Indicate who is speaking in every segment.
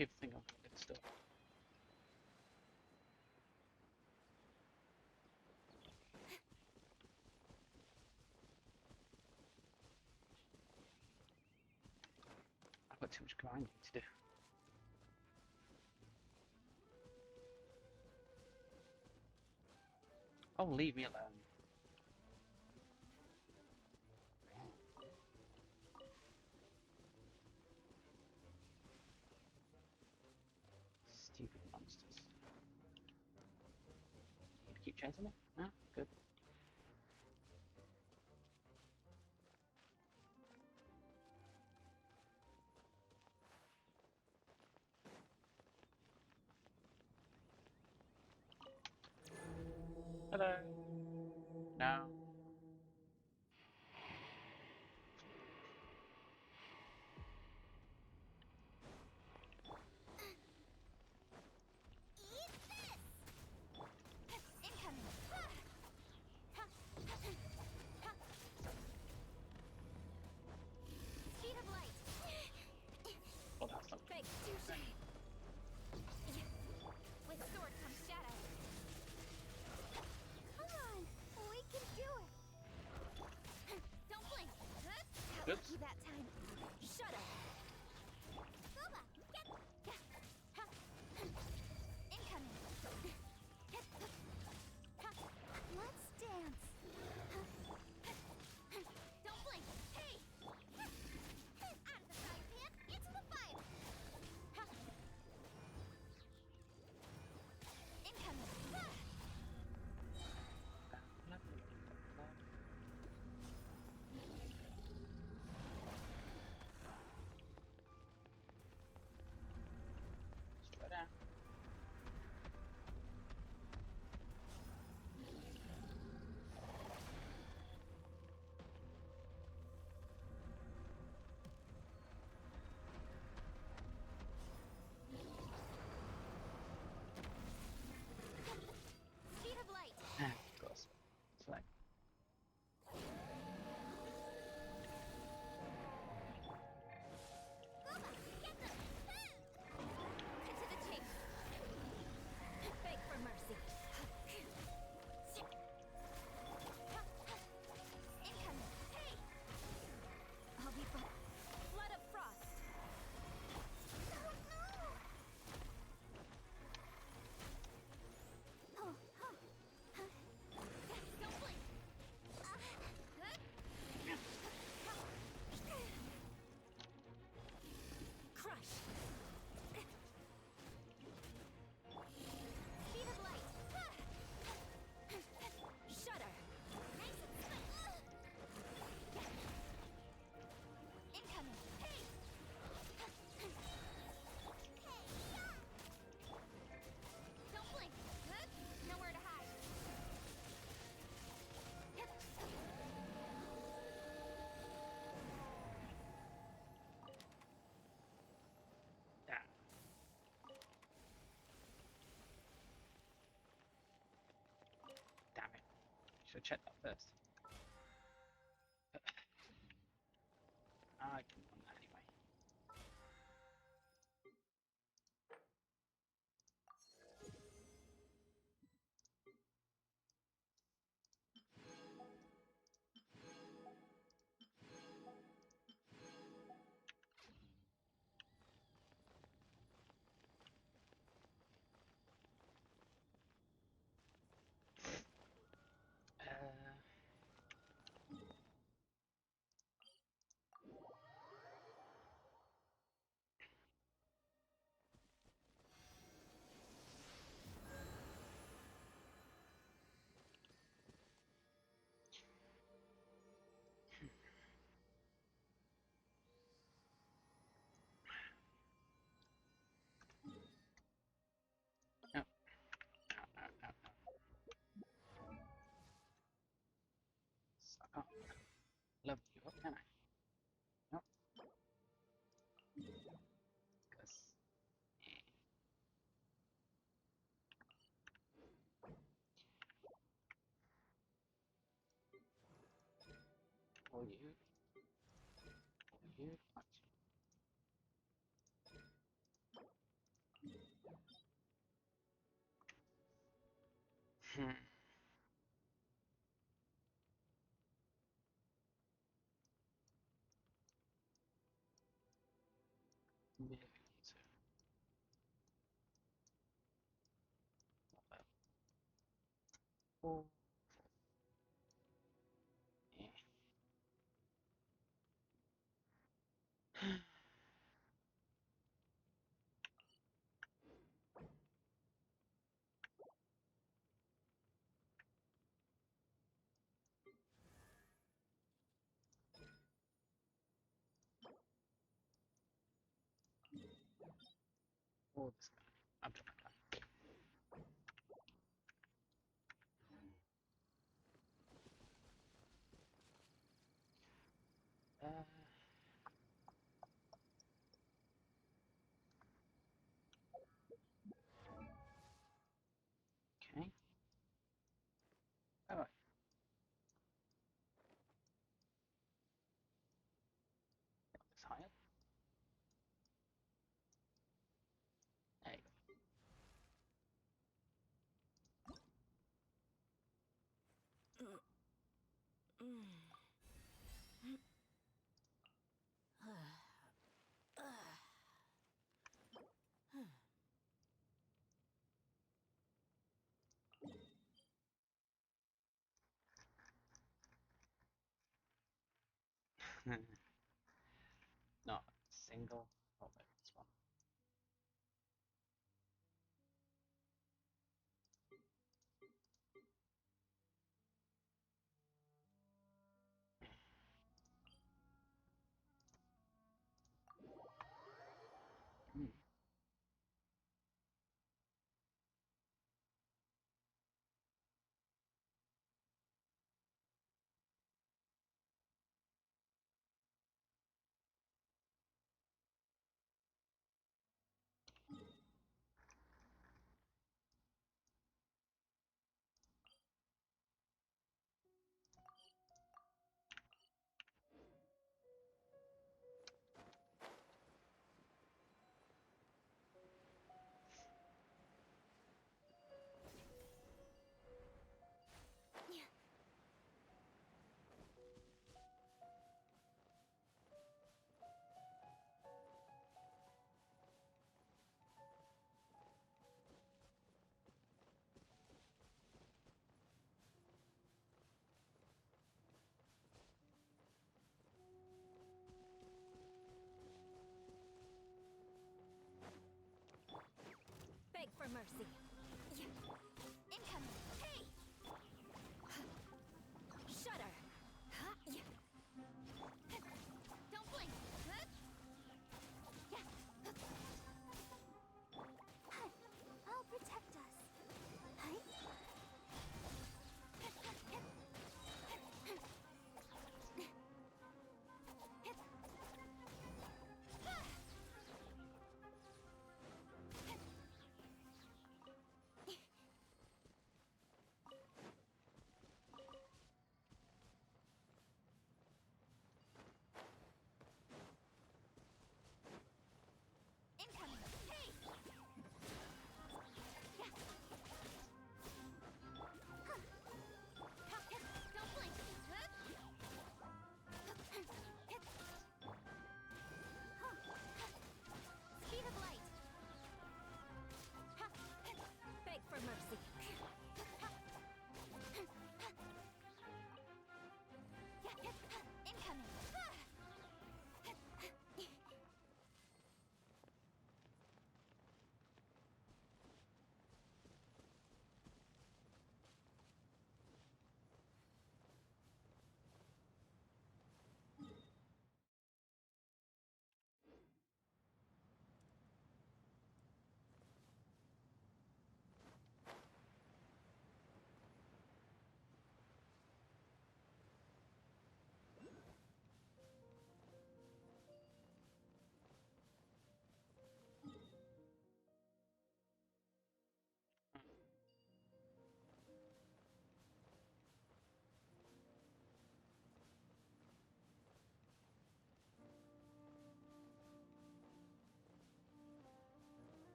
Speaker 1: People think I'm good stuff. I've got too much grinding to do. Oh, leave me alone. Stupid monsters. You keep chasing me? No? Good. Hello. No. Well, that's not
Speaker 2: Fake douche. With sword comes shadow. Come on, we can do it. Don't blink. Got
Speaker 1: Oops.
Speaker 2: lucky that time. Shut up. Goba, get. Incoming. Let's dance. Don't blink. Hey. Out of the frying pan, into the fire. Incoming.
Speaker 1: Slow down.
Speaker 2: Speed of light.
Speaker 1: Of course. It's like,
Speaker 2: Goba, get them. Cut to the chase. Beg for mercy. Incoming. Hey. I'll be fine. Flood of frost. No, no. Oh, huh. Don't blink. Crush. Speed of light. Shudder. Nice and swift. Incoming. Hey. Don't blink. Nowhere to hide.
Speaker 1: damn. Damn it. Should have checked that first. I can run that anyway. No. No, no, no, no. So I can't level you up, can I? Nope. Because or you, or you, actually. Hmm. Maybe so. Oh. Oh, this guy. I'm just okay. Alright. This higher. There you go. Not single. Oh, wait, this one. Hmm.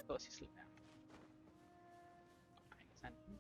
Speaker 1: Oh, she's sleeping. Nice and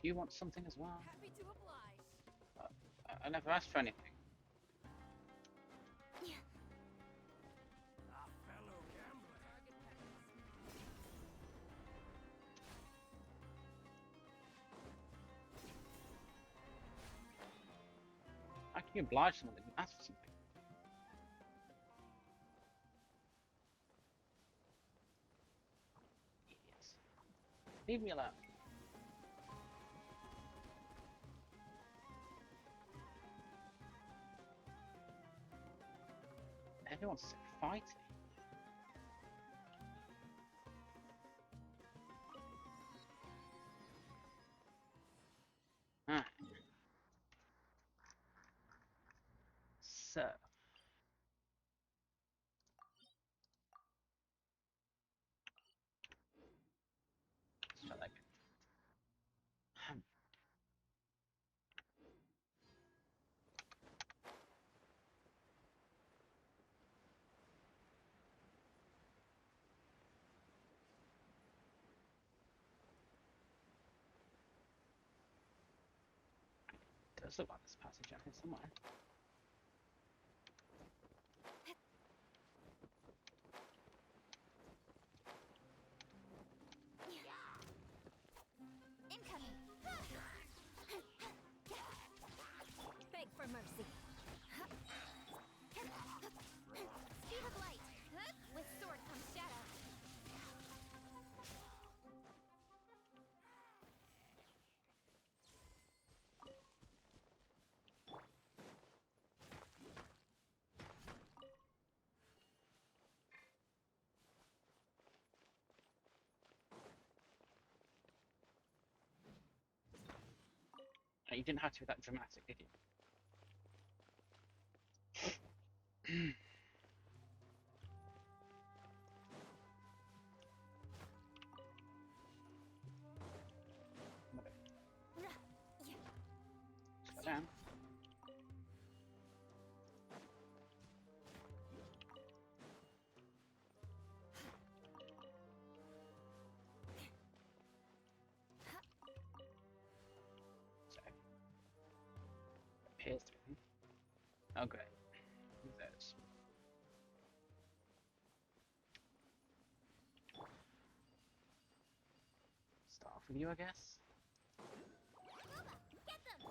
Speaker 1: Do you want something as well?
Speaker 2: Happy to oblige.
Speaker 1: I never asked for anything.
Speaker 3: A fellow gambler.
Speaker 2: Target practice.
Speaker 1: I can oblige someone that didn't ask for something. Idiots. Leave me alone. Everyone's so fighting. Ah. So. Let's try that again. It does look like this passage out here somewhere.
Speaker 2: Incoming. Beg for mercy. Speed of light. With sword comes shadow.
Speaker 1: You didn't have to be that dramatic, did you? Slow down. So, appears to be. Oh, great. Who's those? Start off with you, I guess.
Speaker 2: Booba, get them!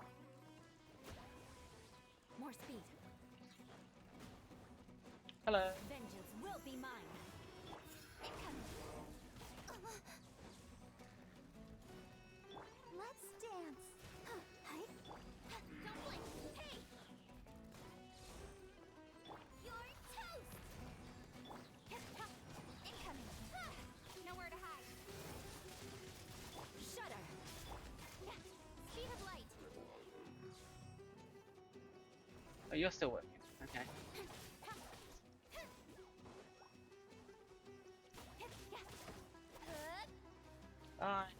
Speaker 2: More speed.
Speaker 1: Hello.
Speaker 2: Vengeance will be mine. Incoming. Let's dance. Hi. Don't blink. Hey! You're toast! Incoming. Nowhere to hide. Shudder. Speed of light.
Speaker 1: Oh, you're still working. Okay. Bye.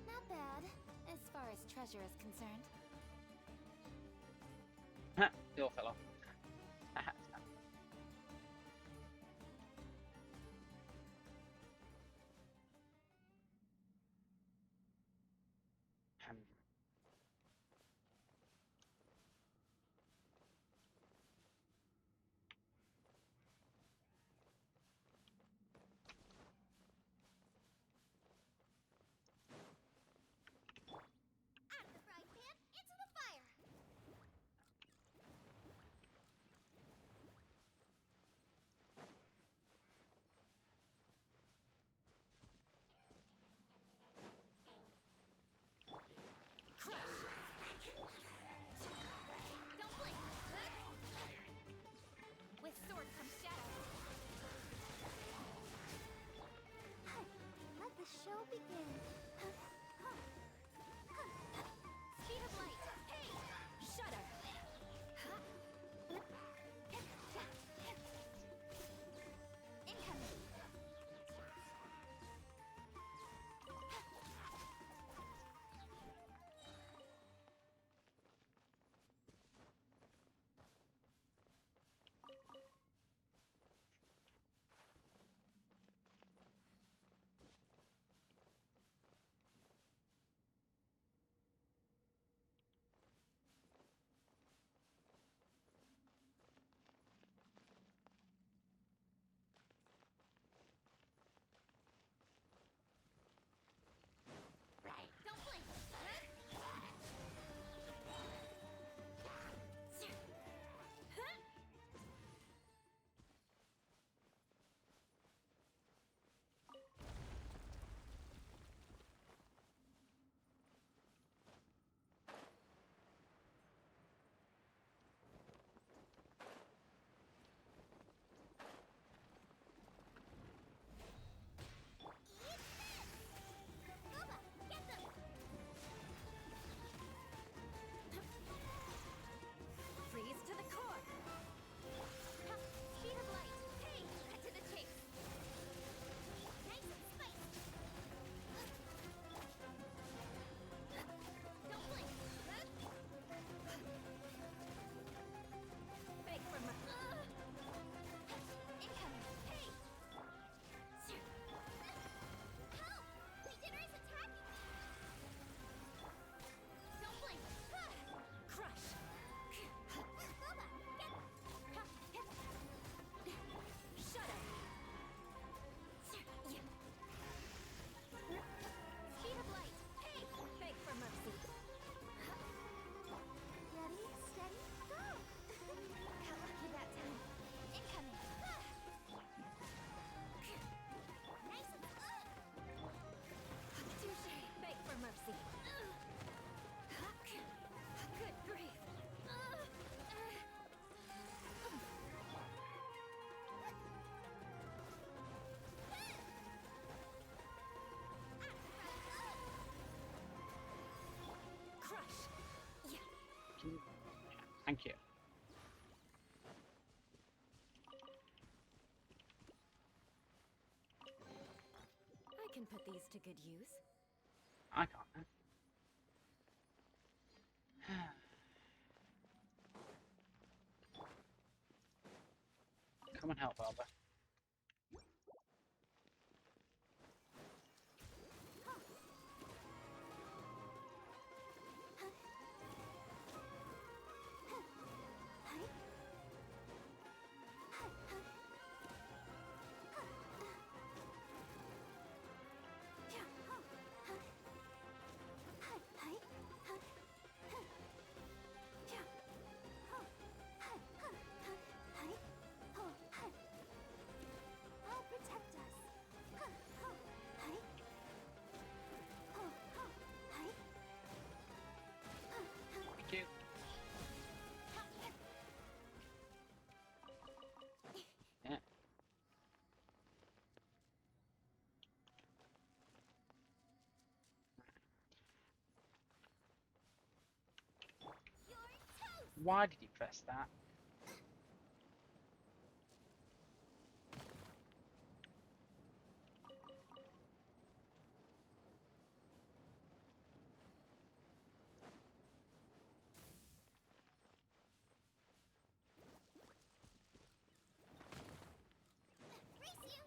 Speaker 2: Not bad, as far as treasure is concerned.
Speaker 1: They all fell off.
Speaker 2: Out of the frying pan, into the fire! Don't blink! With sword comes shadow. Let the show begin. Speed of light. Hey! Shudder. Incoming.
Speaker 1: Thank you.
Speaker 2: I can put these to good use.
Speaker 1: I can't. Come and help, Alba.
Speaker 2: I'll protect us.
Speaker 1: Thank you. Yeah.
Speaker 2: You're toast.
Speaker 1: Why did you press that?
Speaker 2: Race you.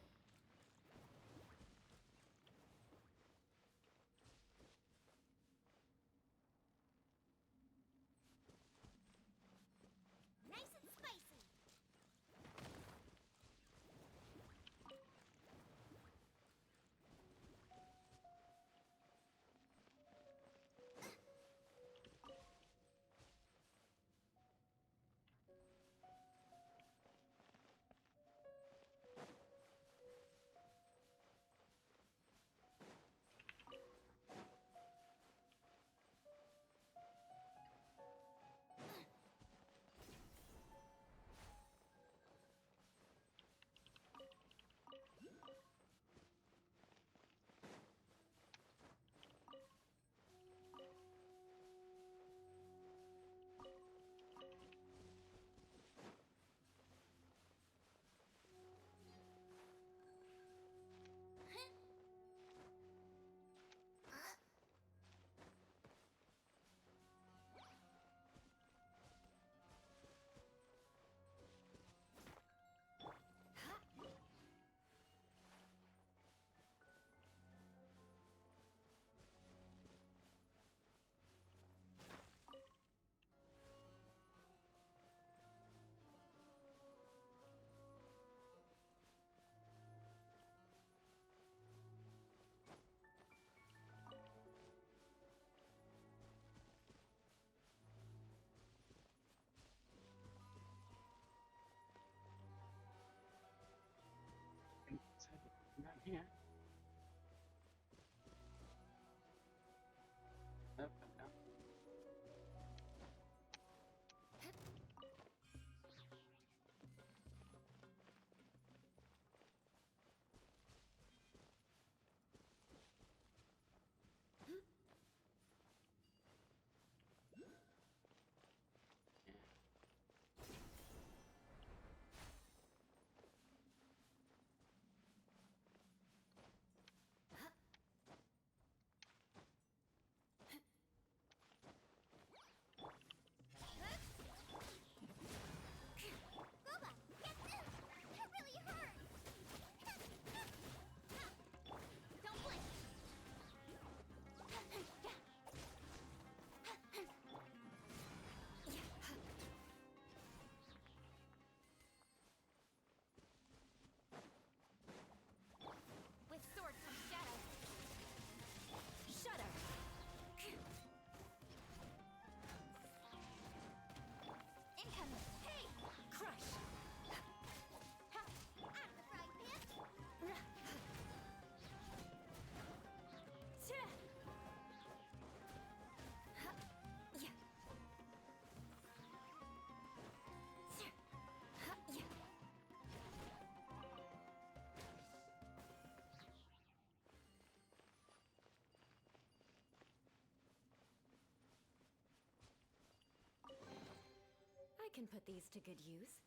Speaker 2: can put these to good use.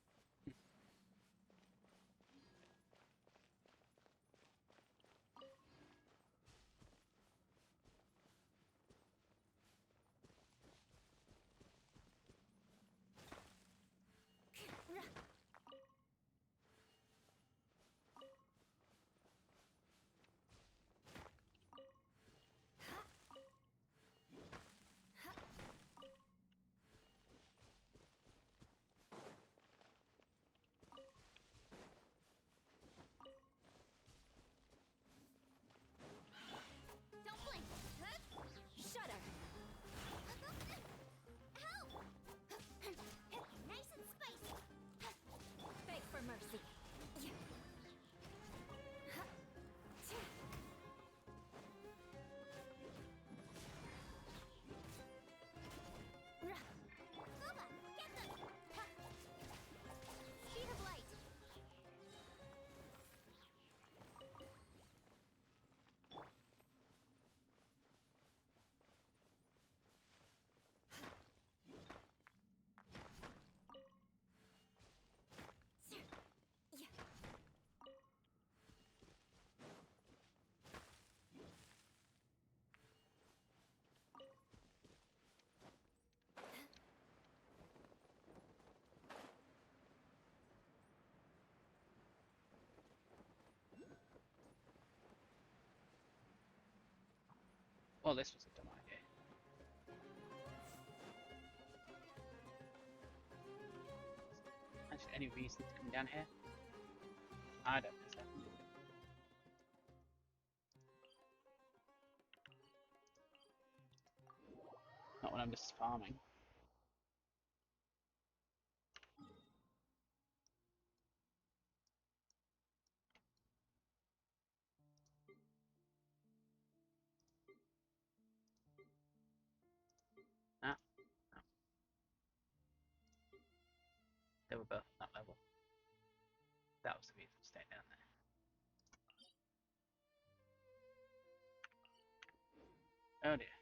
Speaker 2: Don't blink! Shudder! Help! Nice and spicy! Beg for mercy! Loba, get them! Speed of light!
Speaker 1: Well, this was a dumb idea. Actually, any reason to come down here? I don't know. Not when I'm just farming. Ah, no. They were both at that level. That was the reason to stay down there. Oh dear.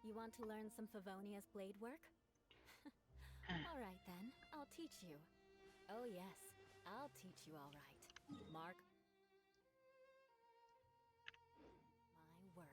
Speaker 2: You want to learn some Favonia's blade work? Alright then, I'll teach you. Oh yes, I'll teach you alright. Mark my words.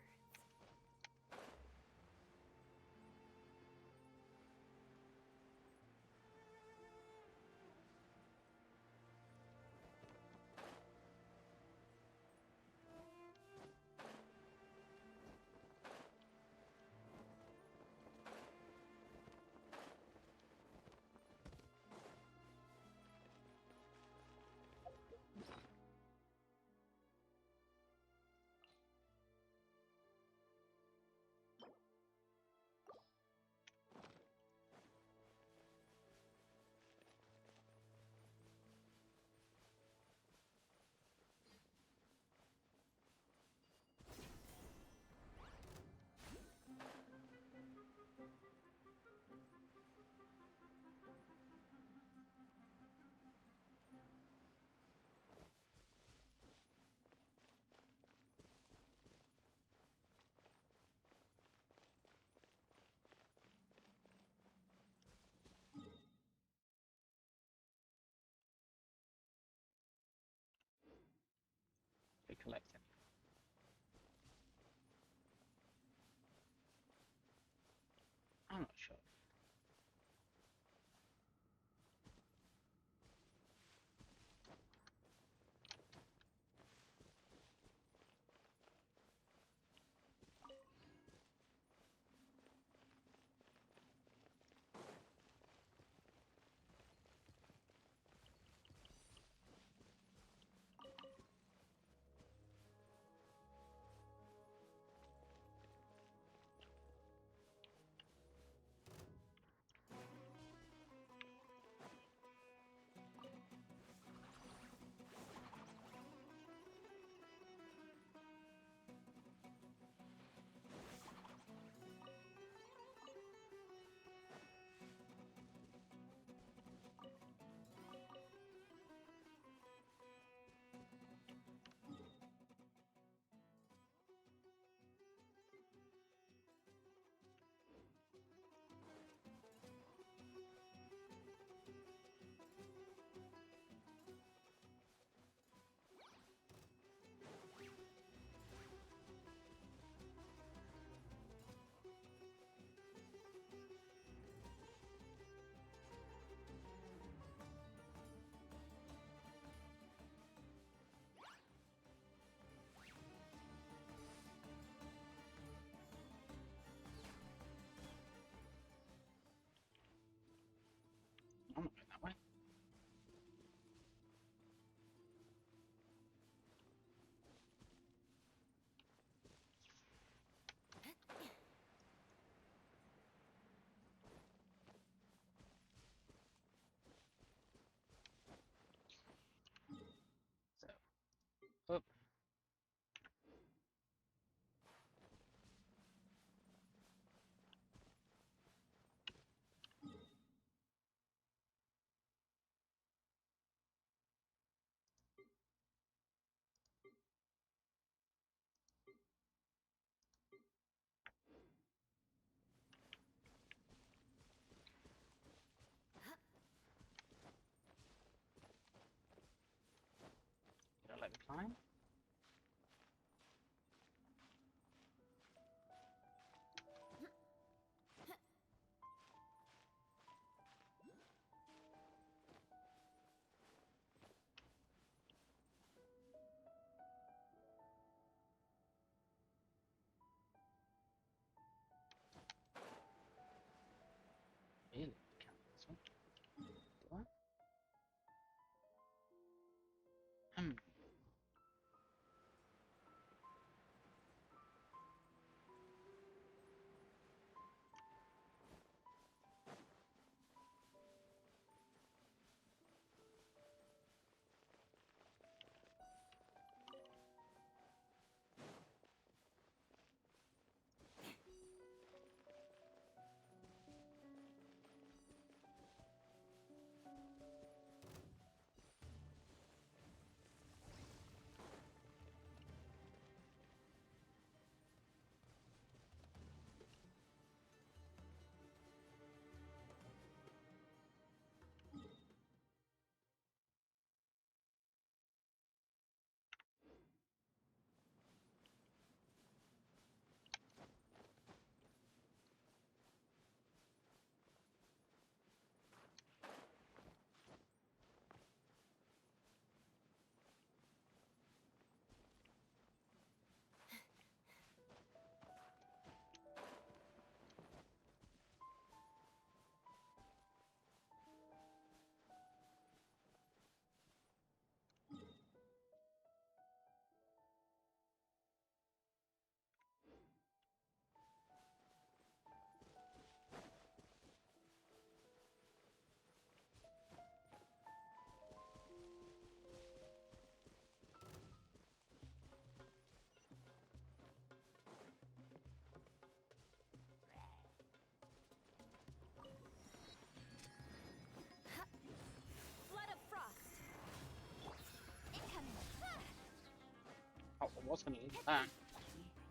Speaker 1: was gonna leave that.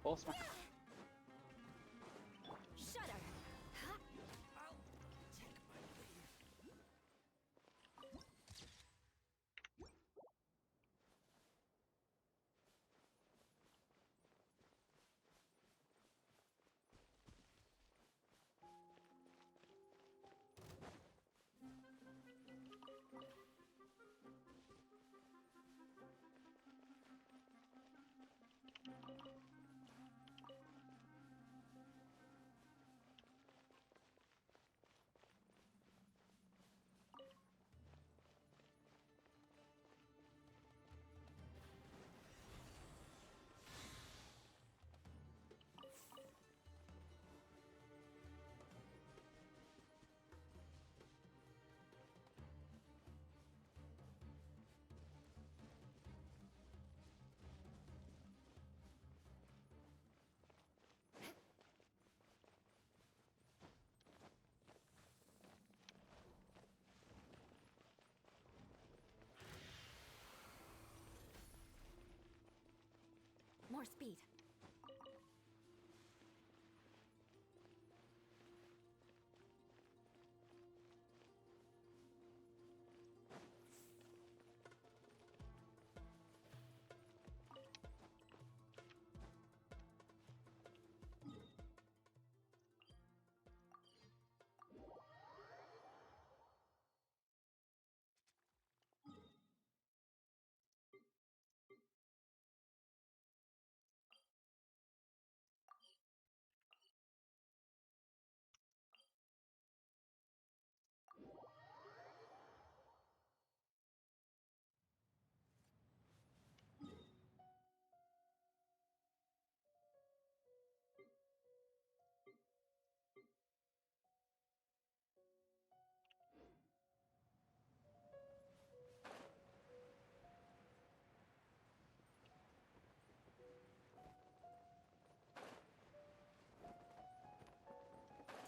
Speaker 1: Force my hand.
Speaker 2: Shudder. More speed.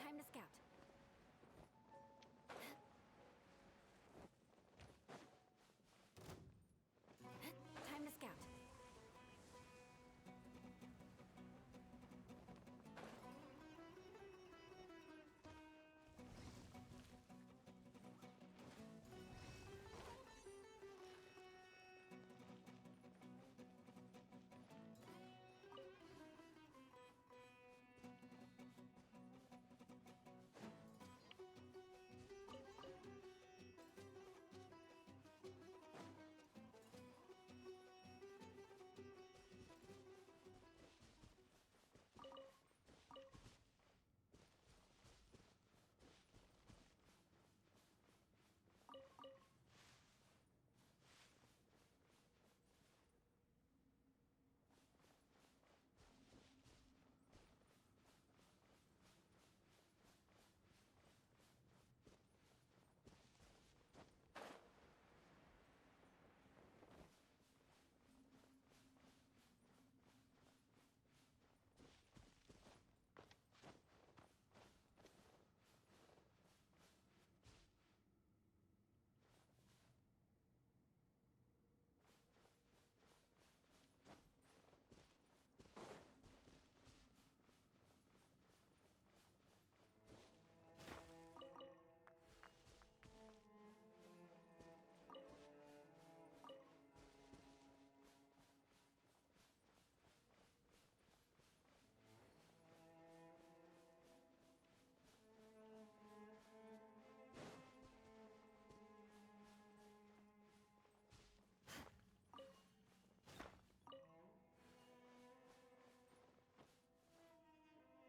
Speaker 2: Time to scout. Time to scout.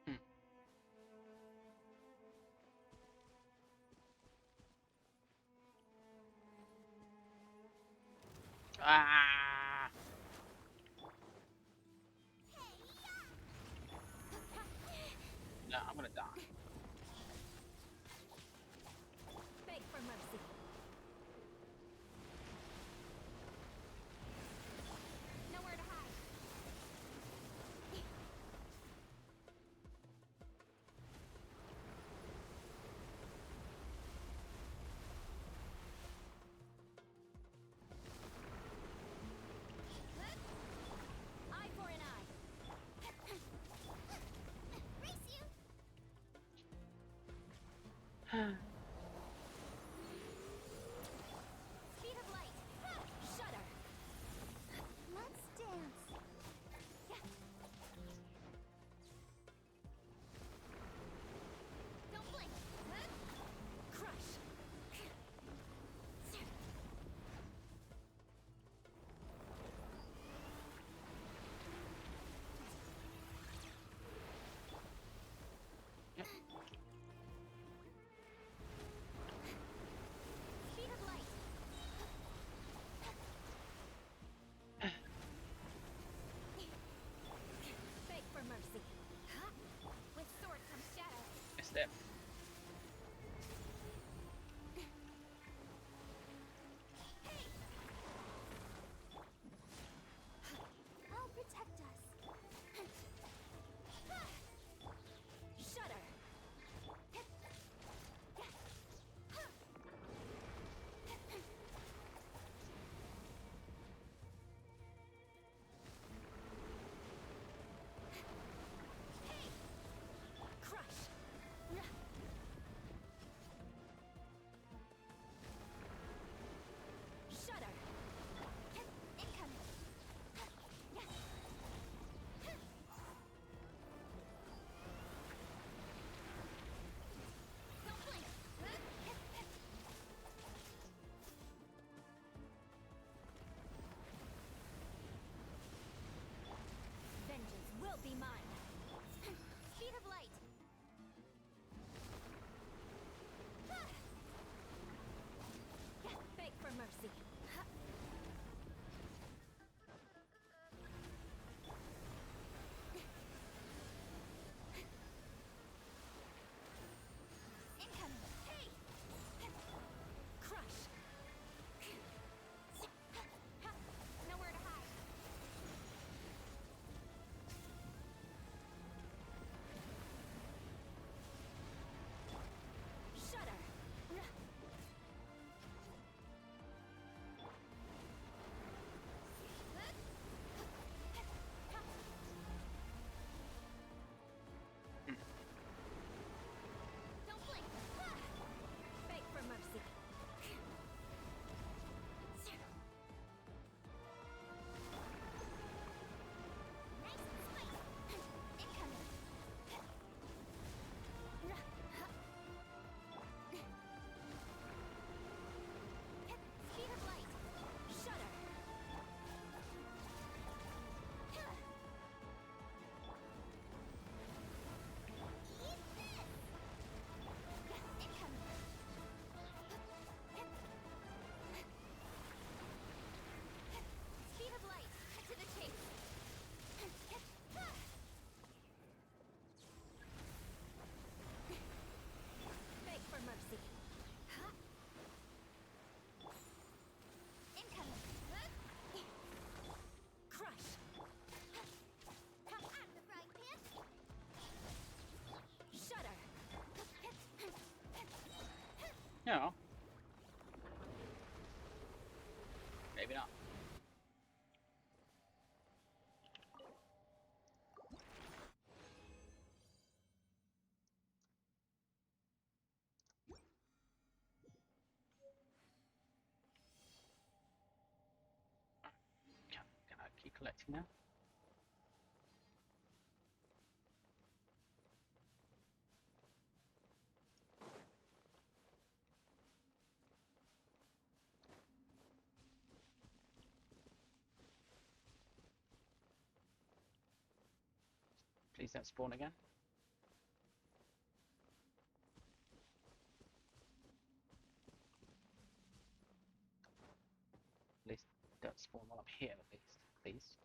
Speaker 1: Hmm. Ah! No, I'm gonna die.
Speaker 2: Beg for mercy. Nowhere to hide.
Speaker 1: collecting now. Please don't spawn again. At least don't spawn while I'm here, at least, please.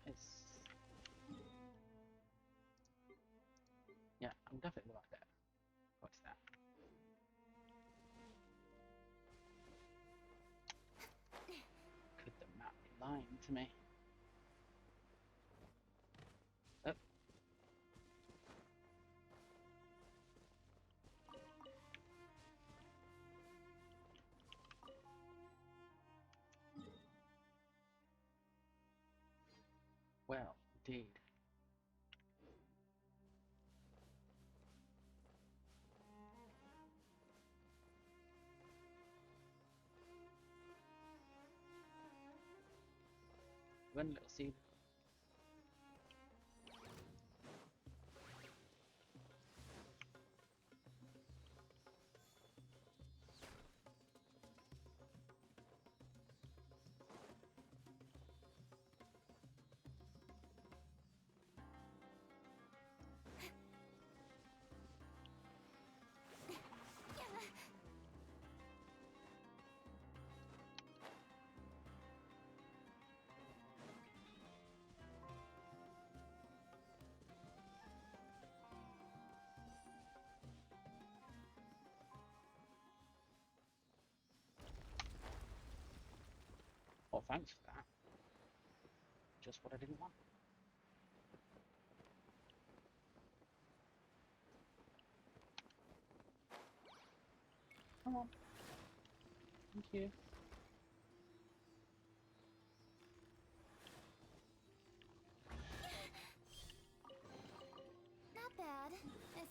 Speaker 1: It's... Yeah, I'm definitely right there. What's that? Could the map be lying to me? Oh. Well, indeed. One little seed. Oh, thanks for that. Just what I didn't want. Come on. Thank you.
Speaker 2: Not bad. It's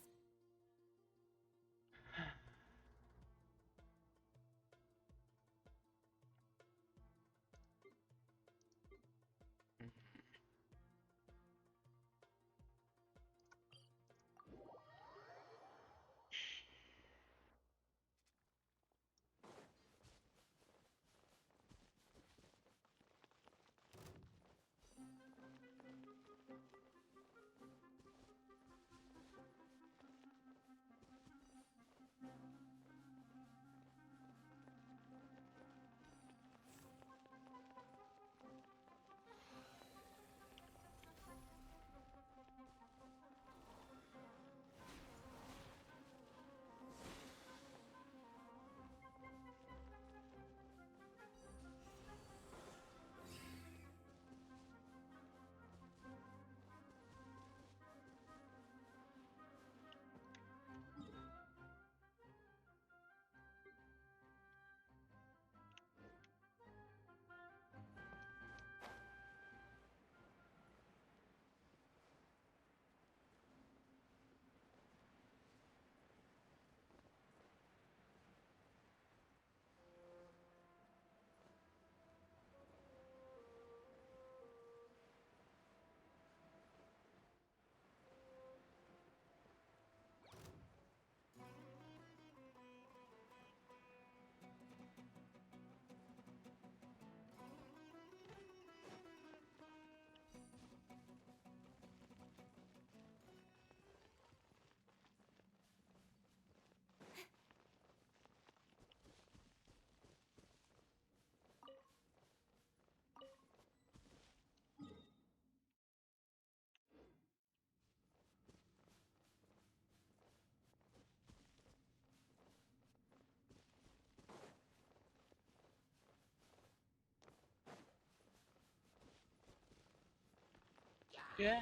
Speaker 1: Yeah.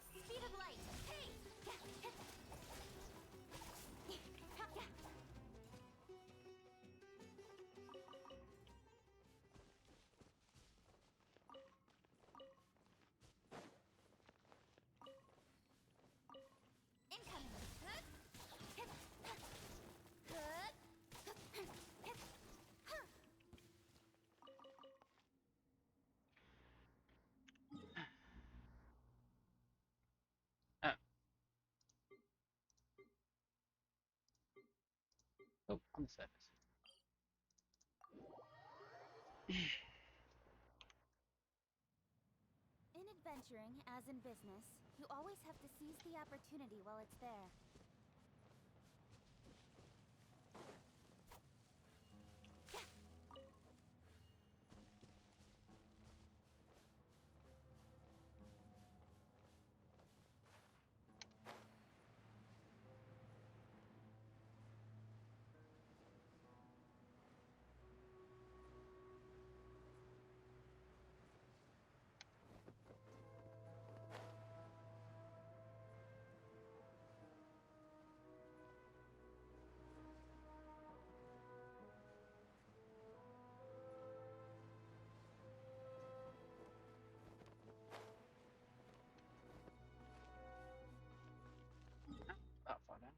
Speaker 2: Speed of light. Hey!
Speaker 1: Uh, oh, on the surface.
Speaker 2: In adventuring, as in business, you always have to seize the opportunity while it's there.
Speaker 1: That far down.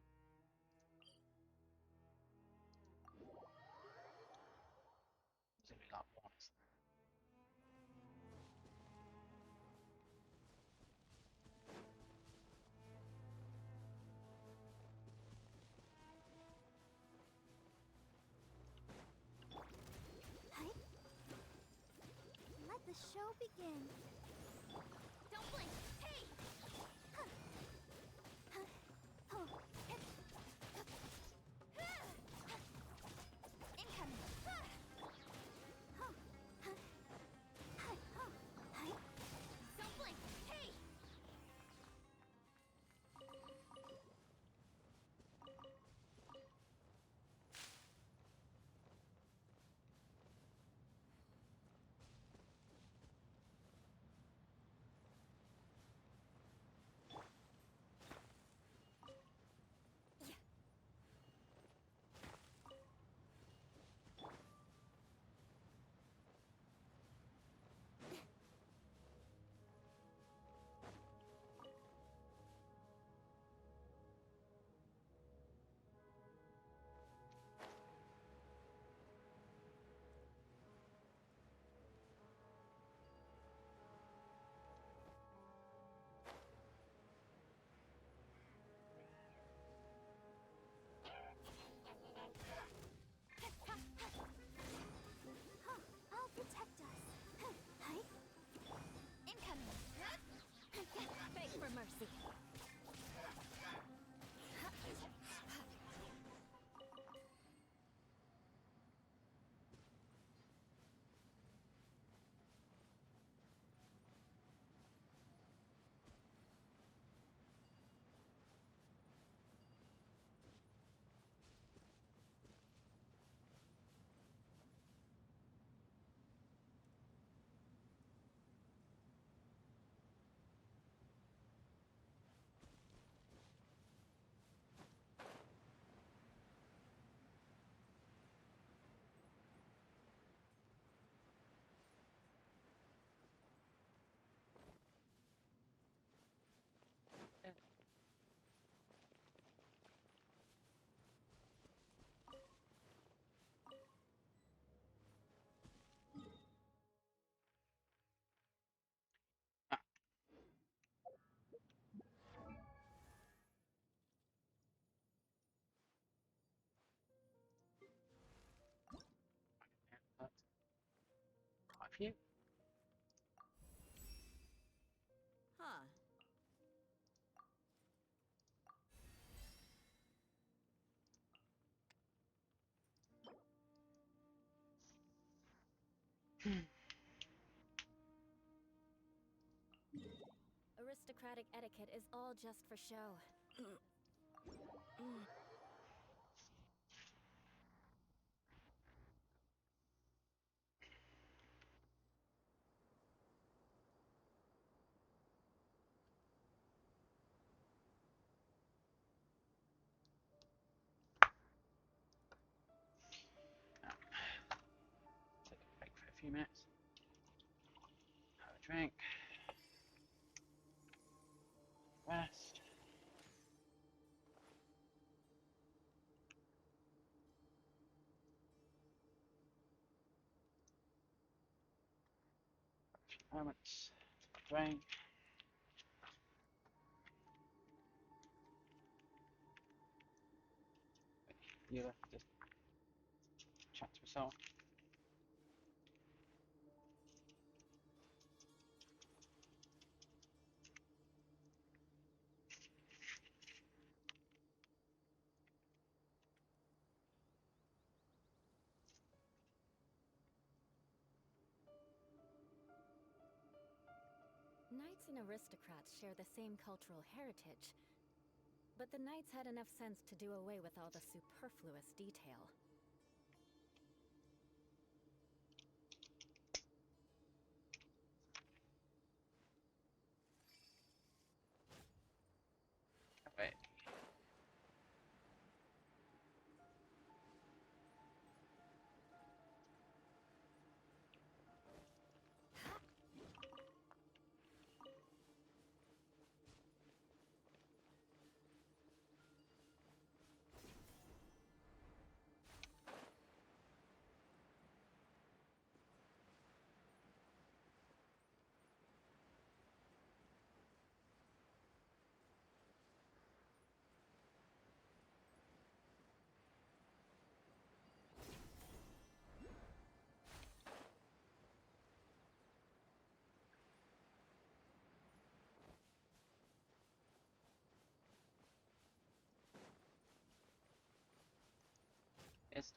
Speaker 1: There's only like one.
Speaker 2: Let the show begin. Don't blink. Hey! Incoming. Don't blink. Hey! I'll protect us. Incoming. Beg for mercy.
Speaker 1: Ah, that's quite a few.
Speaker 2: Huh. Aristocratic etiquette is all just for show.
Speaker 1: Take a break for a few minutes. Have a drink. Rest. A few moments. Drink. You just chat to myself.
Speaker 2: Knights and aristocrats share the same cultural heritage, but the knights had enough sense to do away with all the superfluous detail.
Speaker 1: Wait. It's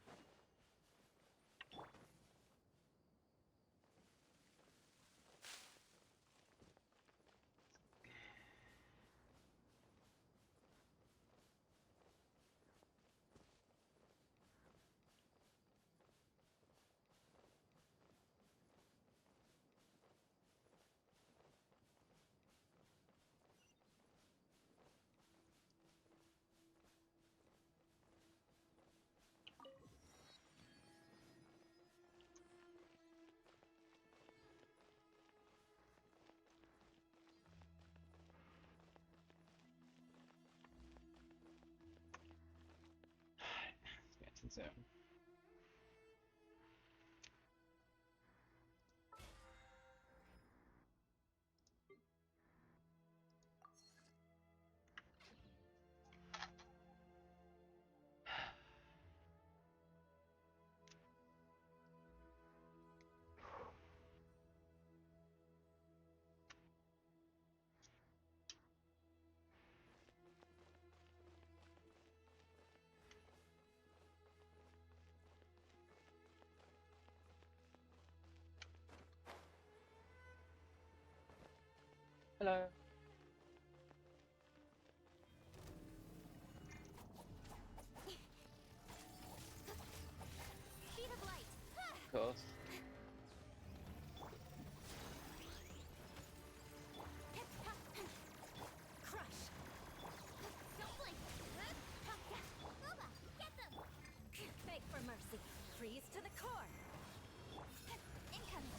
Speaker 1: getting soon. Hello.
Speaker 2: Sheet of light!
Speaker 1: Of course.
Speaker 2: Crush! Don't blink! Boba, get them! Beg for mercy. Freeze to the core. Incoming.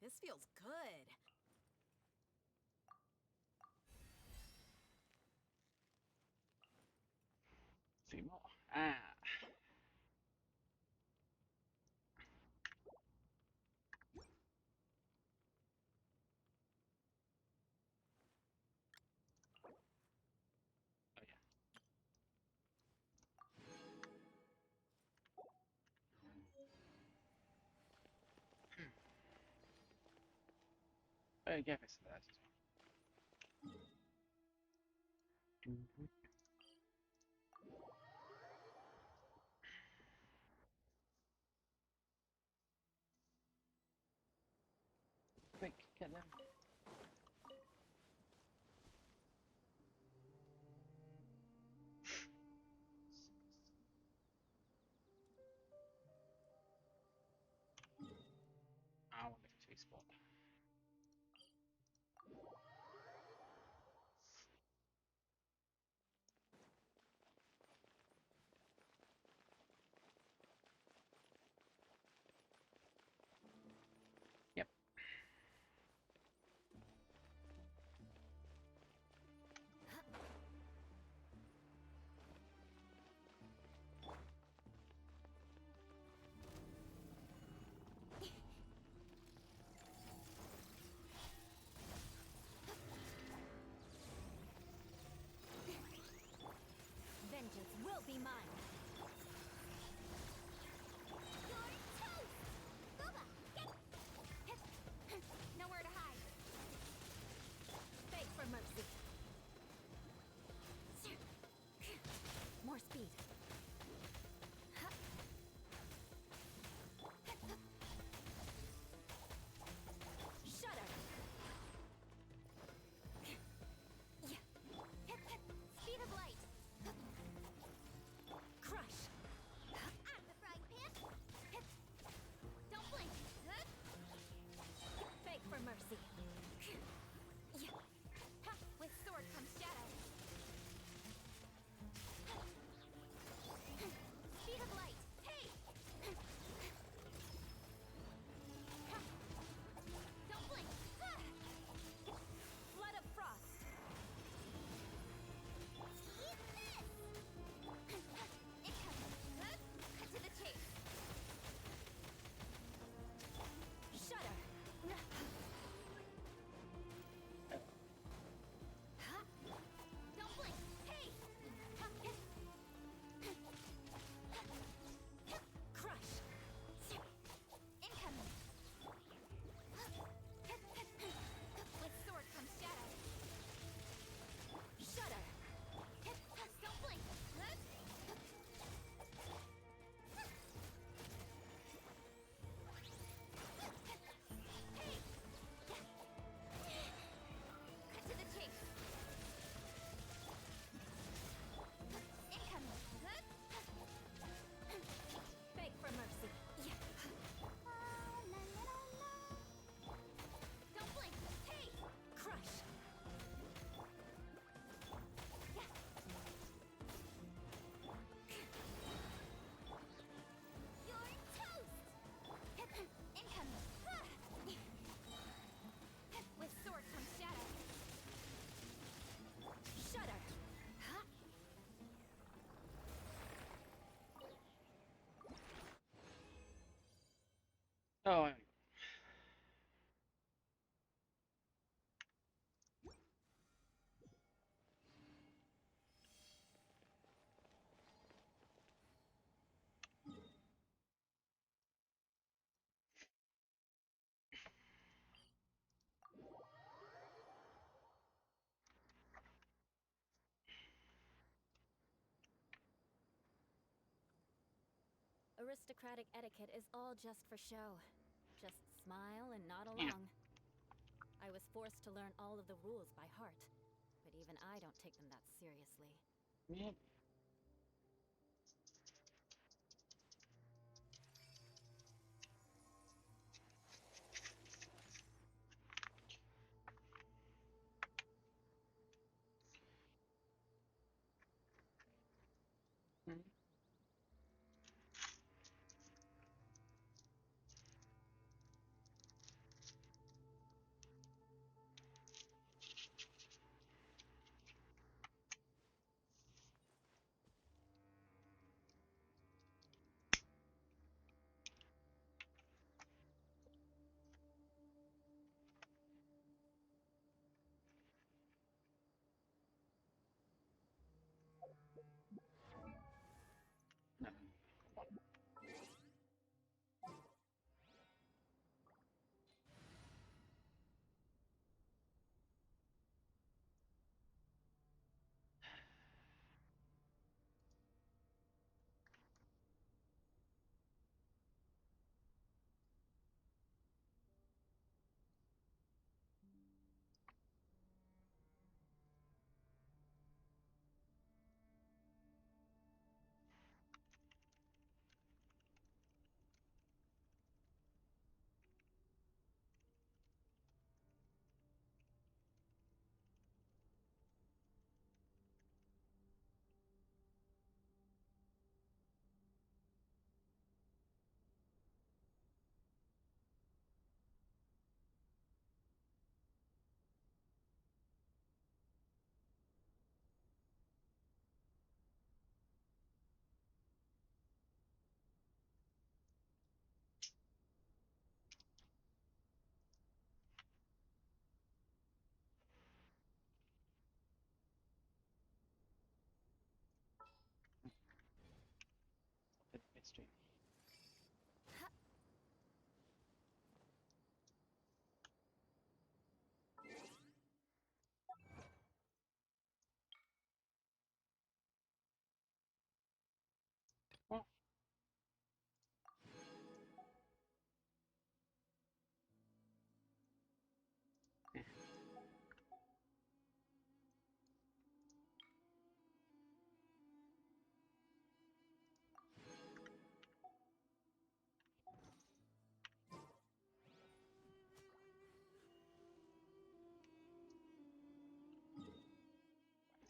Speaker 2: This feels good.
Speaker 1: Few more. Ah. Oh yeah. Oh yeah, I said that as well. Quick, get them. I want to get a spot. Yep.
Speaker 2: Vengeance will be mine. You're toast! Booba, get... Nowhere to hide. Beg for mercy. More speed. Shudder. Speed of light. Crush. I'm the frying pan. Don't blink. Beg for mercy. With sword comes shadow. Speed of light. Hey! Don't blink. Flood of frost. Eat this! Incoming. Cut to the chase. Shudder. Don't blink. Hey! Crush. Incoming. With sword comes shadow. Shudder. Don't blink. Hey! Cut to the chase. Incoming. Beg for mercy. Don't blink. Hey! Crush. You're toast! Incoming. With sword comes shadow. Shudder.
Speaker 1: Oh,
Speaker 2: Aristocratic etiquette is all just for show. Just smile and nod
Speaker 1: yeah.
Speaker 2: along. I was forced to learn all of the rules by heart, but even I don't take them that seriously.
Speaker 1: Yep. Mhm.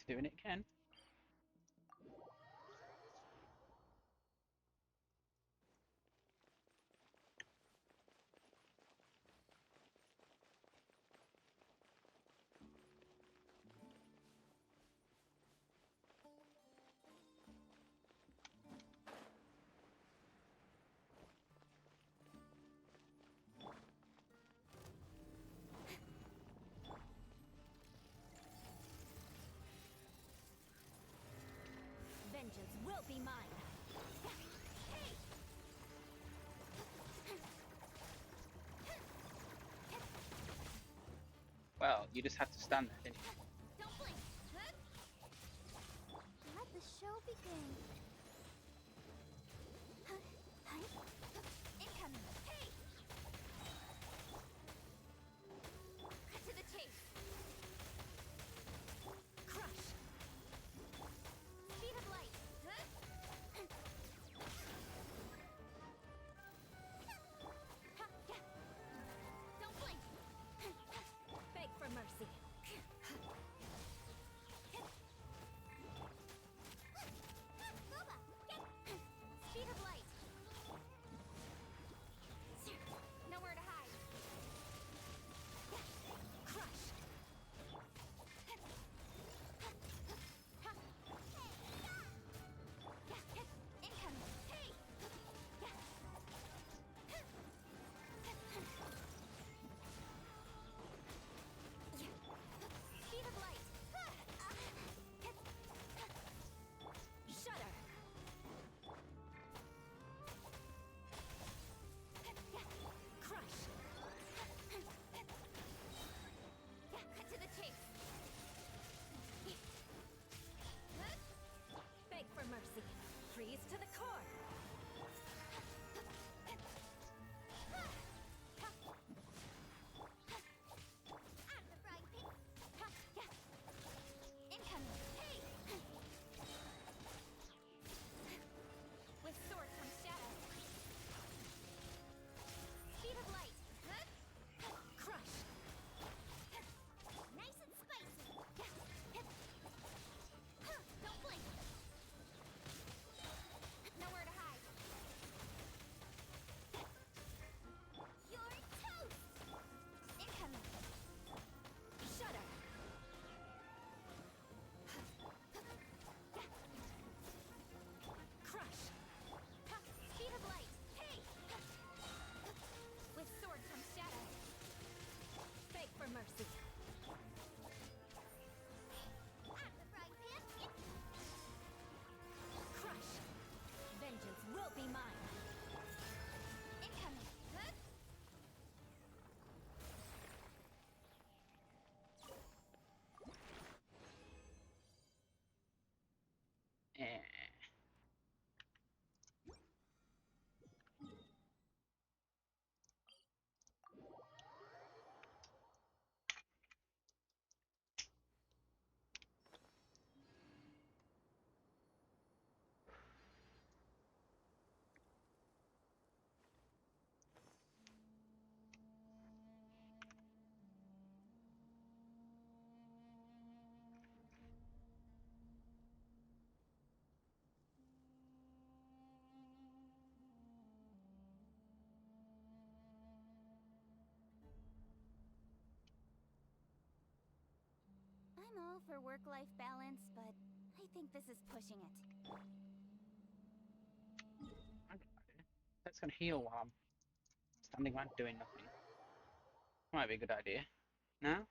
Speaker 1: doing it again.
Speaker 2: Vengeance will be mine.
Speaker 1: Well, you just had to stand there, didn't you?
Speaker 2: Don't blink. Let the show begin. Incoming. Hey! Cut to the chase. Crush. Speed of light. Don't blink. Beg for mercy. Speed of light. Nowhere to hide. Crush. Incoming. Hey. Speed of light. Shudder. Crush. Cut to the chase. Beg for mercy. Freeze to the core. I'm the frying pan. Incoming. Hey! With sword comes shadow. Speed of light. Crush. Nice and spicy. Don't blink. Nowhere to hide. You're toast. Incoming. Shudder. Crush. Speed of light. Hey! With sword comes shadow. Beg for mercy. I'm the frying pan. Crush. Vengeance will be mine. Incoming.
Speaker 1: Eh.
Speaker 2: I'm all for work-life balance, but I think this is pushing it.
Speaker 1: That's gonna heal while I'm standing around doing nothing. Might be a good idea. No?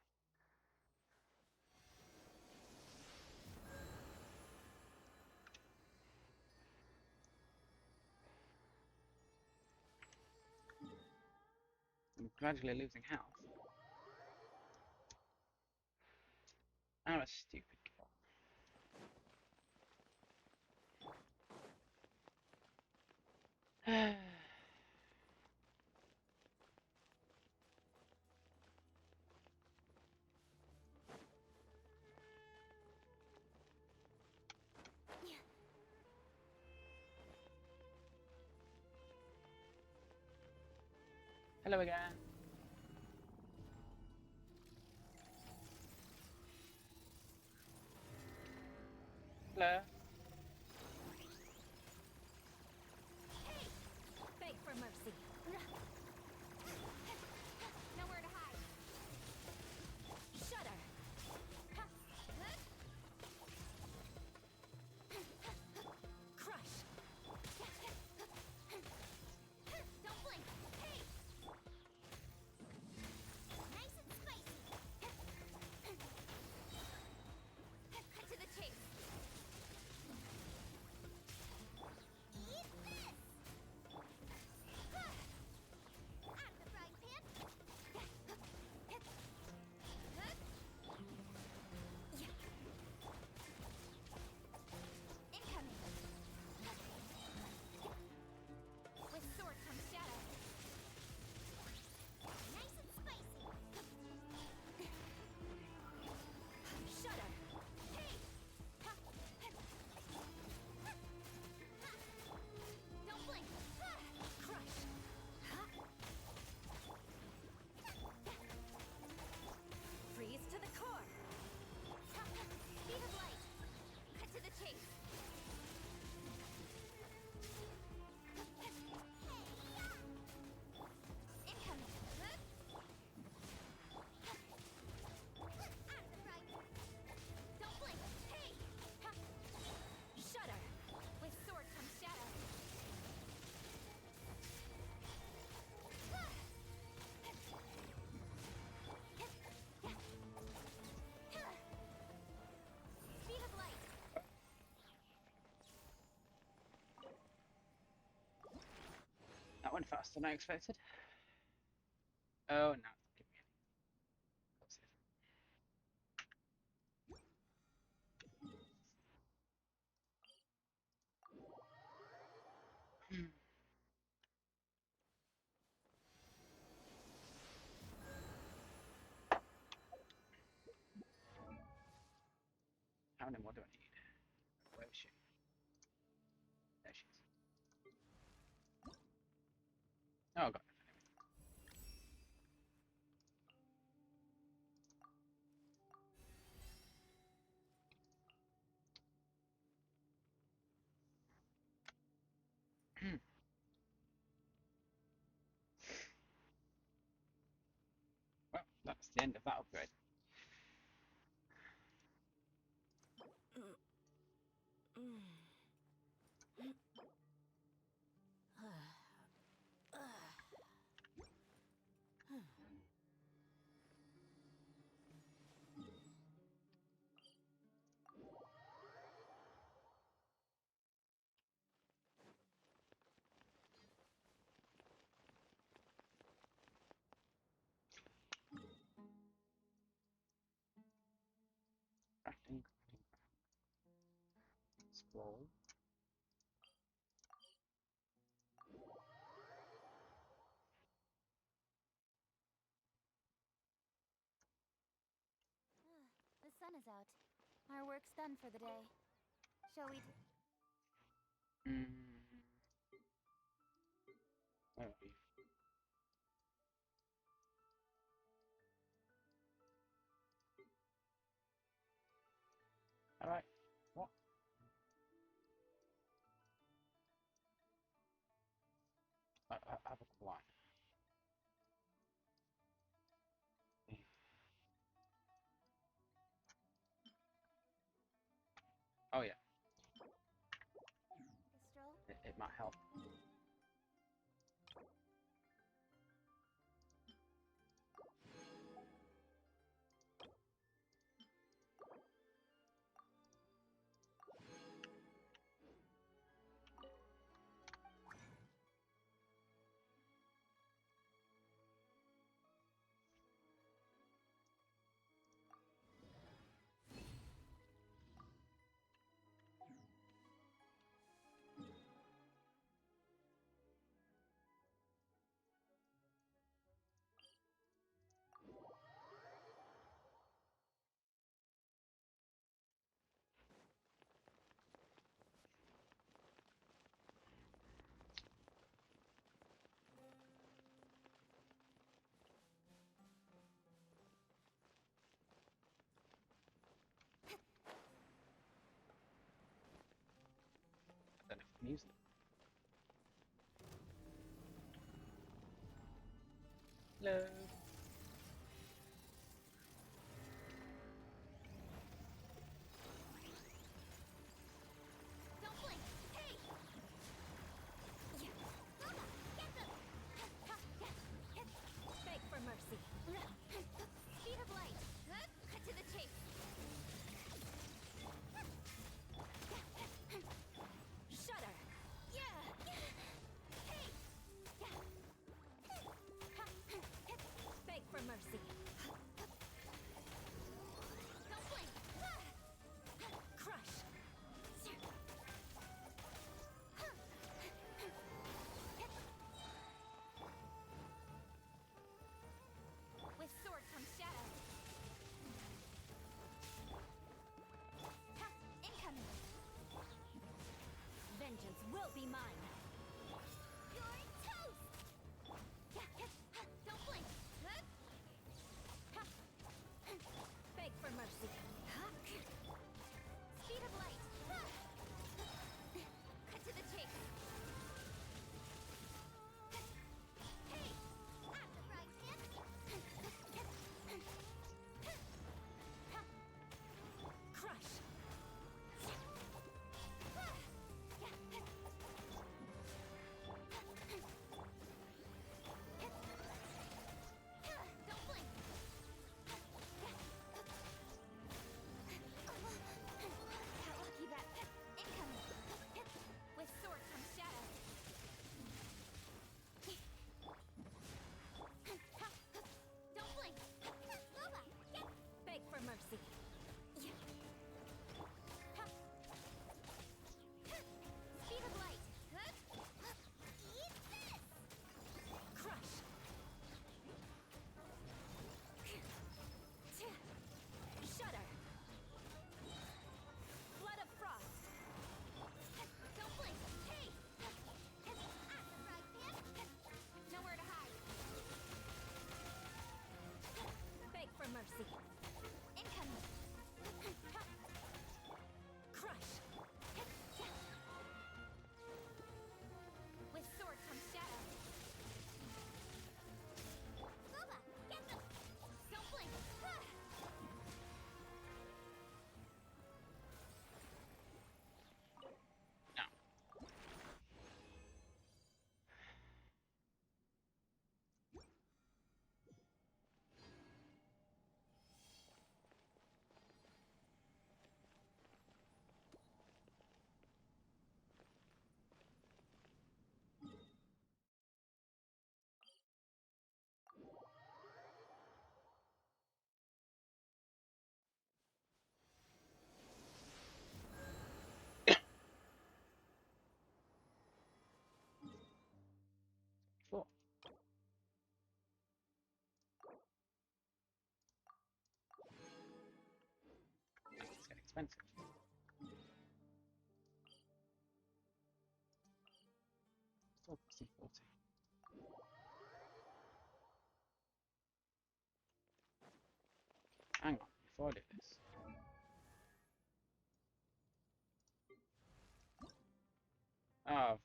Speaker 1: I'm gradually losing health. Oh, a stupid kill. Hello again. Hello.
Speaker 2: Hey! Beg for mercy. Nowhere to hide. Shudder. Crush. Don't blink. Hey! Nice and spicy. Cut to the chase. Eat this! Out of the frying pan. Incoming. With sword comes shadow. Nice and spicy. Shudder. Hey! Don't blink. Crush. Freeze to the core. Speed of light. Cut to the chase. Incoming. Out of the frying pan. Don't blink. Hey! Shudder. With sword comes shadow. Speed of light.
Speaker 1: That went faster than I expected. Oh, no. Give me it. How many more do I need? Where is she? There she is. Oh, God. Well, that's the end of that upgrade. Crafting, scroll.
Speaker 2: The sun is out. Our work's done for the day. Shall we?
Speaker 1: Mm. Where are you? All right. What? I have a line. Oh yeah,
Speaker 2: A stroll?
Speaker 1: it might help. Music. Hello.
Speaker 2: Don't blink! Hey! Beg for mercy. Speed of light. Cut to the chase. Shudder. Yeah. Hey. Beg for mercy. Don't blink. Crush. With sword comes shadow. Ha! Incoming. Vengeance will be mine. You're toast. Don't blink. Beg for mercy. Speed of light. Cut to the chase. Hey! At the right hand. Crush. Don't blink. Lucky that. Incoming. With sword comes shadow. Don't blink. Loba, get. Beg for mercy. Speed of light. Eat this. Crush. Shudder. Flood of frost. Don't blink. Hey. At the right hand. Nowhere to hide. Beg for mercy. Incoming. Crush. With sword comes shadow. Loba, get them. Don't blink.
Speaker 1: Now. Four. It's getting expensive. Still C40. Hang on, before I do this. Oh.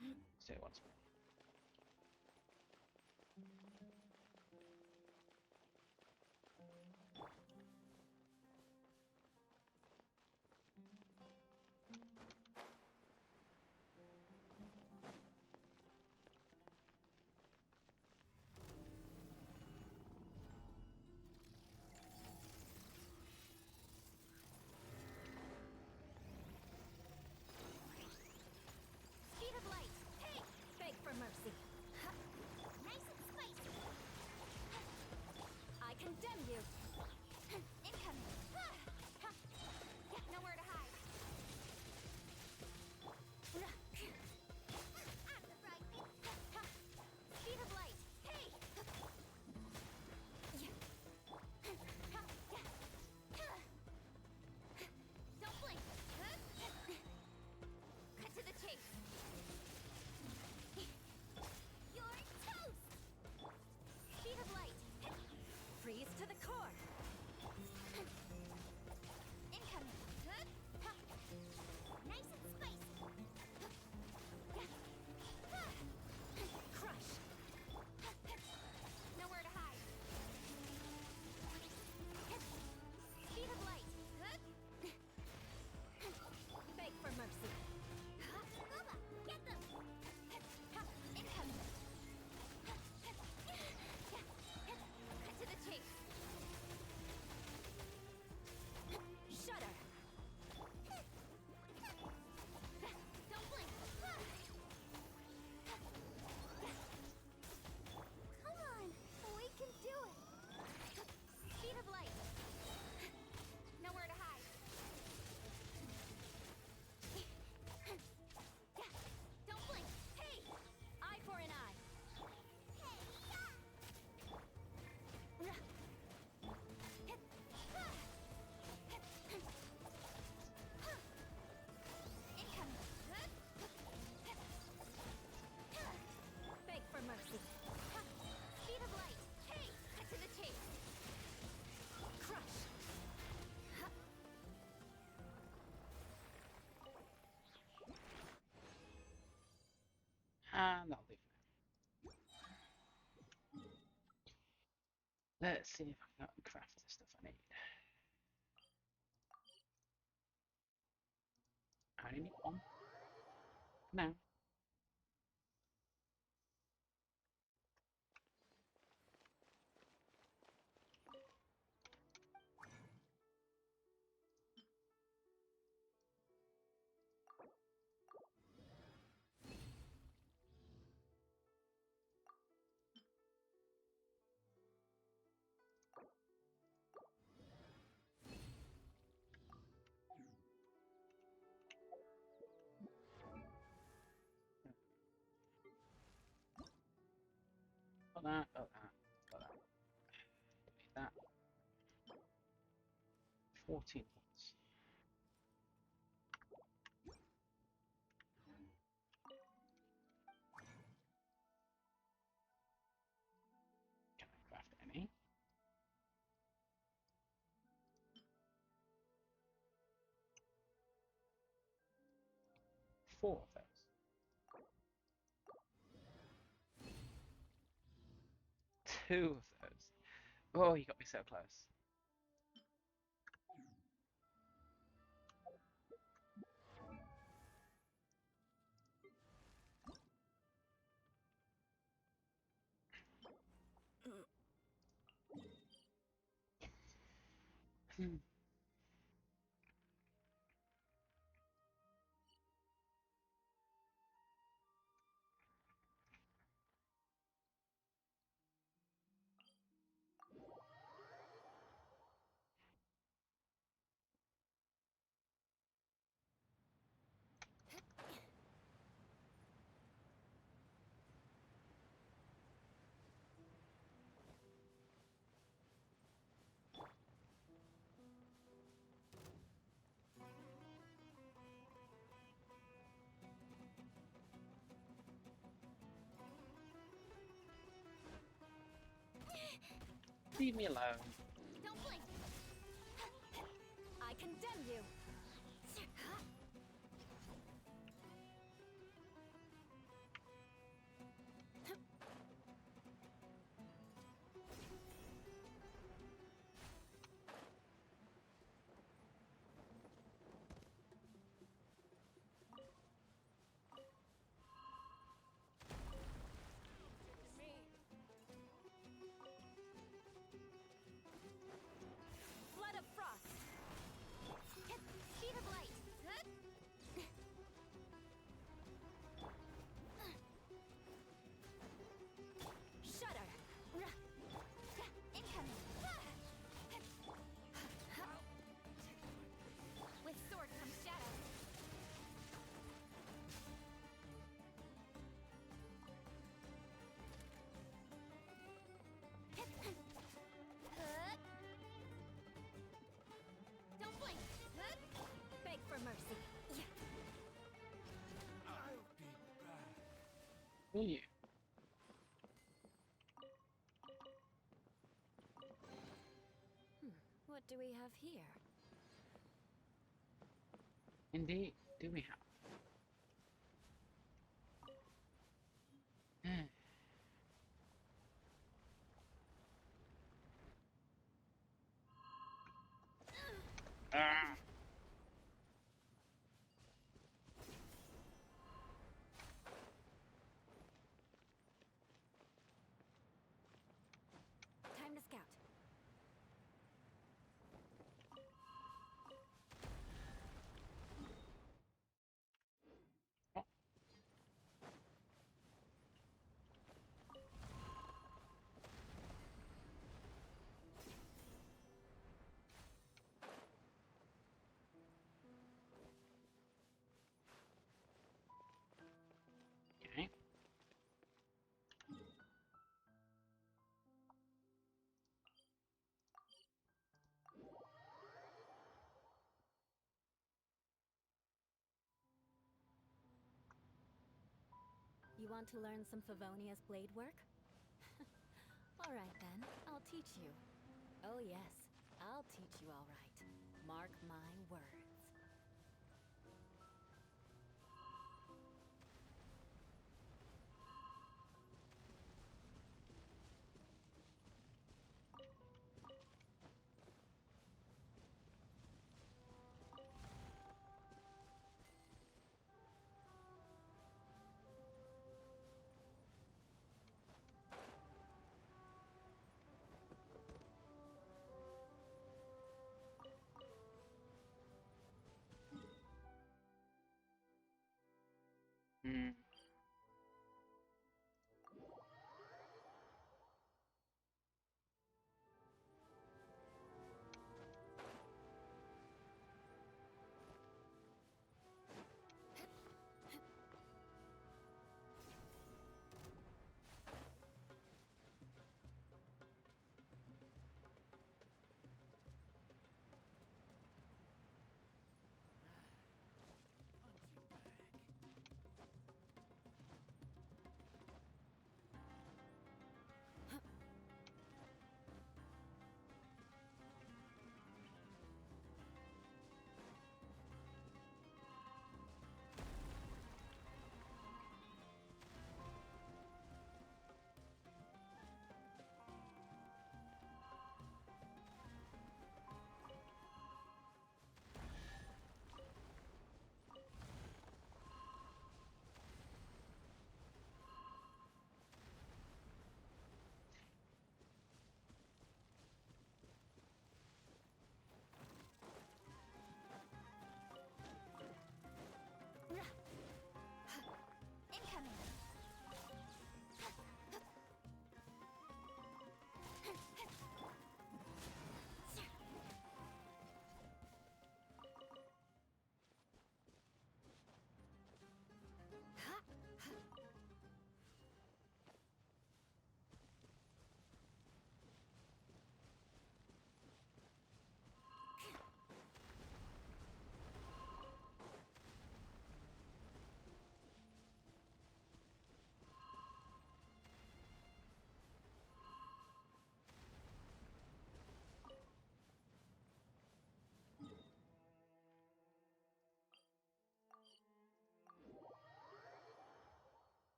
Speaker 1: Let's do it once more. And that'll do for now. Let's see if I can craft the stuff I need. I only need one. No. Got that, got that, got that. Need that. 14 points. Can I craft any? 4 of those. 2 of those. Oh, you got me so close. Hmm. Leave me alone.
Speaker 2: Don't blink! I condemn you! Flood of frost! Speed of light! Shudder! Incoming! With sword comes shadow! Don't blink! Beg for mercy.
Speaker 1: Will you?
Speaker 2: What do we have here?
Speaker 1: Indeed, do we have? Ah.
Speaker 2: Time to scout.
Speaker 1: Oh. Okay.
Speaker 2: You want to learn some Favonia's blade work? Alright then, I'll teach you. Oh yes, I'll teach you alright. Mark my words.
Speaker 1: Mm.
Speaker 2: Incoming.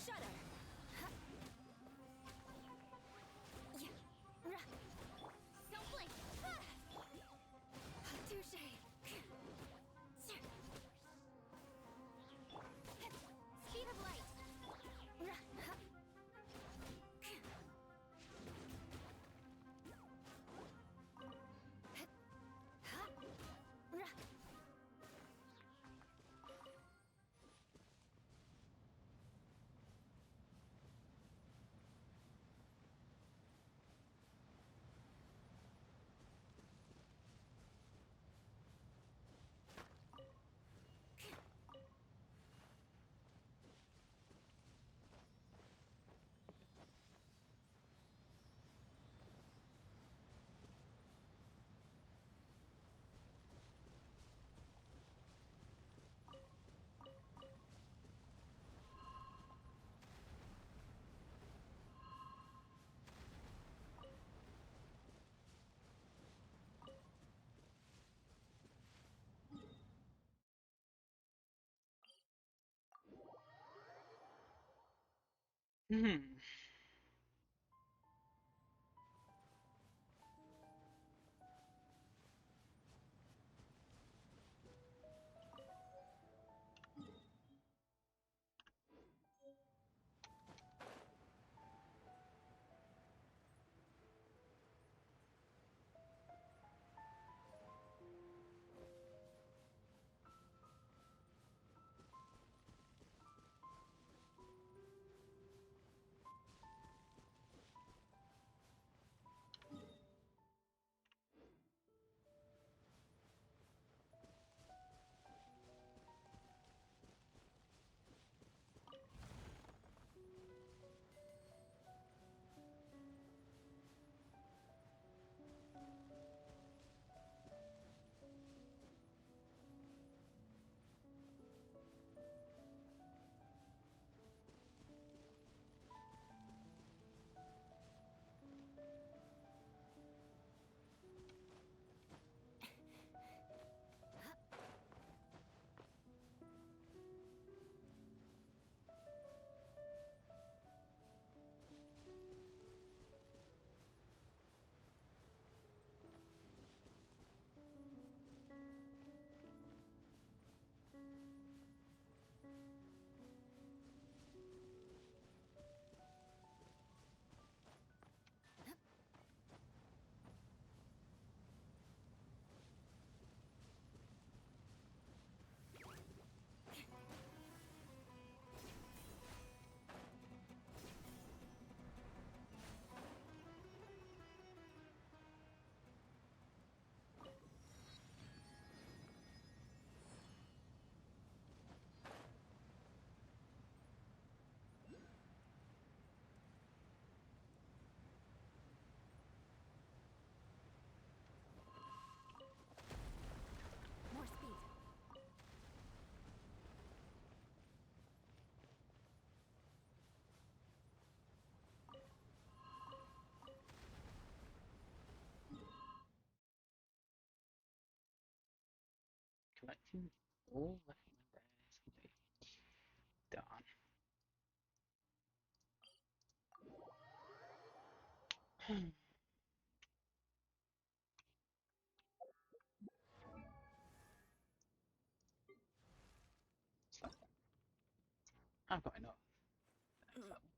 Speaker 2: Shudder. Don't blink. Touche. Speed of light.
Speaker 1: Hmm. Collecting all the human days complete. Done. It's like that. I've got enough. Next level.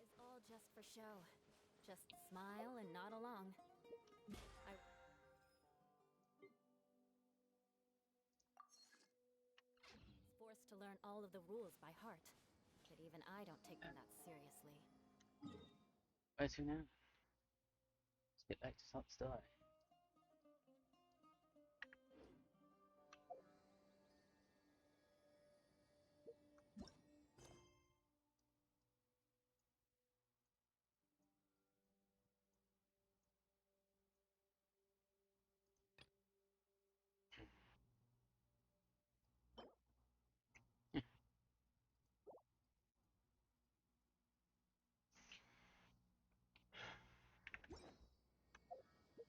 Speaker 2: It's all just for show. Just smile and nod along. I was forced to learn all of the rules by heart, but even I don't take them that seriously.
Speaker 1: Where to now? It's a bit late to start the story.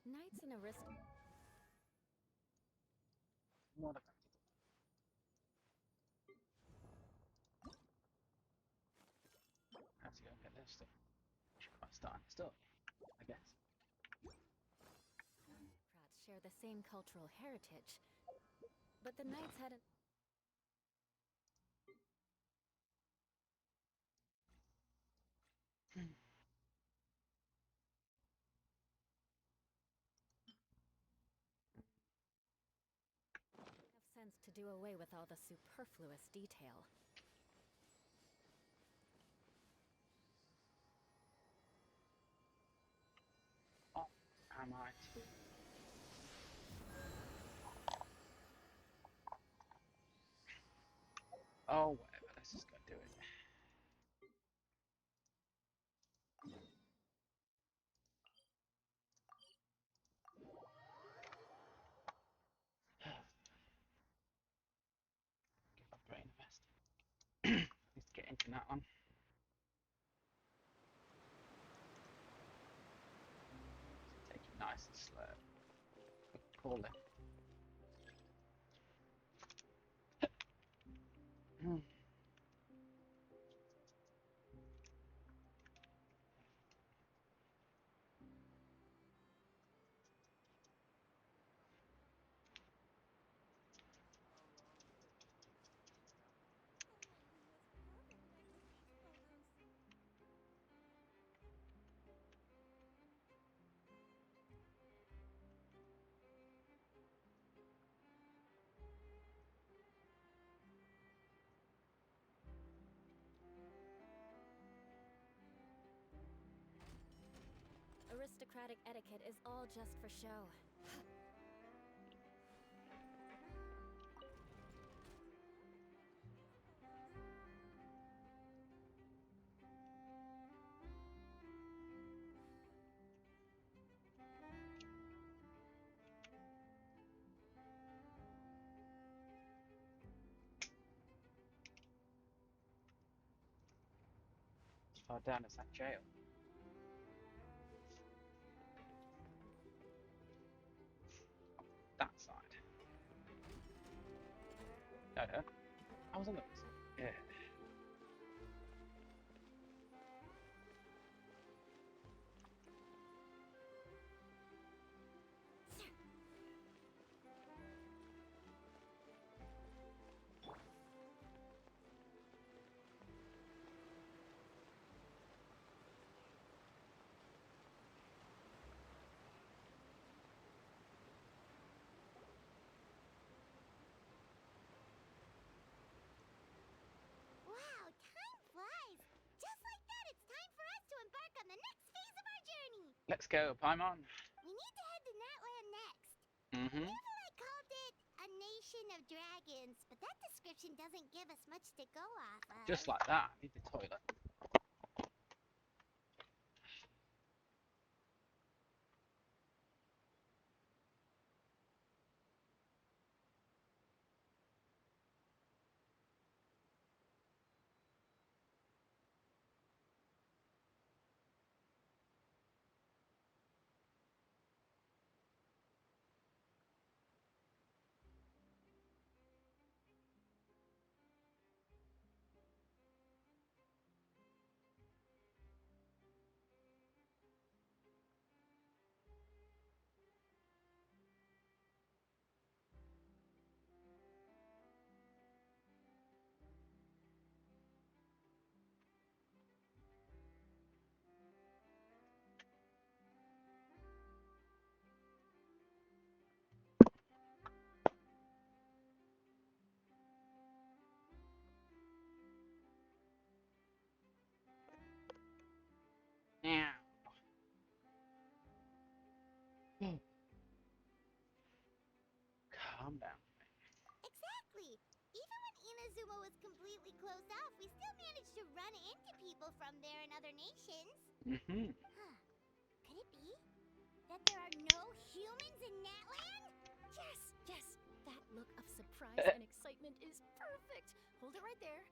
Speaker 2: Knights and
Speaker 1: What about I have to go and get this stuff. Should quite start the story, I guess.
Speaker 2: aristocrats share the same cultural heritage, but the knights had an enough sense to do away with all the superfluous detail.
Speaker 1: Oh, I might. Oh, whatever. Let's just go do it. Get my brain invest. Let's get into that one. Take it nice and slow. Call it.
Speaker 2: Aristocratic etiquette is all just for show.
Speaker 1: As far down as that jail. That side. No. I was on the. Yeah. Let's go, Paimon.
Speaker 3: We need to head to Natlan next.
Speaker 1: Mm-hmm.
Speaker 3: Natlan called it a nation of dragons, but that description doesn't give us much to go off of.
Speaker 1: Just like that. I need the toilet. Yeah. Calm down.
Speaker 3: Exactly. Even when Inazuma was completely closed off, we still managed to run into people from there and other nations.
Speaker 1: Mm-hmm.
Speaker 3: Huh. Could it be that there are no humans in Natlan?
Speaker 2: Yes, yes. That look of surprise and excitement is perfect. Hold it right there.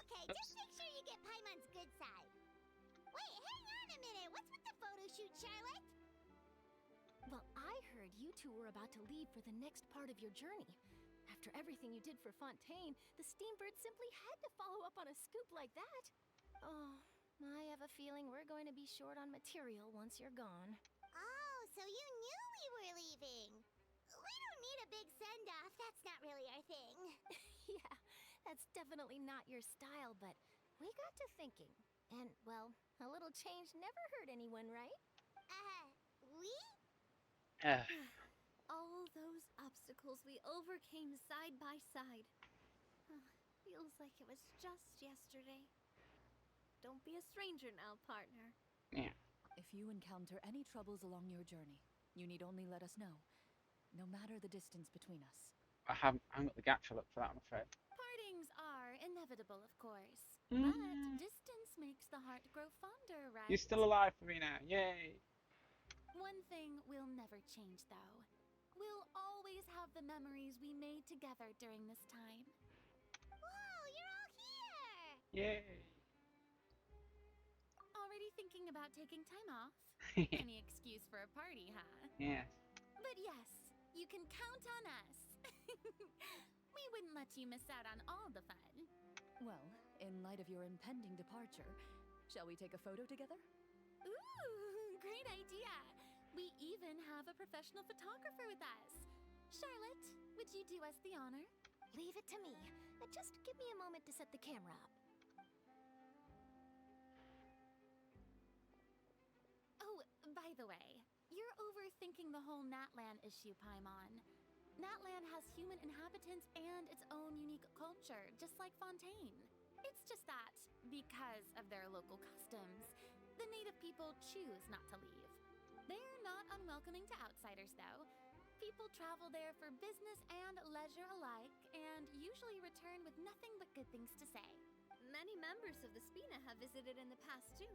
Speaker 3: Okay, just make sure you get Paimon's good side. Wait, hang on a minute. What's with the photo shoot, Charlotte?
Speaker 2: Well, I heard you two were about to leave for the next part of your journey. After everything you did for Fontaine, the Steambird simply had to follow up on a scoop like that. Oh, I have a feeling we're going to be short on material once you're gone.
Speaker 3: Oh, so you knew we were leaving. We don't need a big send-off. That's not really our thing.
Speaker 2: Yeah, that's definitely not your style, but we got to thinking. And, well, a little change never hurt anyone, right?
Speaker 3: We?
Speaker 4: All those obstacles we overcame side by side. Feels like it was just yesterday. Don't be a stranger now, partner.
Speaker 1: Yeah.
Speaker 5: If you encounter any troubles along your journey, you need only let us know, no matter the distance between us.
Speaker 1: I haven't got the gacha look for that, I'm afraid.
Speaker 2: Partings are inevitable, of course.
Speaker 1: Mm.
Speaker 2: But distance makes the heart grow fonder, right?
Speaker 1: You're still alive, Farina. Yay.
Speaker 2: One thing will never change, though. We'll always have the memories we made together during this time.
Speaker 3: Whoa, you're all here!
Speaker 1: Yay.
Speaker 2: Already thinking about taking time off? Any excuse for a party, huh?
Speaker 1: Yes.
Speaker 2: But yes, you can count on us. We wouldn't let you miss out on all the fun.
Speaker 5: Well, in light of your impending departure, shall we take a photo together?
Speaker 2: Ooh, great idea. We even have a professional photographer with us. Charlotte, would you do us the honor?
Speaker 4: Leave it to me. Just give me a moment to set the camera up.
Speaker 2: Oh, by the way, you're overthinking the whole Natlan issue, Paimon. Natlan has human inhabitants and its own unique culture, just like Fontaine. It's just that, because of their local customs, the native people choose not to leave. They're not unwelcoming to outsiders, though. People travel there for business and leisure alike, and usually return with nothing but good things to say.
Speaker 4: Many members of the Spina have visited in the past, too.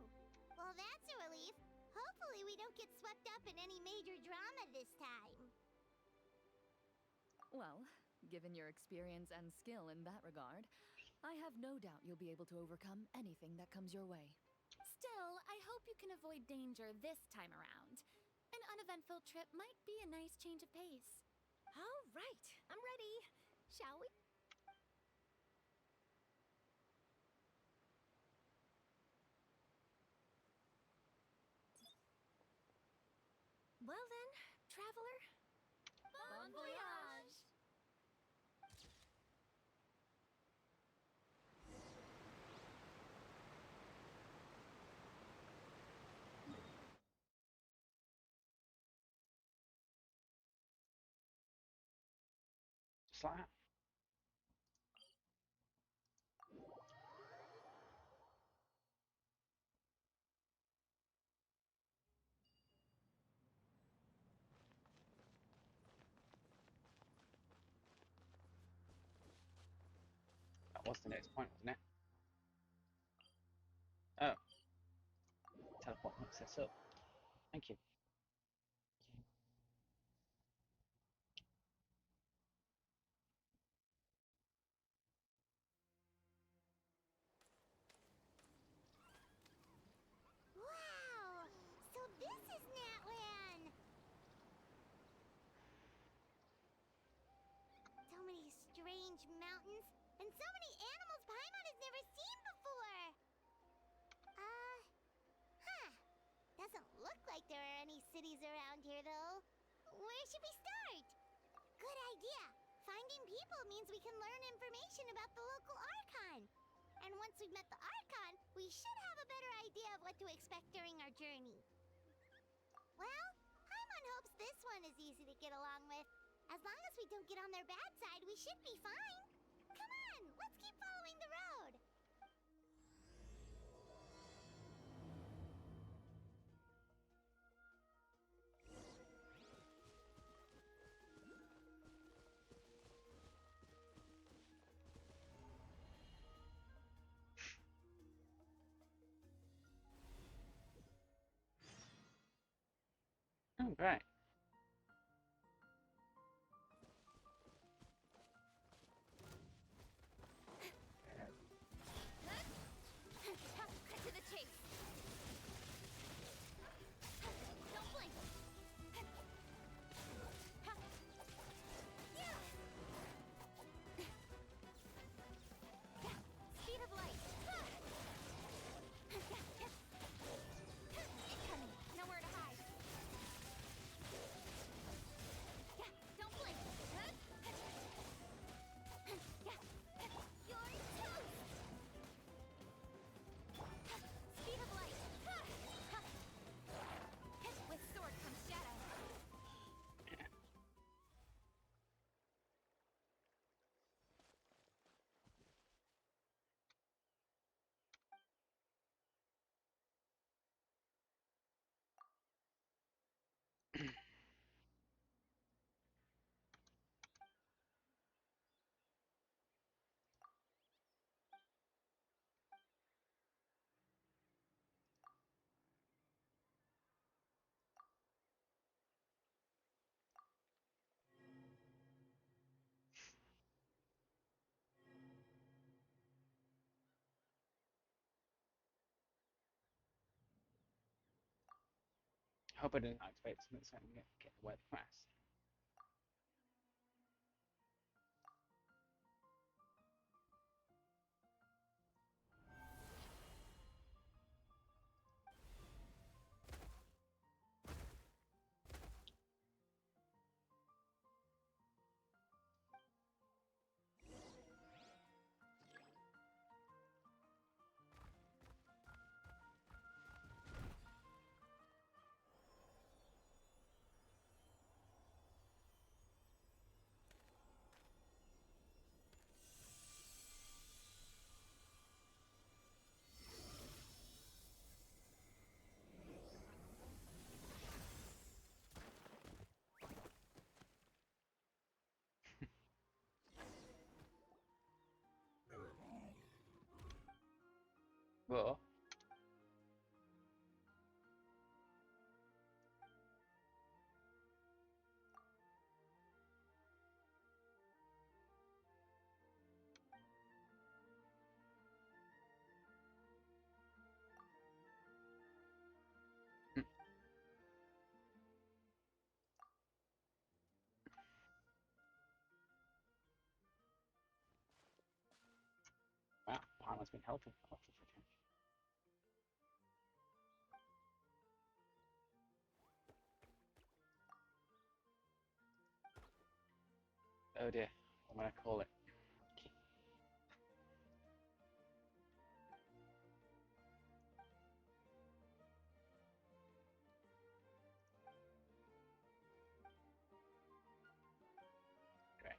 Speaker 3: Well, that's a relief. Hopefully we don't get swept up in any major drama this time.
Speaker 5: Well, given your experience and skill in that regard, I have no doubt you'll be able to overcome anything that comes your way.
Speaker 2: Still, I hope you can avoid danger this time around. An uneventful trip might be a nice change of pace.
Speaker 4: All right, I'm ready. Shall we?
Speaker 2: Well then, traveler.
Speaker 4: Bon voyage!
Speaker 1: Just like that. was the next point, wasn't it? Oh, teleport mix this up. Thank you.
Speaker 3: Wow! So this is Natlan! So many strange mountains, and so many animals Paimon has never seen before! Huh. Doesn't look like there are any cities around here, though. Where should we start? Good idea. Finding people means we can learn information about the local Archon. And once we've met the Archon, we should have a better idea of what to expect during our journey. Well, Paimon hopes this one is easy to get along with. As long as we don't get on their bad side, we should be fine. Come on, let's keep following the road.
Speaker 1: Oh, great.
Speaker 2: Cut to the chase. Don't blink. Speed of light. Incoming. Nowhere to hide. Don't blink. You're toast. Speed of light. With sword comes shadow.
Speaker 1: Hope I didn't activate something so I can get the word fast. Whoa. Wow, Paimon's been helpful for change. Oh dear, what am I gonna call it? Great.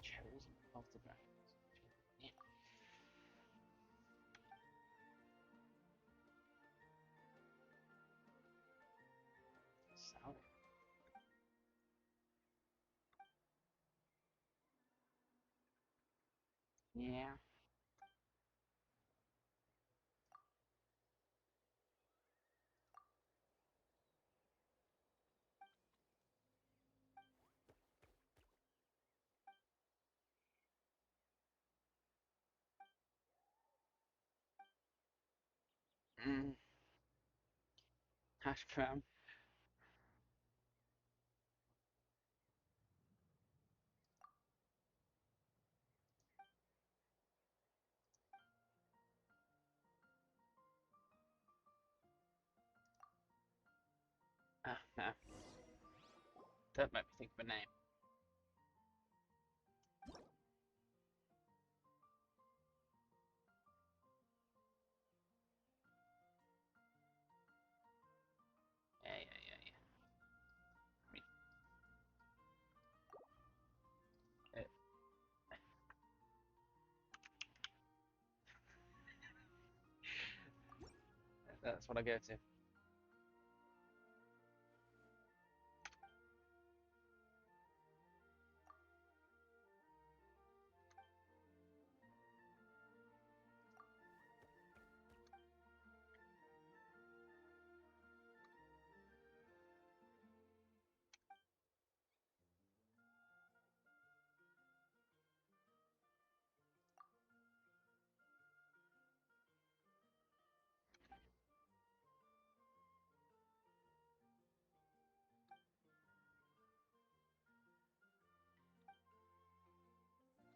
Speaker 1: Chosen of the dragons. Yeah. Sorry. Yeah. Mm. Hash brown. Ah, no. That made me think of a name. Yeah. I mean, that's what I go to.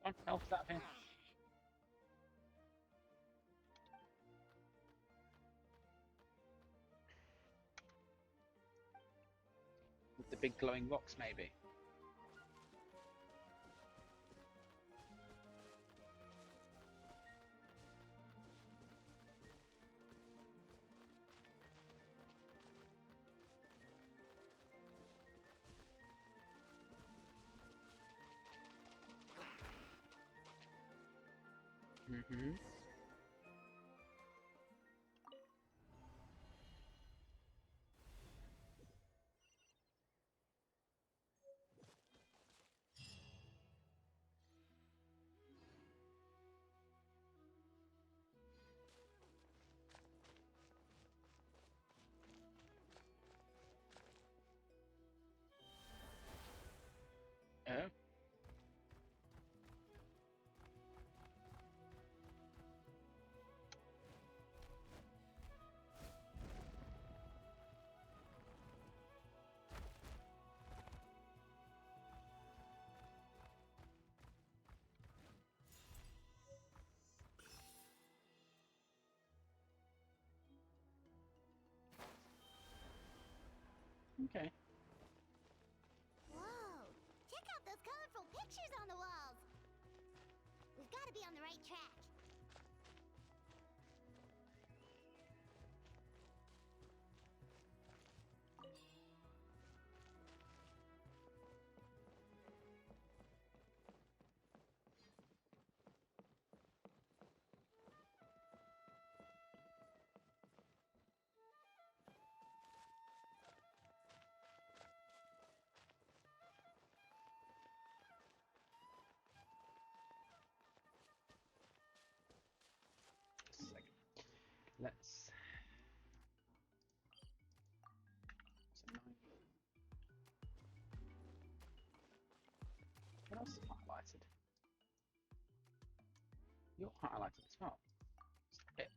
Speaker 1: Come on, help that here. With the big glowing rocks, maybe. Mm-hmm. Oh. Okay.
Speaker 3: Whoa! Check out those colorful pictures on the walls! We've got to be on the right track.
Speaker 1: Just a second. Let's. So what else is highlighted? You're highlighted as well. It.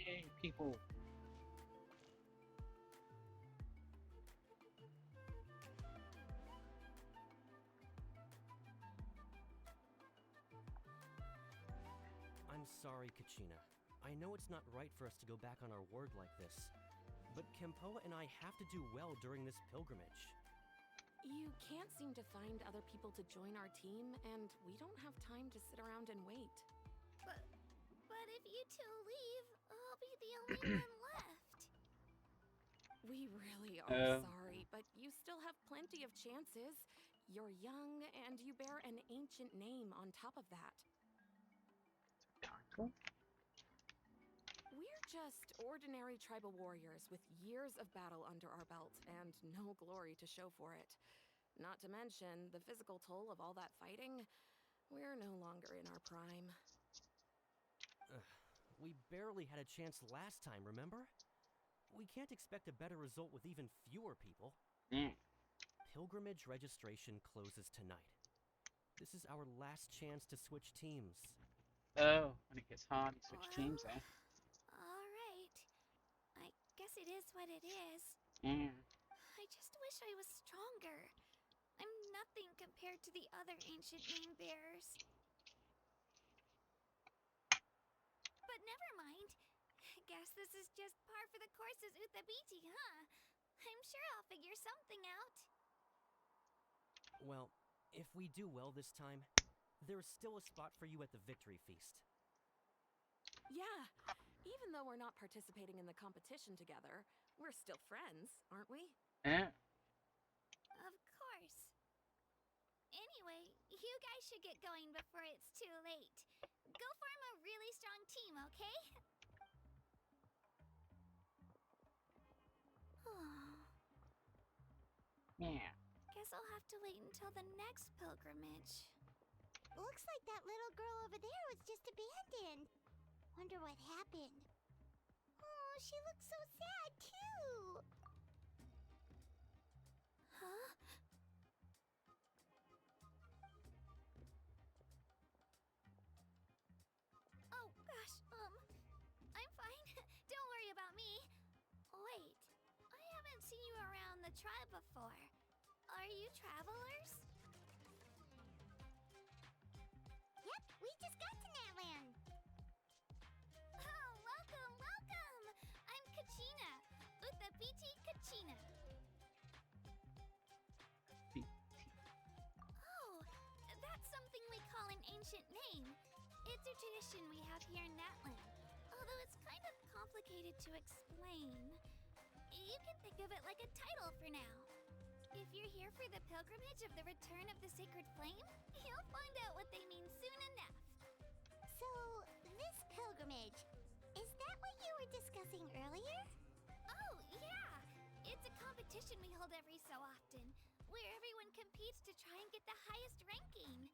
Speaker 1: Yay, people.
Speaker 6: I'm sorry, Kachina. I know it's not right for us to go back on our word like this, but Kempoa and I have to do well during this pilgrimage.
Speaker 7: You can't seem to find other people to join our team, and we don't have time to sit around and wait.
Speaker 4: But if you two leave, I'll be the only one left.
Speaker 7: We really are
Speaker 1: Oh.
Speaker 7: sorry, but you still have plenty of chances. You're young, and you bear an ancient name on top of that.
Speaker 1: Title?
Speaker 7: We're just ordinary tribal warriors with years of battle under our belt and no glory to show for it. Not to mention the physical toll of all that fighting. We're no longer in our prime.
Speaker 6: We barely had a chance last time, remember? We can't expect a better result with even fewer people.
Speaker 1: Mm.
Speaker 6: Pilgrimage registration closes tonight. This is our last chance to switch teams.
Speaker 1: Oh, when it gets hard, you switch teams there.
Speaker 4: Alright. I guess it is what it is.
Speaker 1: Mm.
Speaker 4: I just wish I was stronger. I'm nothing compared to the other ancient name bearers. But never mind. Guess this is just par for the course as Uthabiti, huh? I'm sure I'll figure something out.
Speaker 6: Well, if we do well this time, there's still a spot for you at the victory feast.
Speaker 7: Yeah, even though we're not participating in the competition together, we're still friends, aren't we?
Speaker 1: Yeah.
Speaker 4: Of course. Anyway, you guys should get going before it's too late. Go form a really strong team, okay?
Speaker 1: Yeah.
Speaker 4: Guess I'll have to wait until the next pilgrimage.
Speaker 3: Looks like that little girl over there was just abandoned. Wonder what happened. Oh, she looks so sad, too.
Speaker 4: Huh? Oh, gosh, I'm fine. Don't worry about me. Wait, I haven't seen you around the tribe before. Are you travelers?
Speaker 3: Yep, we just got to Natlan.
Speaker 4: Oh, welcome, welcome! I'm Kachina, Uthabiti Kachina. Oh, that's something we call an ancient name. It's a tradition we have here in Natlan, although it's kind of complicated to explain. You can think of it like a title for now. If you're here for the pilgrimage of the return of the sacred flame, you'll find out what they mean soon enough.
Speaker 3: So, this pilgrimage, is that what you were discussing earlier?
Speaker 4: Oh, yeah! It's a competition we hold every so often, where everyone competes to try and get the highest ranking.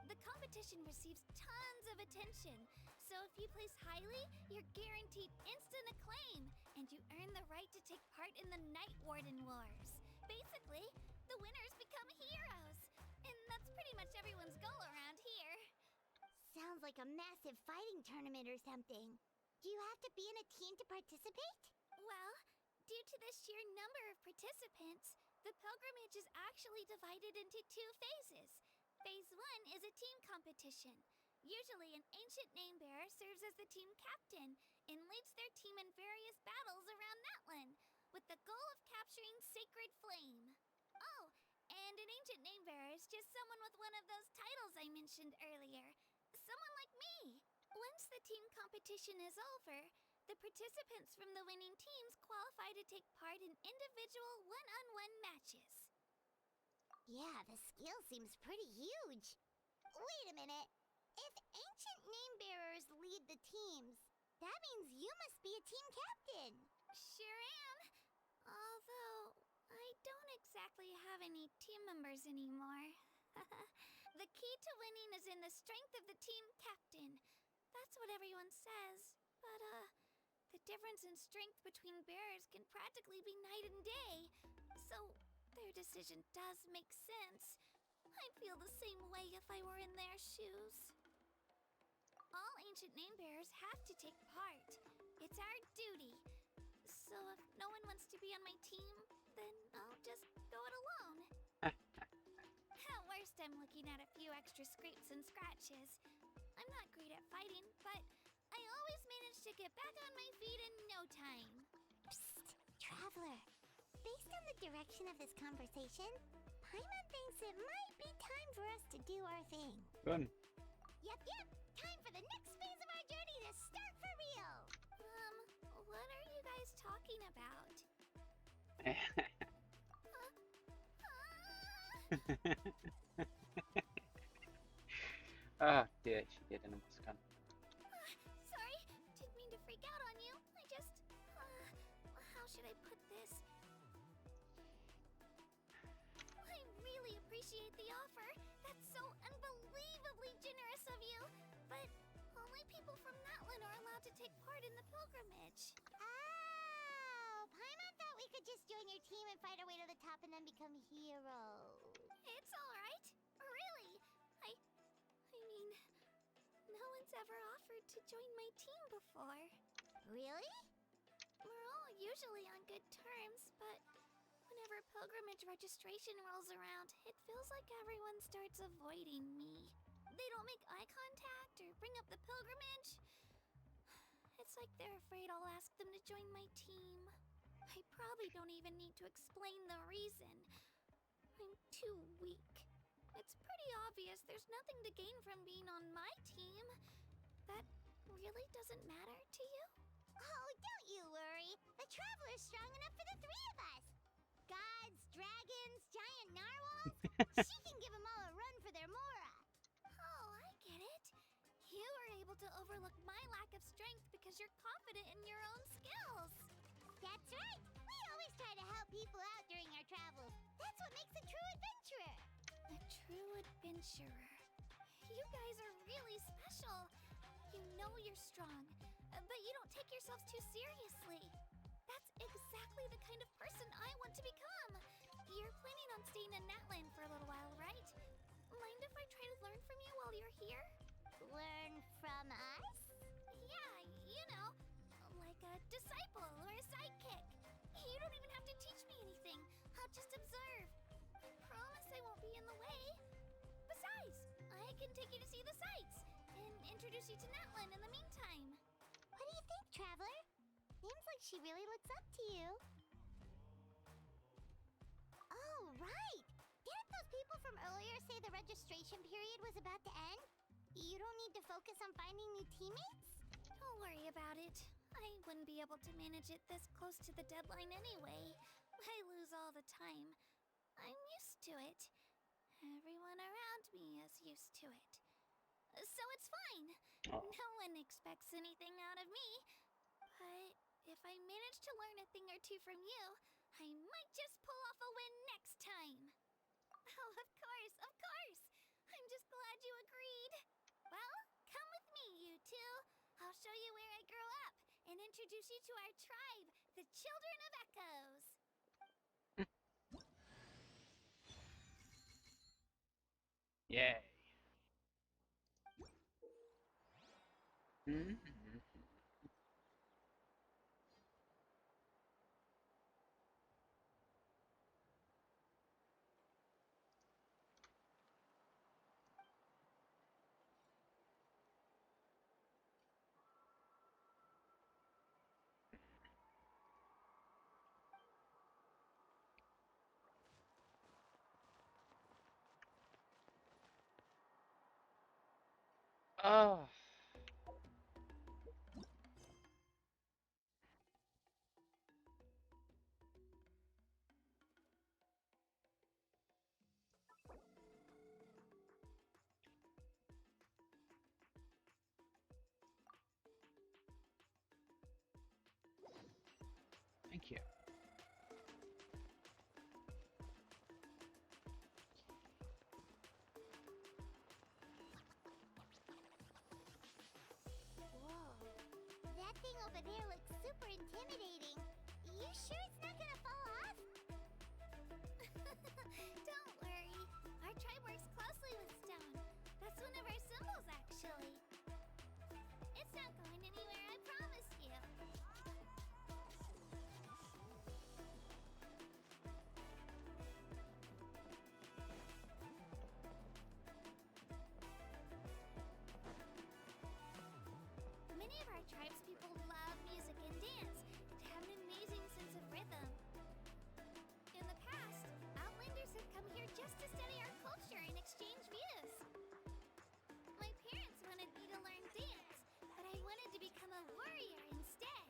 Speaker 4: The competition receives tons of attention, so if you place highly, you're guaranteed instant acclaim, and you earn the right to take part in the Night Warden Wars. Basically, the winners become heroes, and that's pretty much everyone's goal around here.
Speaker 3: Sounds like a massive fighting tournament or something. Do you have to be in a team to participate?
Speaker 4: Well, due to the sheer number of participants, the pilgrimage is actually divided into two phases. Phase 1 is a team competition. Usually, an ancient name bearer serves as the team captain and leads their team in various battles around Natlan, with the goal of capturing Sacred Flame. Oh, and an ancient name bearer is just someone with one of those titles I mentioned earlier. Someone like me. Once the team competition is over, the participants from the winning teams qualify to take part in individual one-on-one matches.
Speaker 3: Yeah, the skill seems pretty huge. Wait a minute. If ancient name bearers lead the teams, that means you must be a team captain.
Speaker 4: Sure am. Although, I don't exactly have any team members anymore. The key to winning is in the strength of the team captain. That's what everyone says. But, the difference in strength between bearers can practically be night and day. So, their decision does make sense. I'd feel the same way if I were in their shoes. All ancient name bearers have to take part. It's our duty. So if no one wants to be on my team, then I'll just go it alone. At worst, I'm looking at a few extra scrapes and scratches. I'm not great at fighting, but I always manage to get back on my feet in no time.
Speaker 3: Psst, Traveler. Based on the direction of this conversation, Paimon thinks it might be time for us to do our thing.
Speaker 1: Good.
Speaker 3: Yep, time for the next
Speaker 4: talking about?
Speaker 1: Oh dear, she did an almost gun.
Speaker 4: Sorry, didn't mean to freak out on you. I just, how should I put this? I really appreciate the offer. That's so unbelievably generous of you. But only people from Natlan are allowed to take part in the pilgrimage.
Speaker 3: Oh, Paimon thought we could just join your team and fight our way to the top and then become heroes.
Speaker 4: It's alright. Really. I mean, no one's ever offered to join my team before.
Speaker 3: Really?
Speaker 4: We're all usually on good terms, but whenever pilgrimage registration rolls around, it feels like everyone starts avoiding me. They don't make eye contact or bring up the pilgrimage. It's like they're afraid I'll ask them to join my team. I probably don't even need to explain the reason. I'm too weak. It's pretty obvious there's nothing to gain from being on my team. That really doesn't matter to you?
Speaker 3: Oh, don't you worry. The Traveler's strong enough for the three of us. Gods, dragons, giant narwhals. She can give them all a run for their Mora.
Speaker 4: Oh, I get it. You were able to overlook my lack of strength because you're confident in your own skills.
Speaker 3: That's right. We always try to help people out during our travels. That's what makes a true adventurer.
Speaker 4: A true adventurer. You guys are really special. You know you're strong, but you don't take yourselves too seriously. That's exactly the kind of person I want to become. You're planning on staying in Natlan for a little while, right? Mind if I try to learn from you while you're here?
Speaker 3: Learn from us?
Speaker 4: Yeah, you know, like a disciple or a sidekick. You don't even have to teach me anything. I'll just observe. I promise I won't be in the way. Besides, I can take you to see the sights and introduce you to Natlan in the meantime.
Speaker 3: What do you think, Traveler? Seems like she really looks up to you. Oh, right! Didn't those people from earlier say the registration period was about to end? You don't need to focus on finding new teammates?
Speaker 4: Don't worry about it. I wouldn't be able to manage it this close to the deadline anyway. I lose all the time. I'm used to it. Everyone around me is used to it. So it's fine.
Speaker 1: Oh.
Speaker 4: No one expects anything out of me. But if I manage to learn a thing or two from you, I might just pull off a win next time. Oh, of course, of course. I'm just glad you agreed. Well, come with me, you two. I'll show you where I grew up and introduce you to our tribe, the Children of Echoes.
Speaker 1: Yay. Mm-hmm. Oh. Thank you.
Speaker 3: Whoa. That thing over there looks super intimidating. You sure it's not gonna fall off?
Speaker 4: Don't worry. Our tribe works closely with stone. That's one of our symbols, actually. It's not going anywhere, I promise you. Many of our tribespeople love music and dance and have an amazing sense of rhythm. In the past, Outlanders have come here just to study our culture and exchange views. My parents wanted me to learn dance, but I wanted to become a warrior instead.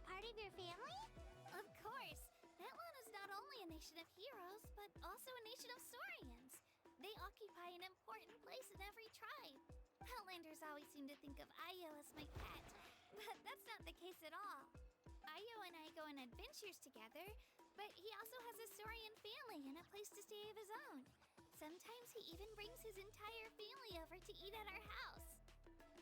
Speaker 3: part of your family?
Speaker 4: Of course. Natlan is not only a nation of heroes, but also a nation of Saurians. They occupy an important place in every tribe. Outlanders always seem to think of Ayo as my pet, but that's not the case at all. Ayo and I go on adventures together, but he also has a Saurian family and a place to stay of his own. Sometimes he even brings his entire family over to eat at our house.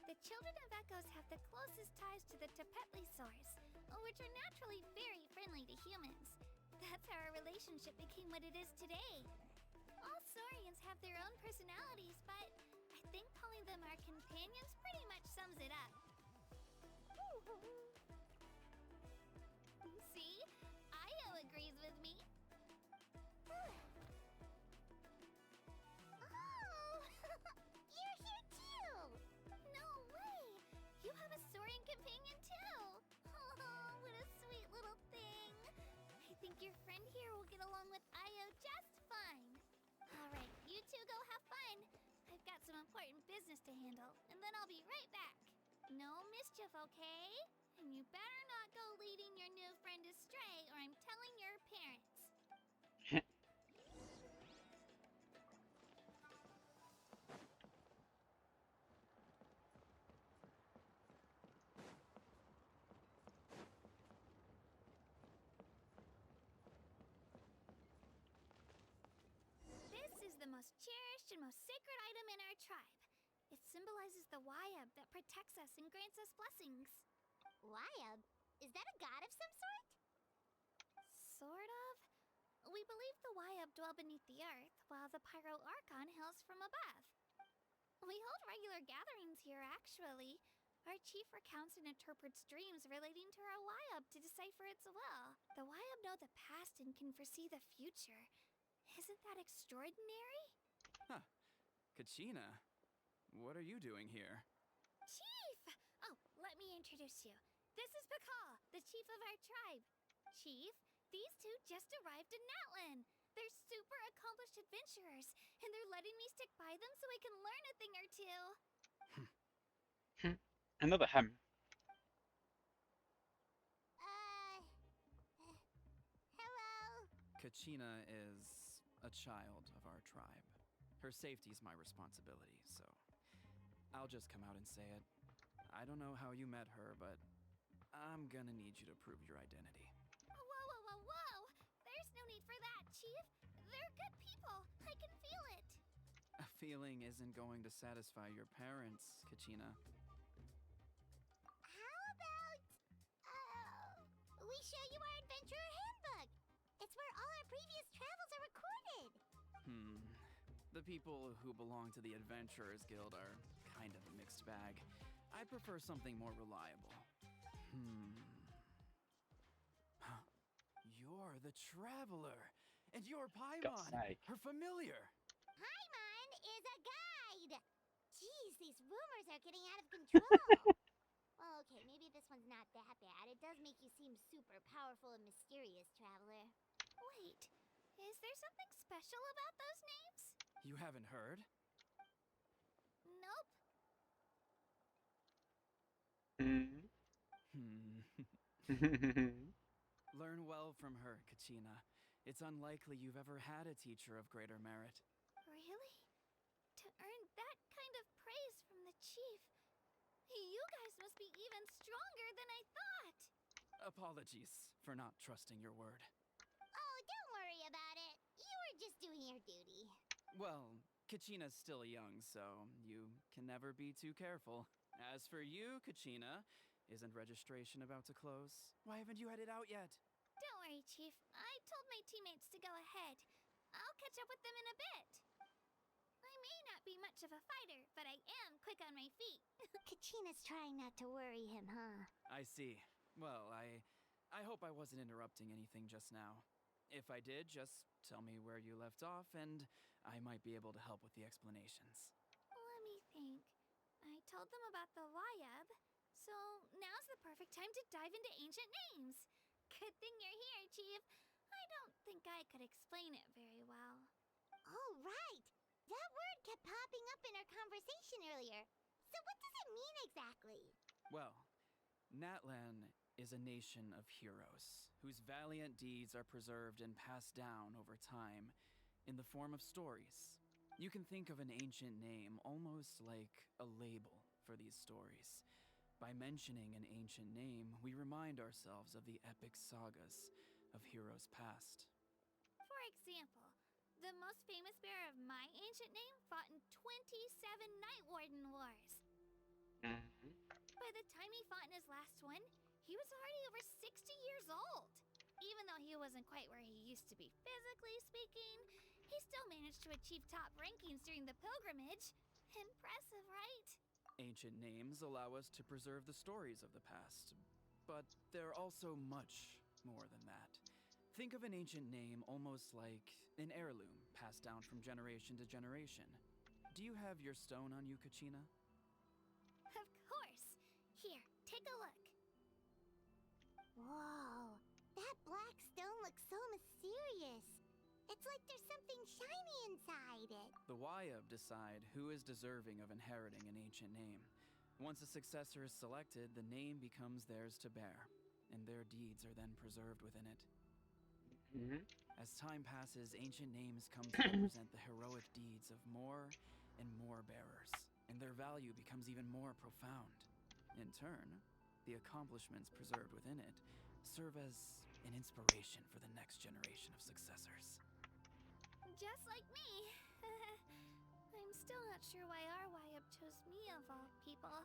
Speaker 4: The children of Echoes have the closest ties to the Tepetli source, which are naturally very friendly to humans. That's how our relationship became what it is today. All Saurians have their own personalities, but I think calling them our companions pretty much sums it up. See? Ayo agrees with me.
Speaker 3: Oh! You're here too!
Speaker 4: No way! You have a Saurian companion too! Oh, what a sweet little thing! I think your friend here will get along with Ayo just fine. Alright, you two go have fun. I've got some important business to handle, and then I'll be right back. No mischief, okay? And you better not go leading your new friend astray, or I'm telling your parents. This is the most cherished and most sacred item in our tribe. It symbolizes the Wayab that protects us and grants us blessings.
Speaker 3: Wayab? Is that a god of some sort?
Speaker 4: Sort of. We believe the Wayab dwell beneath the earth, while the Pyro Archon hails from above. We hold regular gatherings here, actually. Our chief recounts and interprets dreams relating to our Wayab to decipher its will. The Wayab know the past and can foresee the future. Isn't that extraordinary?
Speaker 8: Huh. Kachina, what are you doing here?
Speaker 4: Chief! Oh, let me introduce you. This is Pakal, the chief of our tribe. Chief, these two just arrived in Natlan. They're super accomplished adventurers, and they're letting me stick by them so I can learn a thing or two.
Speaker 1: Another hem.
Speaker 3: Hello?
Speaker 8: Kachina is a child of our tribe. Her safety's my responsibility, so I'll just come out and say it. I don't know how you met her, but I'm gonna need you to prove your identity.
Speaker 4: Whoa, whoa, whoa, whoa! There's no need for that, Chief. They're good people. I can feel it.
Speaker 8: A feeling isn't going to satisfy your parents, Kachina.
Speaker 3: How about, we show you our adventurer handbook? It's where all our previous travels are recorded.
Speaker 8: The people who belong to the Adventurers Guild are kind of a mixed bag. I'd prefer something more reliable. You're the Traveler, and you're
Speaker 1: God's
Speaker 8: Paimon,
Speaker 1: sake.
Speaker 8: her familiar.
Speaker 3: Paimon is a guide! Jeez, these rumors are getting out of control. Well, okay, maybe this one's not that bad. It does make you seem super powerful and mysterious, Traveler.
Speaker 4: Wait, is there something special about those names?
Speaker 8: You haven't heard?
Speaker 4: Nope.
Speaker 8: Learn well from her, Kachina. It's unlikely you've ever had a teacher of greater merit.
Speaker 4: Really? To earn that kind of praise from the chief, you guys must be even stronger than I thought.
Speaker 8: Apologies for not trusting your word.
Speaker 3: Oh, don't worry about it. You were just doing your duty.
Speaker 8: Well, Kachina's still young, so you can never be too careful. As for you, Kachina, isn't registration about to close? Why haven't you headed out yet?
Speaker 4: Don't worry, Chief. I told my teammates to go ahead. I'll catch up with them in a bit. I may not be much of a fighter, but I am quick on my feet.
Speaker 3: Kachina's trying not to worry him, huh?
Speaker 8: I see. Well, I hope I wasn't interrupting anything just now. If I did, just tell me where you left off, and I might be able to help with the explanations.
Speaker 4: Let me think. I told them about the Wayab, so now's the perfect time to dive into ancient names. Good thing you're here, Chief. I don't think I could explain it very well.
Speaker 3: Oh, right! That word kept popping up in our conversation earlier. So what does it mean exactly?
Speaker 8: Well, Natlan is a nation of heroes, whose valiant deeds are preserved and passed down over time in the form of stories. You can think of an ancient name almost like a label for these stories. By mentioning an ancient name, we remind ourselves of the epic sagas of heroes past.
Speaker 4: For example, the most famous bearer of my ancient name fought in 27 Night Warden Wars.
Speaker 1: Mhm.
Speaker 4: By the time he fought in his last one, he was already over 60 years old. Even though he wasn't quite where he used to be physically speaking, he still managed to achieve top rankings during the pilgrimage. Impressive, right?
Speaker 8: Ancient names allow us to preserve the stories of the past, but they're also much more than that. Think of an ancient name almost like an heirloom passed down from generation to generation. Do you have your stone on you, Kachina?
Speaker 4: Of course. Here, take a look.
Speaker 3: Whoa, that black stone looks so mysterious. It's like there's something shiny inside it.
Speaker 8: The Wayab decide who is deserving of inheriting an ancient name. Once a successor is selected, the name becomes theirs to bear, and their deeds are then preserved within it.
Speaker 1: Mhm.
Speaker 8: As time passes, ancient names come to represent the heroic deeds of more and more bearers, and their value becomes even more profound. In turn, the accomplishments preserved within it serve as an inspiration for the next generation of successors.
Speaker 4: Just like me. I'm still not sure why our Wayab chose me of all people.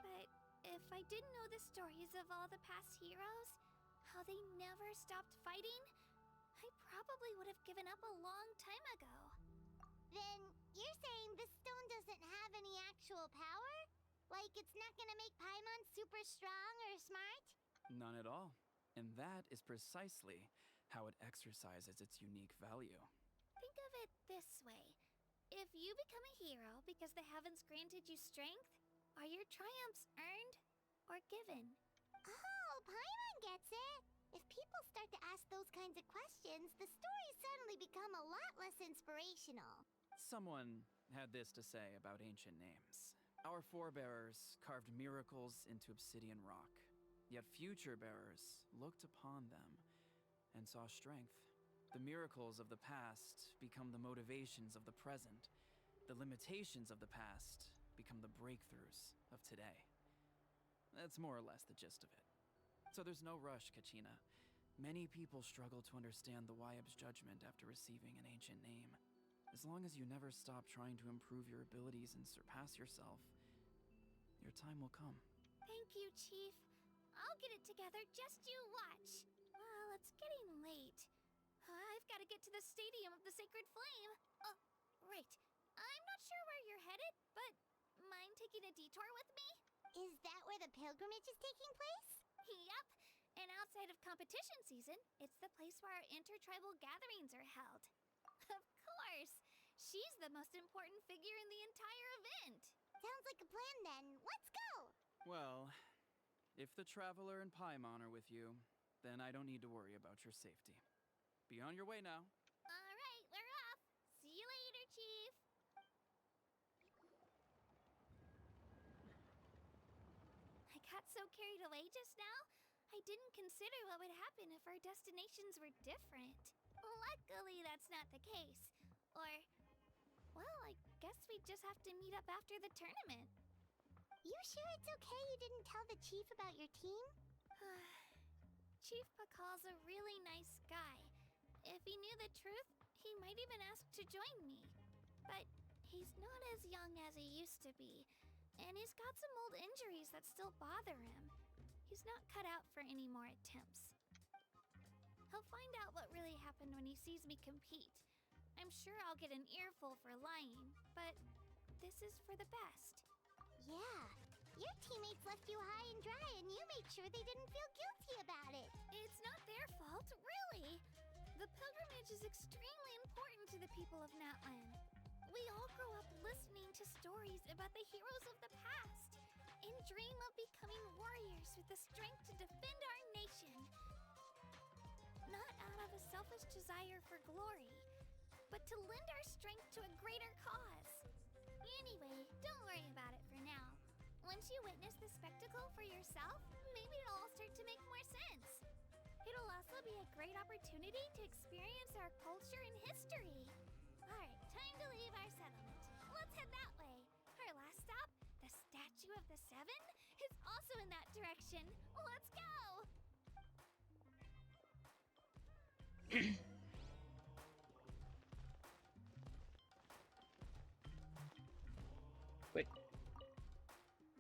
Speaker 4: But if I didn't know the stories of all the past heroes, how they never stopped fighting, I probably would have given up a long time ago.
Speaker 3: Then you're saying this stone doesn't have any actual power? Like it's not gonna make Paimon super strong or smart?
Speaker 8: None at all. And that is precisely how it exercises its unique value.
Speaker 4: Think of it this way. If you become a hero because the heavens granted you strength, are your triumphs earned or given?
Speaker 3: Oh, Paimon gets it. If people start to ask those kinds of questions, the stories suddenly become a lot less inspirational.
Speaker 8: Someone had this to say about ancient names. Our forebears carved miracles into obsidian rock, yet future bearers looked upon them and saw strength. The miracles of the past become the motivations of the present. The limitations of the past become the breakthroughs of today. That's more or less the gist of it. So there's no rush, Kachina. Many people struggle to understand the Wayab's judgment after receiving an ancient name. As long as you never stop trying to improve your abilities and surpass yourself, your time will come.
Speaker 4: Thank you, Chief. I'll get it together, just you watch. Well, it's getting late. I've got to get to the Stadium of the Sacred Flame. Oh, right. I'm not sure where you're headed, but mind taking a detour with me?
Speaker 3: Is that where the pilgrimage is taking place?
Speaker 4: Yep. And outside of competition season, it's the place where our intertribal gatherings are held. Of course. She's the most important figure in the entire event.
Speaker 3: Sounds like a plan then. Let's go!
Speaker 8: Well, if the Traveler and Paimon are with you, then I don't need to worry about your safety. Be on your way now.
Speaker 4: All right, we're off. See you later, Chief. I got so carried away just now, I didn't consider what would happen if our destinations were different. Luckily, that's not the case. Or, well, I guess we just have to meet up after the tournament.
Speaker 3: You sure it's okay you didn't tell the chief about your team?
Speaker 4: Chief Pakal's a really nice guy. If he knew the truth, he might even ask to join me. But he's not as young as he used to be, and he's got some old injuries that still bother him. He's not cut out for any more attempts. He'll find out what really happened when he sees me compete. I'm sure I'll get an earful for lying, but this is for the best.
Speaker 3: Yeah. Your teammates left you high and dry and you made sure they didn't feel guilty about it.
Speaker 4: It's not their fault, really. The pilgrimage is extremely important to the people of Natlan. We all grow up listening to stories about the heroes of the past and dream of becoming warriors with the strength to defend our nation. Not out of a selfish desire for glory, but to lend our strength to a greater cause. Anyway, don't worry about it for now. Once you witness the spectacle for yourself, maybe it'll all start start to make more sense. It'll also be a great opportunity to experience our culture and history. Alright, time to leave our settlement. Let's head that way. Our last stop, the Statue of the Seven, is also in that direction. Let's go!
Speaker 1: Quick.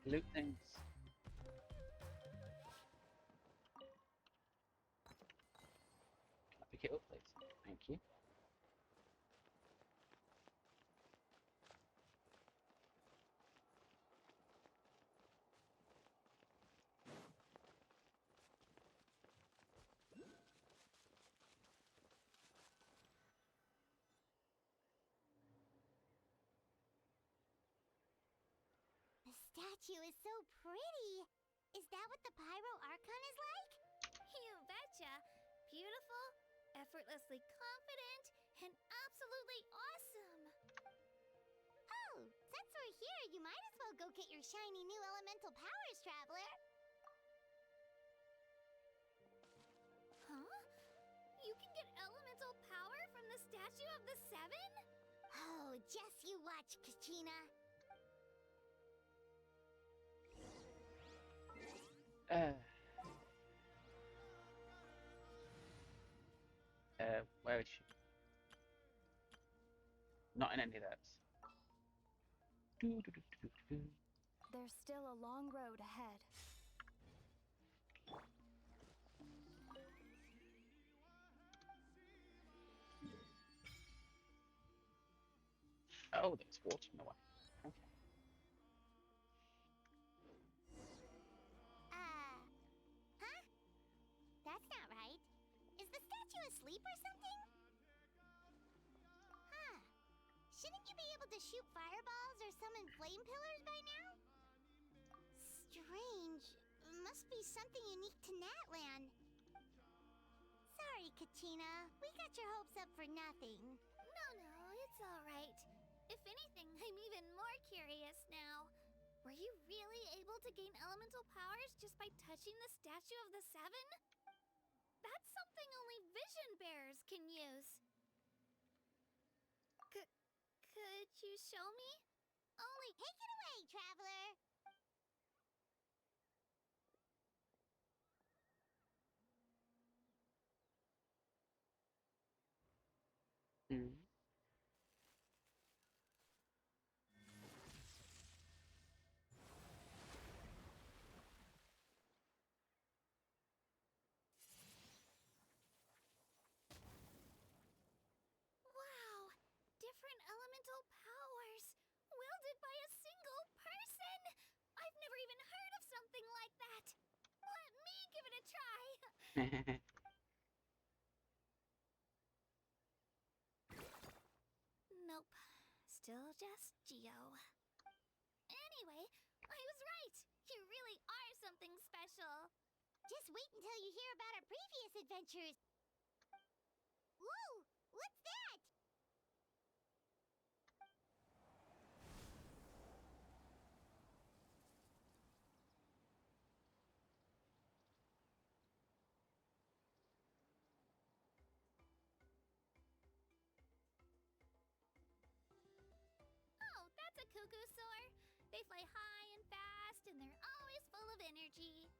Speaker 1: Loot things. Can I pick it up, please? Thank you.
Speaker 3: The statue is so pretty. Is that what the Pyro Archon is like?
Speaker 4: You betcha. Beautiful, effortlessly confident, and absolutely awesome.
Speaker 3: Oh, since we're here, you might as well go get your shiny new elemental powers, Traveler.
Speaker 4: Huh? You can get elemental power from the Statue of the Seven?
Speaker 3: Oh, just you watch, Kachina.
Speaker 1: Where is she? Not in any of those.
Speaker 5: There's still a long road ahead.
Speaker 1: Oh, there's water in the way. Okay.
Speaker 3: Huh? That's not right. Is the statue asleep or something? Huh. Shouldn't you be able to shoot fireballs or summon flame pillars by now? Strange. Must be something unique to Natlan. Sorry, Kachina. We got your hopes up for nothing.
Speaker 4: No, it's alright. If anything, I'm even more curious now. Were you really able to gain elemental powers just by touching the Statue of the Seven? That's something only vision bearers can use. Could you show me? Only
Speaker 3: Take it away, Traveler.
Speaker 1: Mm.
Speaker 4: wow, different elemental powers wielded by a single person. I've never even heard of something like that. Let me give it a try. Nope. Still just Geo. Anyway, I was right. You really are something special.
Speaker 3: Just wait until you hear about our previous adventures. Whoa! What's that?
Speaker 4: Oh, that's a cuckoo soar. They fly high and fast, and they're always full of energy.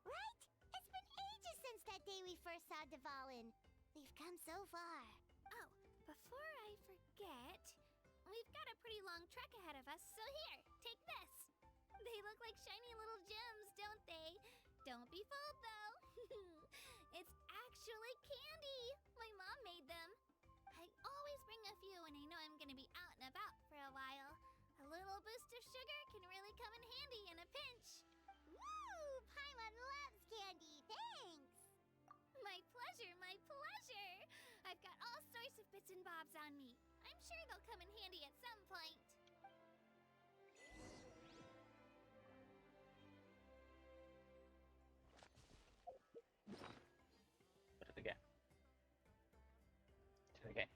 Speaker 3: Right? It's been ages since that day we first saw Dvalin. We've come so far.
Speaker 4: Oh, before I forget, we've got a pretty long trek ahead of us, so here, take this. They look like shiny little gems, don't they? Don't be fooled, though. It's actually candy. My mom made them. I always bring a few when I know I'm gonna be out and about for a while. A little boost of sugar can really come in handy in a pinch.
Speaker 3: Woo! Paimon loves candy. Thanks.
Speaker 4: My pleasure, my pleasure. I've got all sorts of bits and bobs on me. I'm sure they'll come in handy at some point.
Speaker 1: What did they get? Did they get?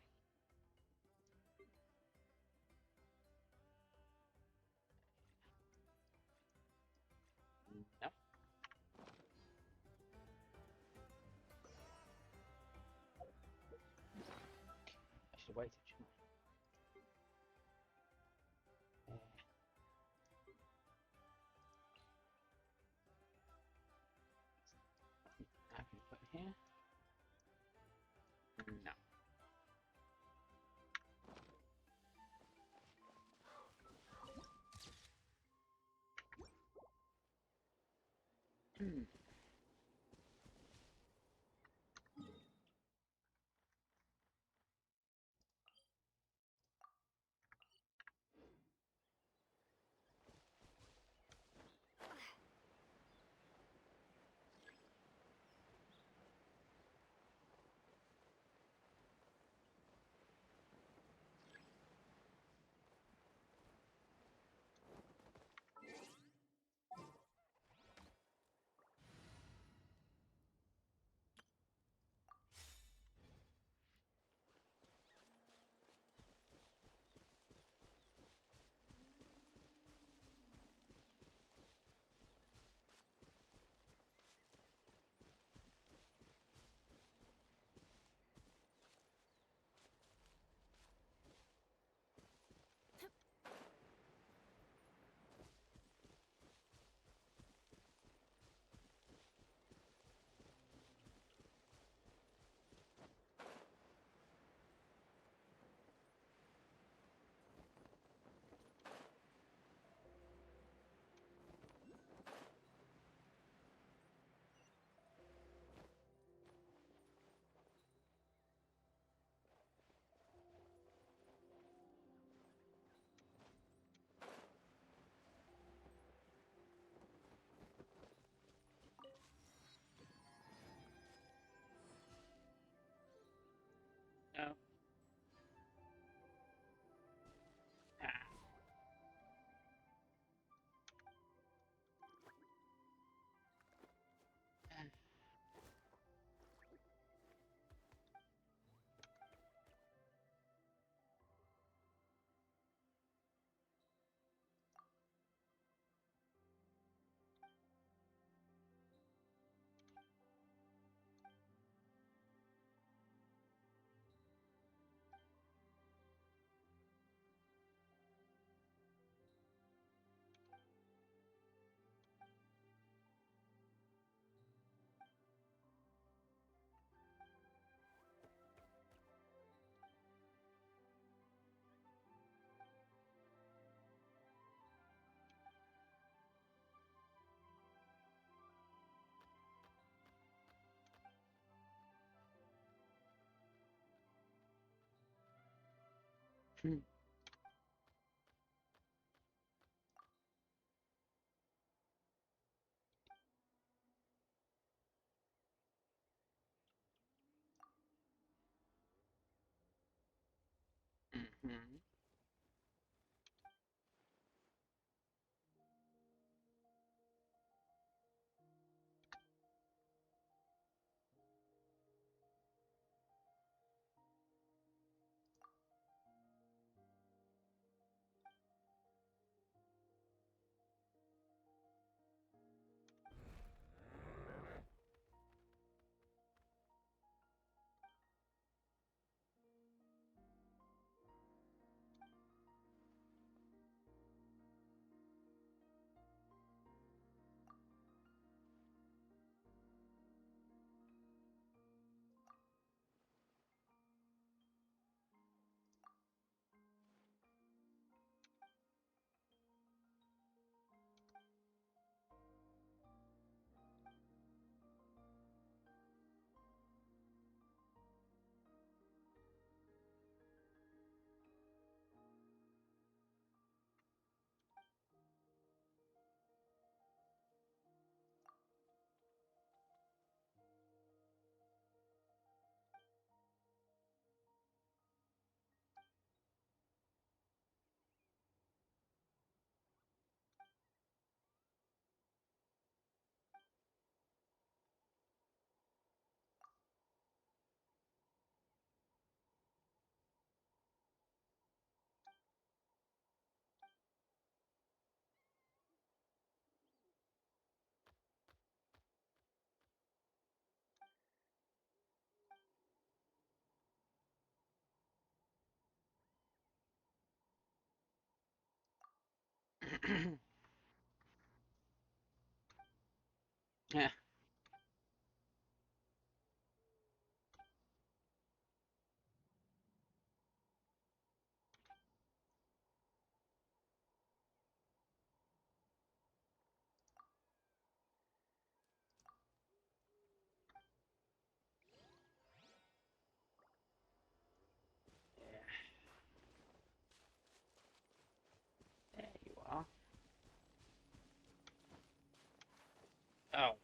Speaker 1: No. waited, shouldn't I? I can put here. No. Hmm. No. Ah. Hmm. Mhm. Yeah. There you are. Oh.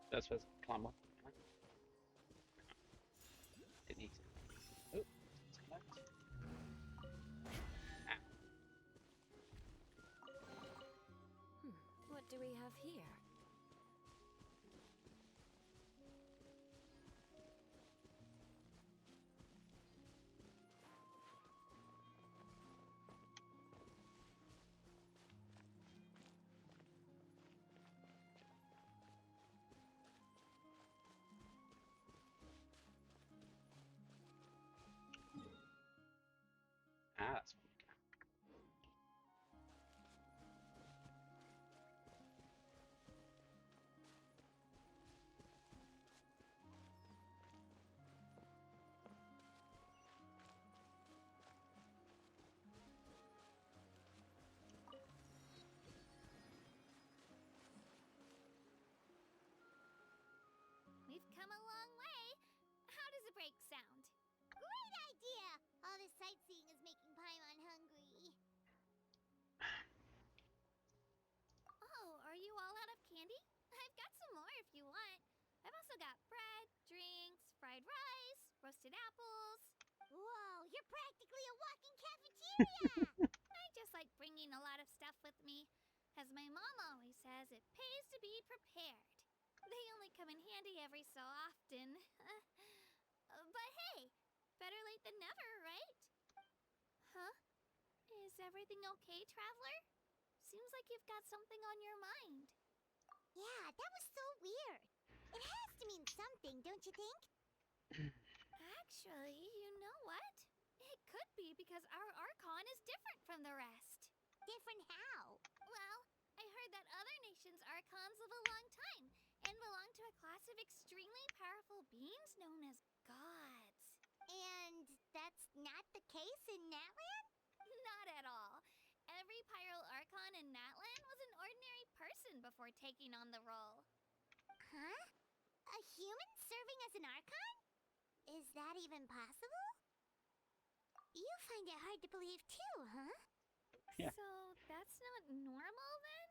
Speaker 1: That's supposed to climb up. It needs it. Oh, it's connected. Ah,
Speaker 7: What do we have here?
Speaker 1: that's one.
Speaker 4: We've come a long way. How does a break sound?
Speaker 3: Great idea! All this sightseeing is making Paimon hungry.
Speaker 4: Oh, are you all out of candy? I've got some more if you want. I've also got bread, drinks, fried rice, roasted apples.
Speaker 3: Whoa, you're practically a walking cafeteria!
Speaker 4: I just like bringing a lot of stuff with me. As my mom always says, it pays to be prepared. They only come in handy every so often. But hey, better late than never, right? Huh? Is everything okay, Traveler? Seems like you've got something on your mind.
Speaker 3: Yeah, that was so weird. It has to mean something, don't you think?
Speaker 4: Actually, you know what? It could be because our Archon is different from the rest.
Speaker 3: Different how?
Speaker 4: Well, I heard that other nations' Archons live a long time and belong to a class of extremely powerful beings known as gods.
Speaker 3: And that's not the case in Natlan?
Speaker 4: Not at all. Every Pyro Archon in Natlan was an ordinary person before taking on the role.
Speaker 3: Huh? A human serving as an Archon? Is that even possible? You find it hard to believe too, huh?
Speaker 1: Yeah.
Speaker 4: So that's not normal then?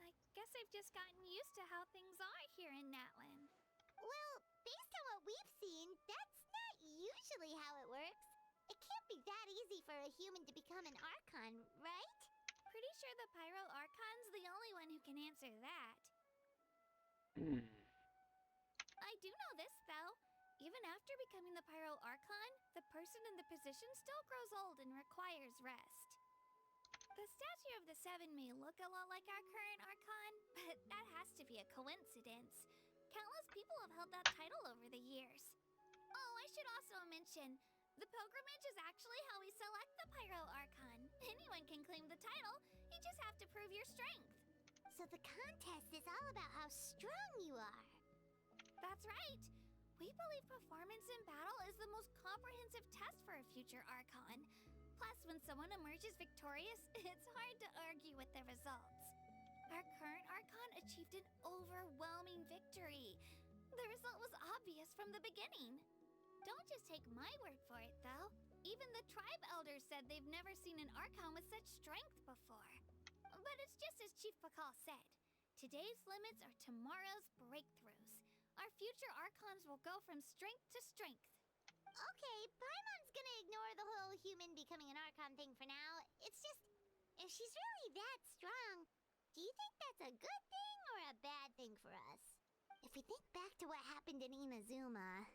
Speaker 4: I guess I've just gotten used to how things are here in Natlan.
Speaker 3: Well, based on what we've seen, that's not usually how it works. It can't be that easy for a human to become an Archon, right?
Speaker 4: Pretty sure the Pyro Archon's the only one who can answer that.
Speaker 1: Hmm.
Speaker 4: I do know this, though. Even after becoming the Pyro Archon, the person in the position still grows old and requires rest. The statue of the Seven may look a lot like our current Archon, but that has to be a coincidence. Countless people have held that title over the years. Oh, I should also mention, the pilgrimage is actually how we select the Pyro Archon. Anyone can claim the title, you just have to prove your strength.
Speaker 3: So the contest is all about how strong you are.
Speaker 4: That's right. We believe performance in battle is the most comprehensive test for a future Archon. Plus, when someone emerges victorious, it's hard to argue with the results. Our current Archon achieved an overwhelming victory. The result was obvious from the beginning. Don't just take my word for it, though. Even the tribe elders said they've never seen an Archon with such strength before. But it's just as Chief Pakal said. Today's limits are tomorrow's breakthroughs. Our future Archons will go from strength to strength.
Speaker 3: Okay, Paimon's gonna ignore the whole human becoming an Archon thing for now. It's just, if she's really that strong, do you think that's a good thing or a bad thing for us? If we think back to what happened in Inazuma...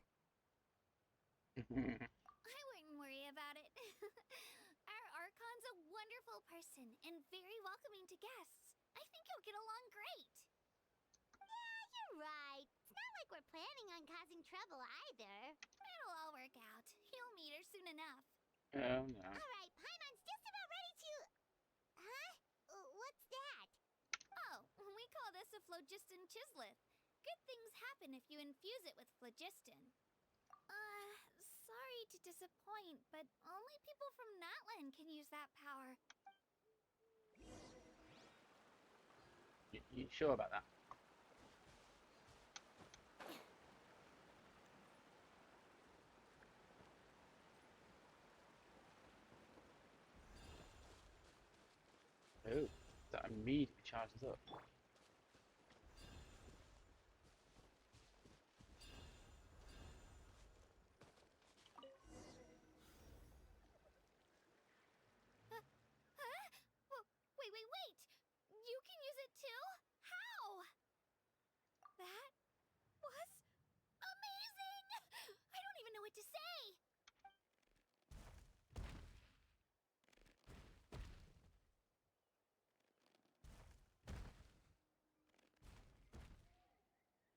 Speaker 4: I wouldn't worry about it. Our Archon's a wonderful person and very welcoming to guests. I think you'll get along great.
Speaker 3: Yeah, you're right. It's not like we're planning on causing trouble either.
Speaker 4: It'll all work out. You'll meet her soon enough.
Speaker 1: Oh no.
Speaker 3: Alright, Paimon's just about ready to... Huh? What's that?
Speaker 4: Oh, we call this a phlogiston chislet. Good things happen if you infuse it with phlogiston. Sorry to disappoint, but only people from Natlan can use that power.
Speaker 1: You sure about that? Oh, that immediately charges up.
Speaker 4: Huh? Wait! You can use it too? How? That was amazing! I don't even know what to say!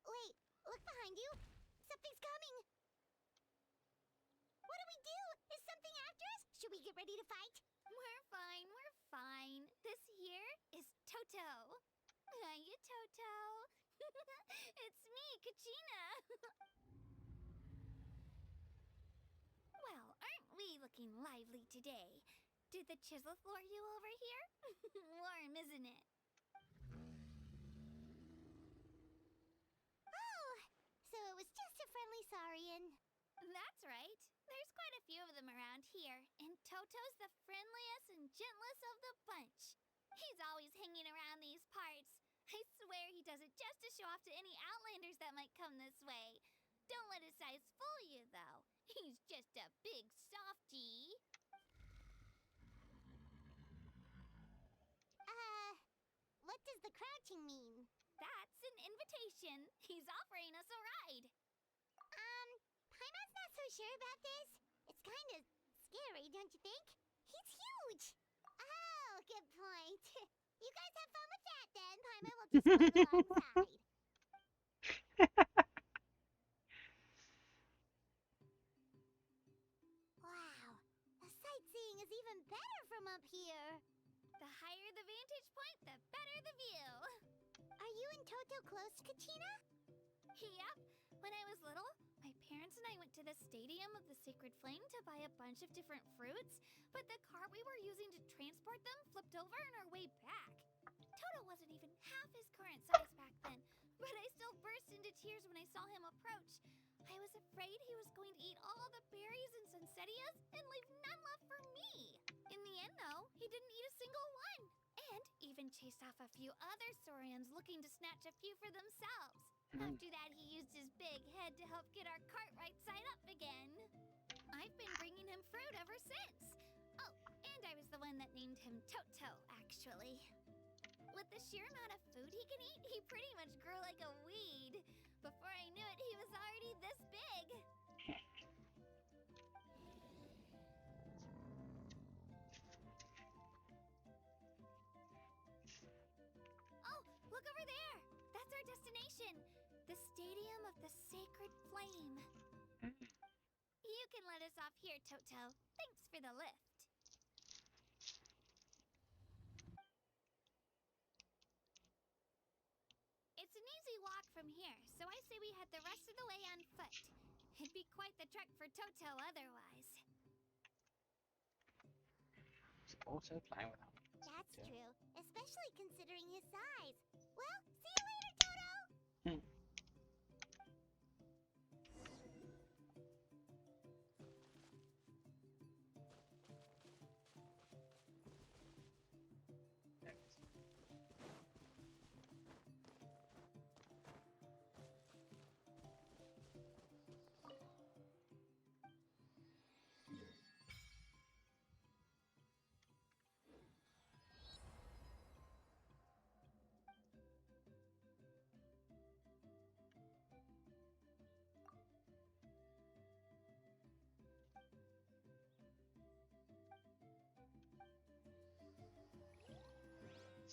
Speaker 3: Wait, look behind you. Something's coming. What do we do? Is something after us? Should we get ready to fight?
Speaker 4: We're fine. This here is Toto. Hiya, Toto. It's me, Kachina. Well, aren't we looking lively today? Did the chisel lure you over here? Warm, isn't it?
Speaker 3: Oh, so it was just a friendly Saurian.
Speaker 4: That's right. There's quite a few of them around here, and Toto's the friendliest and gentlest of the bunch. He's always hanging around these parts. I swear he does it just to show off to any Outlanders that might come this way. Don't let his size fool you, though. He's just a big softie.
Speaker 3: What does the crouching mean?
Speaker 4: That's an invitation. He's offering us a ride.
Speaker 3: Paimon's not so sure about this. It's kind of scary, don't you think? He's huge. Oh, good point. You guys have fun with that then. Paimon will just walk alongside. Wow, the sightseeing is even better from up here.
Speaker 4: The higher the vantage point, the better the view.
Speaker 3: Are you and Toto close, Kachina?
Speaker 4: Yep. When I was little, my parents and I went to the Stadium of the Sacred Flame to buy a bunch of different fruits, but the cart we were using to transport them flipped over on our way back. Toto wasn't even half his current size back then, but I still burst into tears when I saw him approach. I was afraid he was going to eat all the berries and sunsettias and leave none left for me. In the end, though, he didn't eat a single one, and even chased off a few other Saurians looking to snatch a few for themselves. After that, he used his big head to help get our cart right side up again. I've been bringing him fruit ever since. Oh, and I was the one that named him Toto, actually. With the sheer amount of food he can eat, he pretty much grew like a weed. Before I knew it, he was already this big. Oh, look over there! That's our destination! The Stadium of the Sacred Flame. You can let us off here, Toto. Thanks for the lift. It's an easy walk from here, so I say we head the rest of the way on foot. It'd be quite the trek for Toto otherwise.
Speaker 1: It's also playing with them.
Speaker 3: That's true, especially considering his size. Well, see you later, Toto!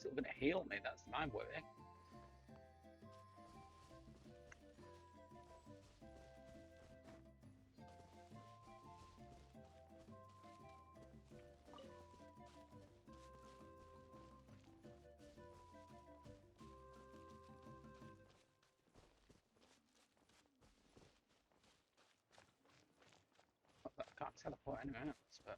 Speaker 1: still gonna heal me, that's my worry. Not that I can't teleport anywhere else, but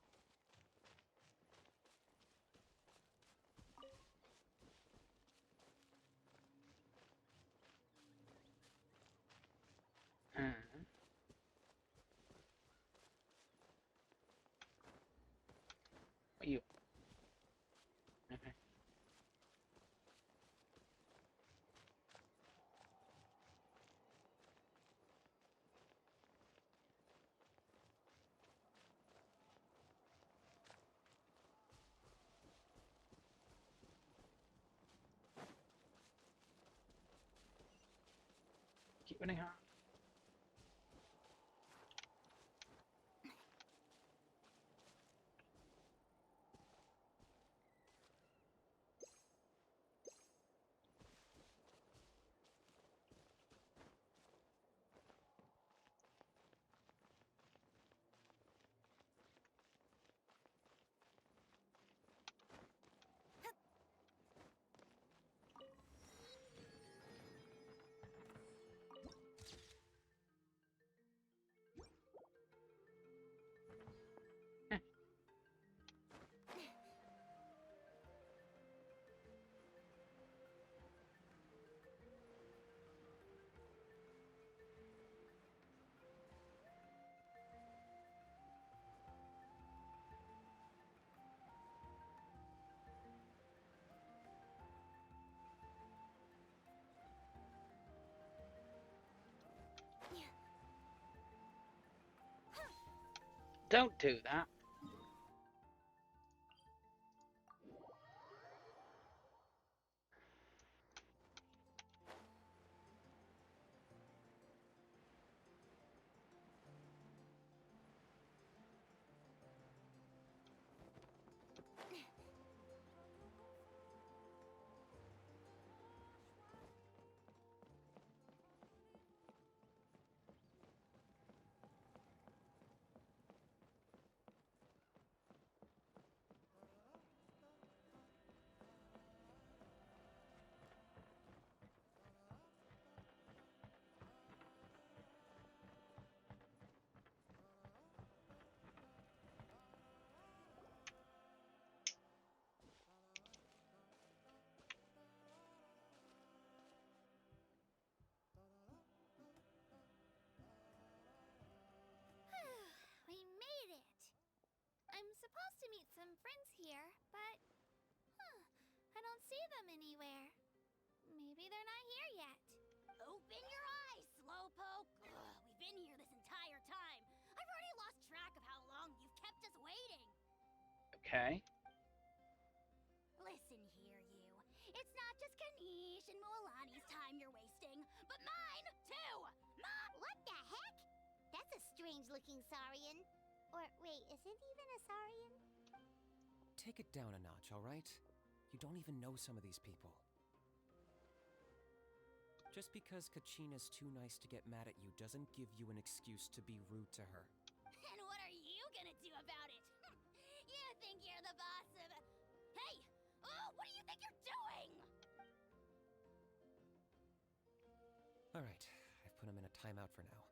Speaker 1: what are you? Okay. Keep running hard. Don't do that.
Speaker 4: We made it! I'm supposed to meet some friends here, but I don't see them anywhere. Maybe they're not here yet.
Speaker 3: Open your eyes, Slowpoke! Ugh, we've been here this entire time. I've already lost track of how long you've kept us waiting.
Speaker 1: Okay.
Speaker 3: Listen here, you. It's not just Kanish and Mualani's time you're wasting, but mine, too! What the heck? That's a strange-looking Saurian. Or, wait, is it even a Saurian?
Speaker 9: Take it down a notch, alright? You don't even know some of these people. Just because Kachina's too nice to get mad at you doesn't give you an excuse to be rude to her.
Speaker 3: And what are you gonna do about it? You think you're the boss of... Hey! Oh, what do you think you're doing?
Speaker 9: Alright, I've put him in a timeout for now.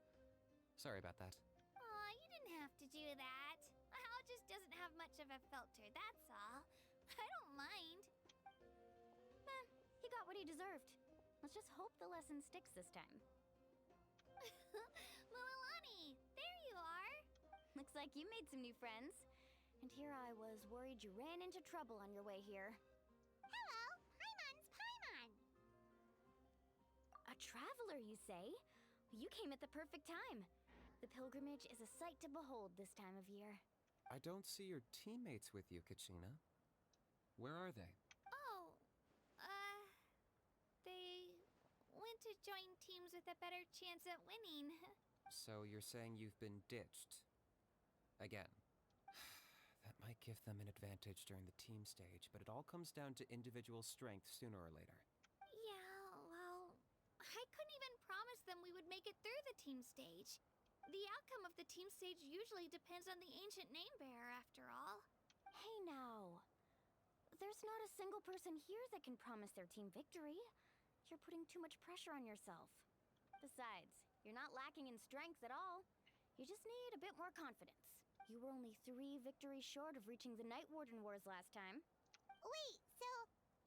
Speaker 9: Sorry about that.
Speaker 4: Aw, you didn't have to do that. Hal just doesn't have much of a filter, that's all. I don't mind.
Speaker 2: He got what he deserved. Let's just hope the lesson sticks this time.
Speaker 4: Mualani, there you are.
Speaker 2: Looks like you made some new friends. And here I was worried you ran into trouble on your way here.
Speaker 3: Hello, Paimon's Paimon.
Speaker 2: A traveler, you say? You came at the perfect time. The pilgrimage is a sight to behold this time of year.
Speaker 9: I don't see your teammates with you, Kachina. Where are they?
Speaker 4: Oh, they went to join teams with a better chance at winning.
Speaker 9: So you're saying you've been ditched? Again. That might give them an advantage during the team stage, but it all comes down to individual strength sooner or later.
Speaker 4: Yeah, well, I couldn't even promise them we would make it through the team stage. The outcome of the team stage usually depends on the ancient name bearer, after all.
Speaker 2: Hey now. There's not a single person here that can promise their team victory. You're putting too much pressure on yourself. Besides, you're not lacking in strength at all. You just need a bit more confidence. You were only 3 victories short of reaching the Night Warden Wars last time.
Speaker 3: Wait, so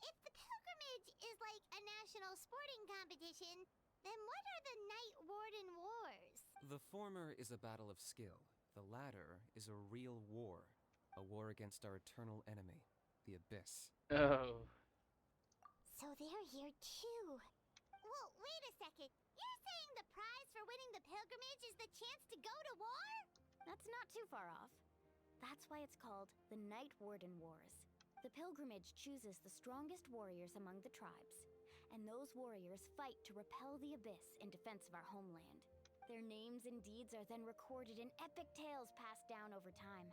Speaker 3: if the pilgrimage is like a national sporting competition, then what are the Night Warden Wars?
Speaker 9: The former is a battle of skill. The latter is a real war. A war against our eternal enemy, the Abyss.
Speaker 1: Oh.
Speaker 3: So they're here too. Well, wait a second. You're saying the prize for winning the pilgrimage is the chance to go to war?
Speaker 2: That's not too far off. That's why it's called the Night Warden Wars. The pilgrimage chooses the strongest warriors among the tribes, and those warriors fight to repel the Abyss in defense of our homeland. Their names and deeds are then recorded in epic tales passed down over time.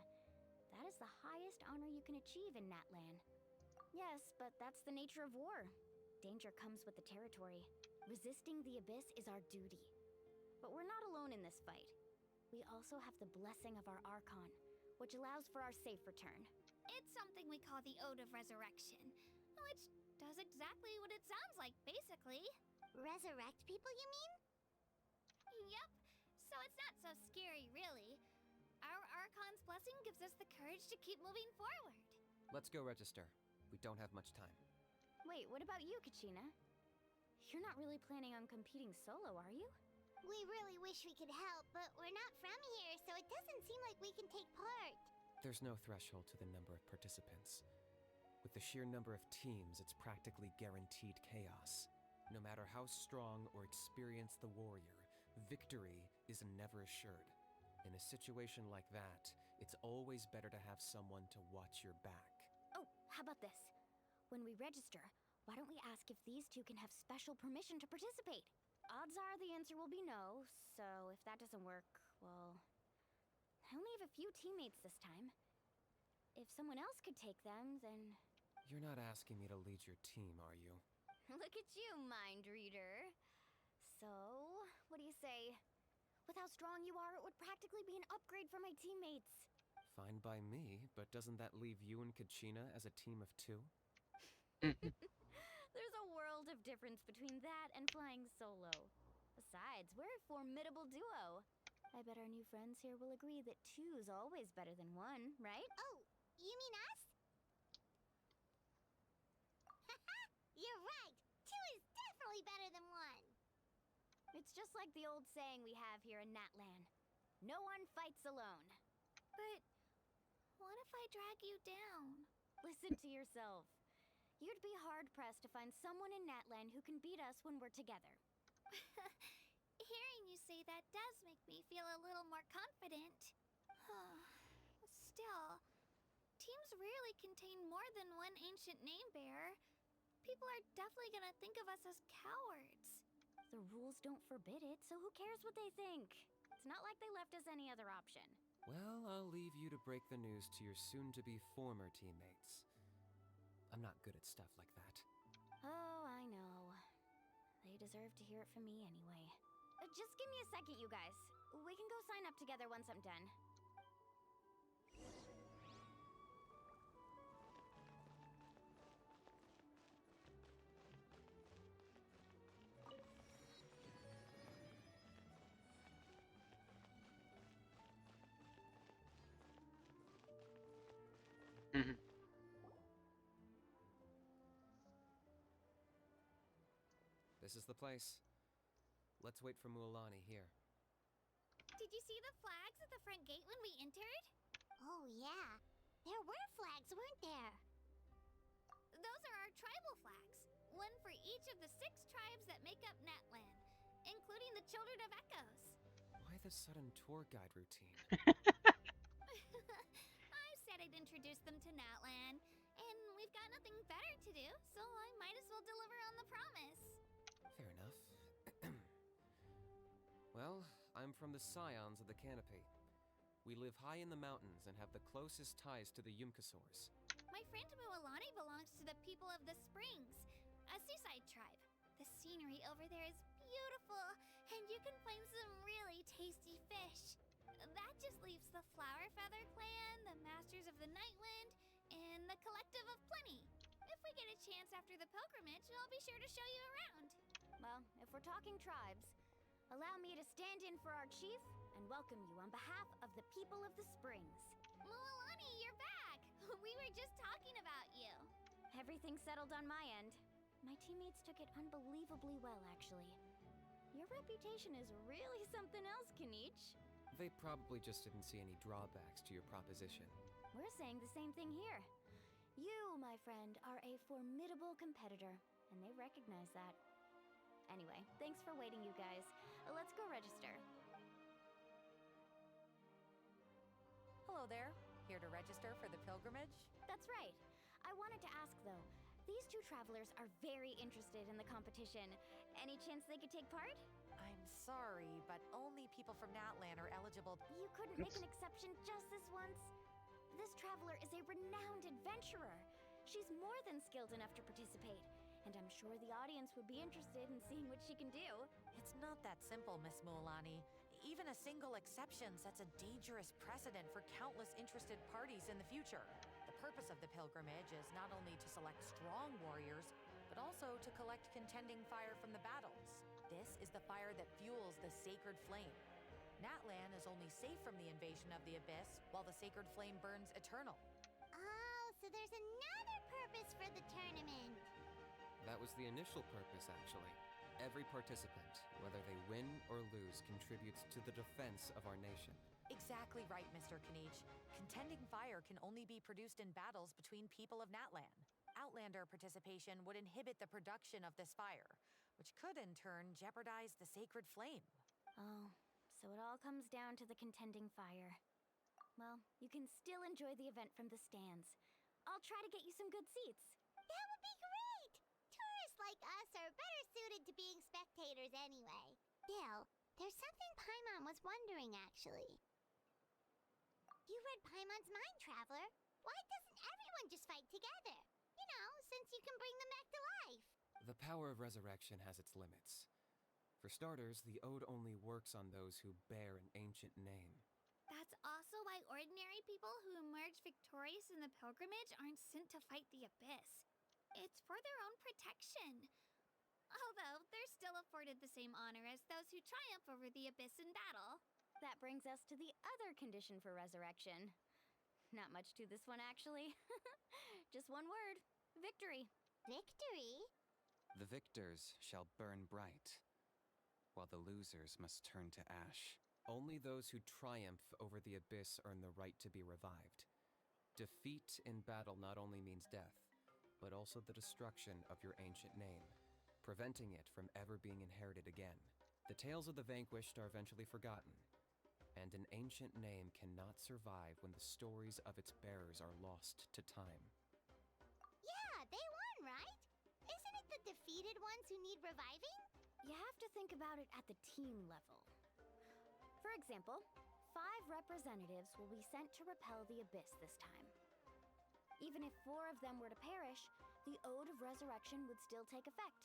Speaker 2: That is the highest honor you can achieve in Natlan. Yes, but that's the nature of war. Danger comes with the territory. Resisting the Abyss is our duty. But we're not alone in this fight. We also have the blessing of our Archon, which allows for our safe return.
Speaker 4: It's something we call the Ode of Resurrection, which does exactly what it sounds like, basically.
Speaker 3: Resurrect people, you mean?
Speaker 4: Yep, so it's not so scary, really. Our Archon's blessing gives us the courage to keep moving forward.
Speaker 9: Let's go register. We don't have much time.
Speaker 2: Wait, what about you, Kachina? You're not really planning on competing solo, are you?
Speaker 3: We really wish we could help, but we're not from here, so it doesn't seem like we can take part.
Speaker 9: There's no threshold to the number of participants. With the sheer number of teams, it's practically guaranteed chaos. No matter how strong or experienced the warrior, victory is never assured. In a situation like that, it's always better to have someone to watch your back.
Speaker 2: Oh, how about this? When we register, why don't we ask if these two can have special permission to participate? Odds are the answer will be no, so if that doesn't work, well... I only have a few teammates this time. If someone else could take them, then...
Speaker 9: You're not asking me to lead your team, are you?
Speaker 2: Look at you, mind reader. So, what do you say? With how strong you are, it would practically be an upgrade for my teammates.
Speaker 9: Fine by me, but doesn't that leave you and Kachina as a team of 2?
Speaker 2: There's a world of difference between that and flying solo. Besides, we're a formidable duo. I bet our new friends here will agree that 2's always better than 1, right?
Speaker 3: Oh, you mean us? Haha, you're right. 2 is definitely better than 1.
Speaker 2: It's just like the old saying we have here in Natlan. No one fights alone.
Speaker 4: But what if I drag you down?
Speaker 2: Listen to yourself. You'd be hard-pressed to find someone in Natlan who can beat us when we're together.
Speaker 4: Hearing you say that does make me feel a little more confident. Still, teams rarely contain more than one ancient name bearer. People are definitely gonna think of us as cowards.
Speaker 2: The rules don't forbid it, so who cares what they think? It's not like they left us any other option.
Speaker 9: Well, I'll leave you to break the news to your soon-to-be former teammates. I'm not good at stuff like that.
Speaker 2: Oh, I know. They deserve to hear it from me anyway. Just give me a second, you guys. We can go sign up together once I'm done.
Speaker 1: Mhm.
Speaker 9: This is the place. Let's wait for Mualani here.
Speaker 4: Did you see the flags at the front gate when we entered?
Speaker 3: Oh, yeah. There were flags, weren't there?
Speaker 4: Those are our tribal flags. One for each of the 6 tribes that make up Natlan, including the Children of Echoes.
Speaker 9: Why the sudden tour guide routine?
Speaker 4: I said I'd introduce them to Natlan, and we've got nothing better to do, so I might as well deliver on the promise.
Speaker 9: Fair enough. Well, I'm from the Scions of the Canopy. We live high in the mountains and have the closest ties to the Yumkasaurs.
Speaker 4: My friend Mualani belongs to the people of the Springs, a seaside tribe. The scenery over there is beautiful, and you can find some really tasty fish. That just leaves the Flower Feather Clan, the Masters of the Nightwind, and the Collective of Plenty. If we get a chance after the pilgrimage, I'll be sure to show you around.
Speaker 2: Well, if we're talking tribes, allow me to stand in for our chief and welcome you on behalf of the people of the Springs.
Speaker 4: Mualani, you're back! We were just talking about you.
Speaker 2: Everything's settled on my end. My teammates took it unbelievably well, actually. Your reputation is really something else, Kanich.
Speaker 9: They probably just didn't see any drawbacks to your proposition.
Speaker 2: We're saying the same thing here. You, my friend, are a formidable competitor, and they recognize that. Anyway, thanks for waiting, you guys. Let's go register.
Speaker 10: Hello there. Here to register for the pilgrimage?
Speaker 2: That's right. I wanted to ask, though. These two travelers are very interested in the competition. Any chance they could take part?
Speaker 10: I'm sorry, but only people from Natlan are eligible.
Speaker 2: You couldn't make an exception just this once? This traveler is a renowned adventurer. She's more than skilled enough to participate, and I'm sure the audience would be interested in seeing what she can do.
Speaker 10: It's not that simple, Miss Mualani. Even a single exception sets a dangerous precedent for countless interested parties in the future. The purpose of the pilgrimage is not only to select strong warriors, but also to collect contending fire from the battles. This is the fire that fuels the sacred flame. Natlan is only safe from the invasion of the Abyss, while the sacred flame burns eternal.
Speaker 3: Oh, so there's another purpose for the tournament.
Speaker 9: That was the initial purpose, actually. Every participant, whether they win or lose, contributes to the defense of our nation.
Speaker 10: Exactly right, Mr. Kanich. Contending fire can only be produced in battles between people of Natlan. Outlander participation would inhibit the production of this fire, which could in turn jeopardize the sacred flame.
Speaker 2: Oh, so it all comes down to the contending fire. Well, you can still enjoy the event from the stands. I'll try to get you some good seats.
Speaker 3: That would be great! Tourists like us are better suited to being spectators anyway. Bill, there's something Paimon was wondering, actually. You read Paimon's mind, Traveler. Why doesn't everyone just fight together? You know, since you can bring them back to life.
Speaker 9: The power of resurrection has its limits. For starters, the ode only works on those who bear an ancient name.
Speaker 4: That's also why ordinary people who emerge victorious in the pilgrimage aren't sent to fight the Abyss. It's for their own protection. Although, they're still afforded the same honor as those who triumph over the Abyss in battle.
Speaker 2: That brings us to the other condition for resurrection. Not much to this one, actually. Just one word: victory.
Speaker 3: Victory?
Speaker 11: The victors shall burn bright, while the losers must turn to ash.
Speaker 9: Only those who triumph over the Abyss earn the right to be revived. Defeat in battle not only means death, but also the destruction of your ancient name, preventing it from ever being inherited again. The tales of the vanquished are eventually forgotten, and an ancient name cannot survive when the stories of its bearers are lost to time.
Speaker 3: Yeah, they won, right? Isn't it the defeated ones who need reviving?
Speaker 2: You have to think about it at the team level. For example, 5 representatives will be sent to repel the Abyss this time. Even if 4 of them were to perish, the Ode of Resurrection would still take effect.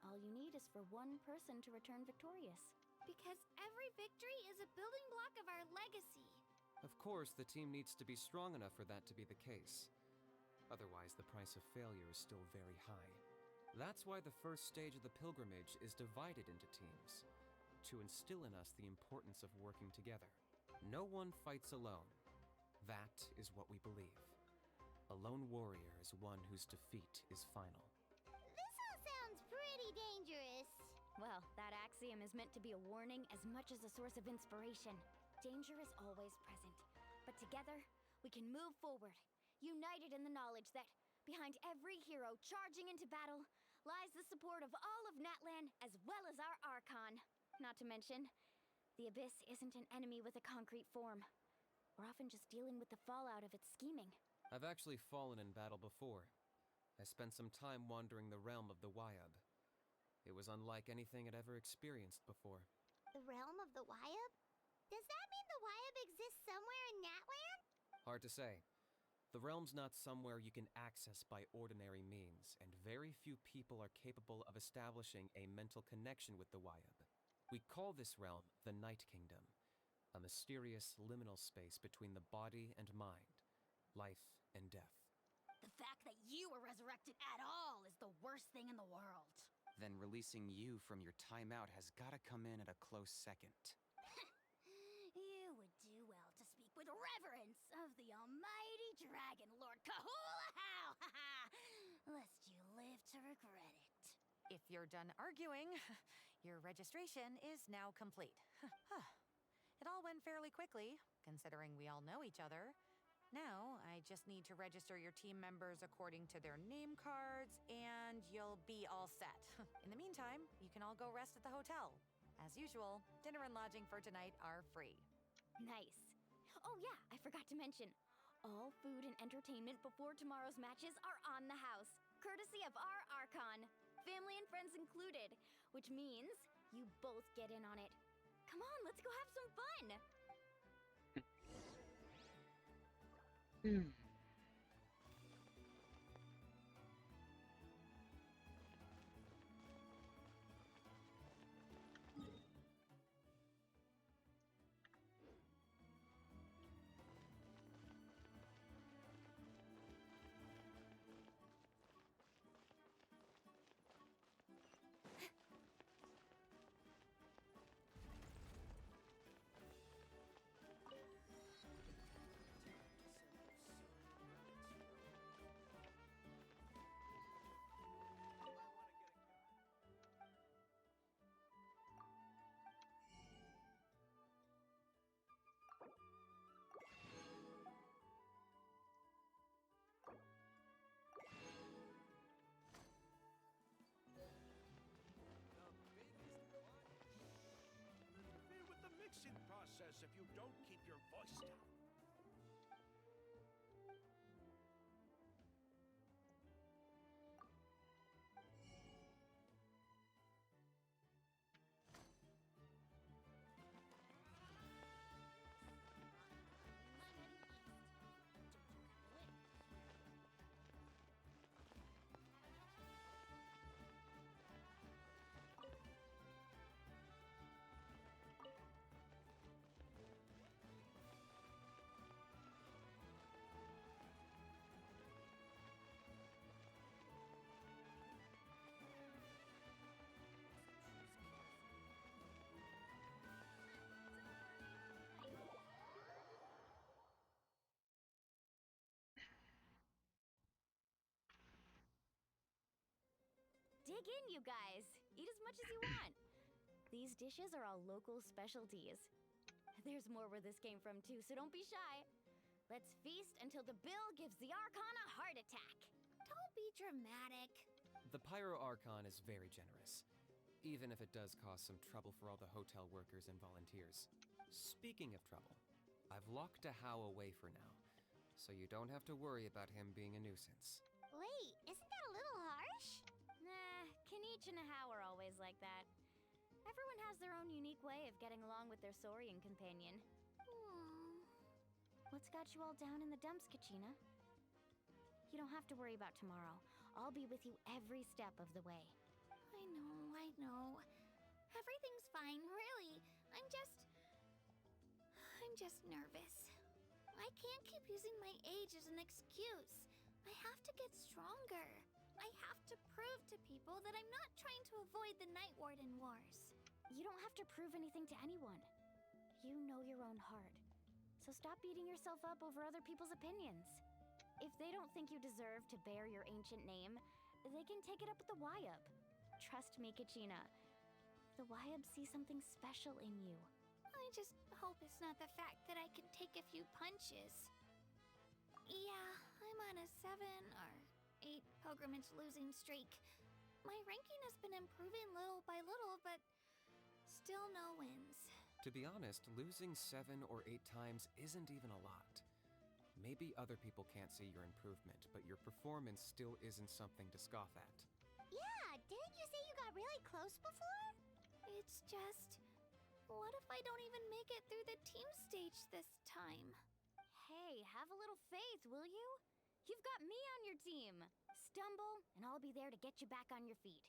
Speaker 2: All you need is for 1 person to return victorious.
Speaker 4: Because every victory is a building block of our legacy.
Speaker 9: Of course, the team needs to be strong enough for that to be the case. Otherwise, the price of failure is still very high. That's why the first stage of the pilgrimage is divided into teams, to instill in us the importance of working together. No one fights alone. That is what we believe. A lone warrior is one whose defeat is final.
Speaker 3: This all sounds pretty dangerous.
Speaker 2: Well, that axiom is meant to be a warning as much as a source of inspiration. Danger is always present, but together, we can move forward, united in the knowledge that behind every hero charging into battle lies the support of all of Natlan as well as our Archon. Not to mention, the Abyss isn't an enemy with a concrete form. We're often just dealing with the fallout of its scheming.
Speaker 9: I've actually fallen in battle before. I spent some time wandering the realm of the Wyab. It was unlike anything I'd ever experienced before.
Speaker 3: The realm of the Wyab? Does that mean the Wyab exists somewhere
Speaker 9: Hard to say. The realm's not somewhere you can access by ordinary means, and very few people are capable of establishing a mental connection with the Wyab. We call this realm the Night Kingdom, a mysterious liminal space between the body and mind, life and death.
Speaker 12: The fact that you were resurrected at all is the worst thing in the world.
Speaker 11: Then releasing you from your timeout has gotta come in at a close second.
Speaker 12: You would do well to speak with reverence of the almighty Dragon Lord Kahula-How! Lest you live to regret it.
Speaker 10: If you're done arguing, your registration is now complete. It all went fairly quickly, considering we all know each other. Now, I just need to register your team members according to their name cards, and you'll be all set. In the meantime, you can all go rest at the hotel. As usual, dinner and lodging for tonight are free.
Speaker 12: Nice. Oh yeah, I forgot to mention. All food and entertainment before tomorrow's matches are on the house, courtesy of our Archon. Family and friends included, which means you both get in on it. Come on, let's go have some fun!
Speaker 13: Interfere with the mixing process if you don't keep your voice down. Dig in, you guys. Eat as much as you want. These dishes are all local specialties. There's more where this came from, too, so don't be shy. Let's feast until the bill gives the Archon a heart attack.
Speaker 4: Don't be dramatic.
Speaker 9: The Pyro Archon is very generous, even if it does cause some trouble for all the hotel workers and volunteers. Speaking of trouble, I've locked a How away for now, so you don't have to worry about him being a nuisance.
Speaker 3: Wait, isn't that a little harsh?
Speaker 12: Nah, Kanich and How are always like that. Everyone has their own unique way of getting along with their Saurian companion. What's got you all down in the dumps, Kachina? You don't have to worry about tomorrow. I'll be with you every step of the way.
Speaker 4: I know. Everything's fine, really. I'm just nervous. I can't keep using my age as an excuse. I have to get stronger. I have to prove to people that I'm not trying to avoid the Night Warden Wars.
Speaker 12: You don't have to prove anything to anyone. You know your own heart. So stop beating yourself up over other people's opinions. If they don't think you deserve to bear your ancient name, they can take it up with the Wyab. Trust me, Kachina. The Wyab see something special in you.
Speaker 4: I just hope it's not the fact that I can take a few punches. Yeah, I'm on a 7 or 8 pilgrimage losing streak. My ranking has been improving little by little, but still no wins.
Speaker 9: To be honest, losing 7 or 8 times isn't even a lot. Maybe other people can't see your improvement, but your performance still isn't something to scoff at.
Speaker 3: Yeah, didn't you say you got really close before?
Speaker 4: It's just... what if I don't even make it through the team stage this time?
Speaker 12: Hey, Hey, have a little faith, will you? You've got me on your team. Stumble, and I'll be there to get you back on your feet.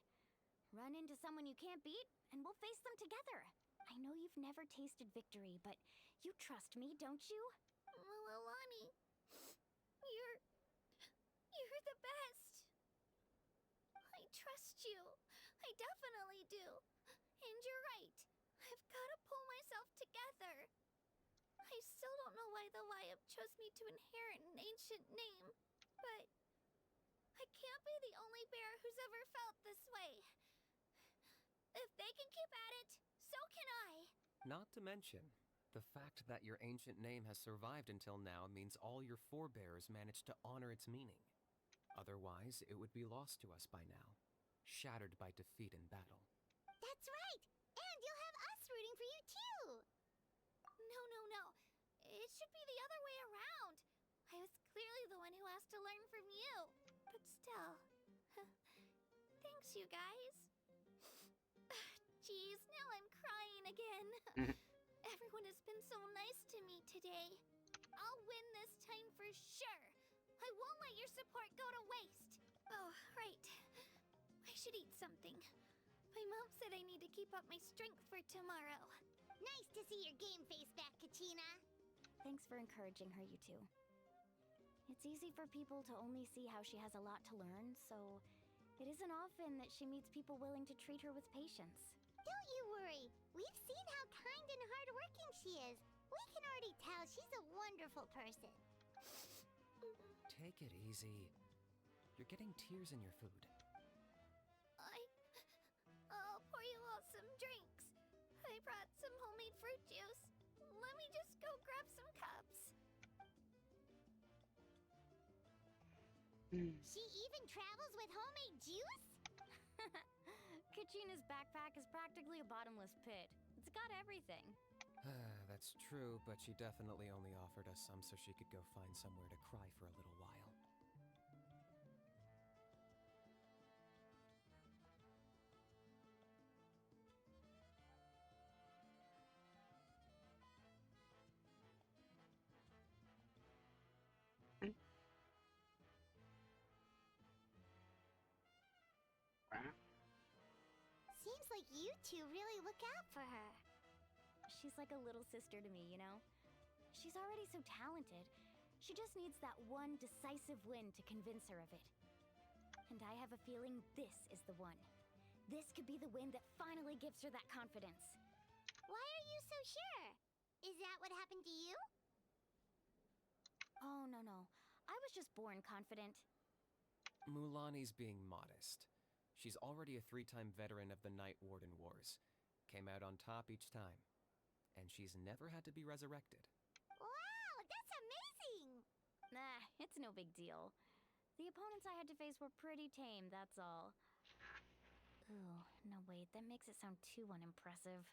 Speaker 12: Run into someone you can't beat, and we'll face them together. I know you've never tasted victory, but you trust me, don't you?
Speaker 4: Milani, you're the best. I trust you. I definitely do. And you're right. I've got to pull myself together. I still don't know why the Wyup chose me to inherit an ancient name, but I can't be the only bear who's ever felt this way. If they can keep at it, so can I.
Speaker 9: Not to mention, the fact that your ancient name has survived until now means all your forebears managed to honor its meaning. Otherwise, it would be lost to us by now, shattered by defeat in battle.
Speaker 3: That's right! And you'll have us rooting for you too!
Speaker 4: No. It should be the other way around. I was clearly the one who asked to learn from you. But still. Thanks, you guys. Geez, now I'm crying again. Everyone has been so nice to me today. I'll win this time for sure. I won't let your support go to waste. Oh, right. I should eat something. My mom said I need to keep up my strength for tomorrow.
Speaker 3: Nice to see your game face back, Kachina.
Speaker 12: Thanks for encouraging her, you two. It's easy for people to only see how she has a lot to learn, so it isn't often that she meets people willing to treat her with patience.
Speaker 3: Don't you worry. We've seen how kind and hardworking she is. We can already tell she's a wonderful person.
Speaker 9: Take it easy. You're getting tears in your food.
Speaker 4: I'll pour you all some drinks. I brought some homemade fruit juice. Let me just go grab some cups.
Speaker 3: She even travels with homemade juice?
Speaker 12: Kachina's backpack is practically a bottomless pit. It's got everything.
Speaker 9: That's true, but she definitely only offered us some so she could go find somewhere to cry for a little while.
Speaker 3: Seems like you two really look out for her.
Speaker 12: She's like a little sister to me, you know? She's already so talented. She just needs that one decisive win to convince her of it. And I have a feeling this is the one. This could be the win that finally gives her that confidence.
Speaker 3: Why are you so sure? Is that what happened to you?
Speaker 12: Oh, no. I was just born confident.
Speaker 9: Mulani's being modest. She's already a 3-time veteran of the Night Warden Wars. Came out on top each time. And she's never had to be resurrected.
Speaker 3: Wow, that's amazing!
Speaker 12: Nah, it's no big deal. The opponents I had to face were pretty tame, that's all. Ooh, no wait, that makes it sound too unimpressive.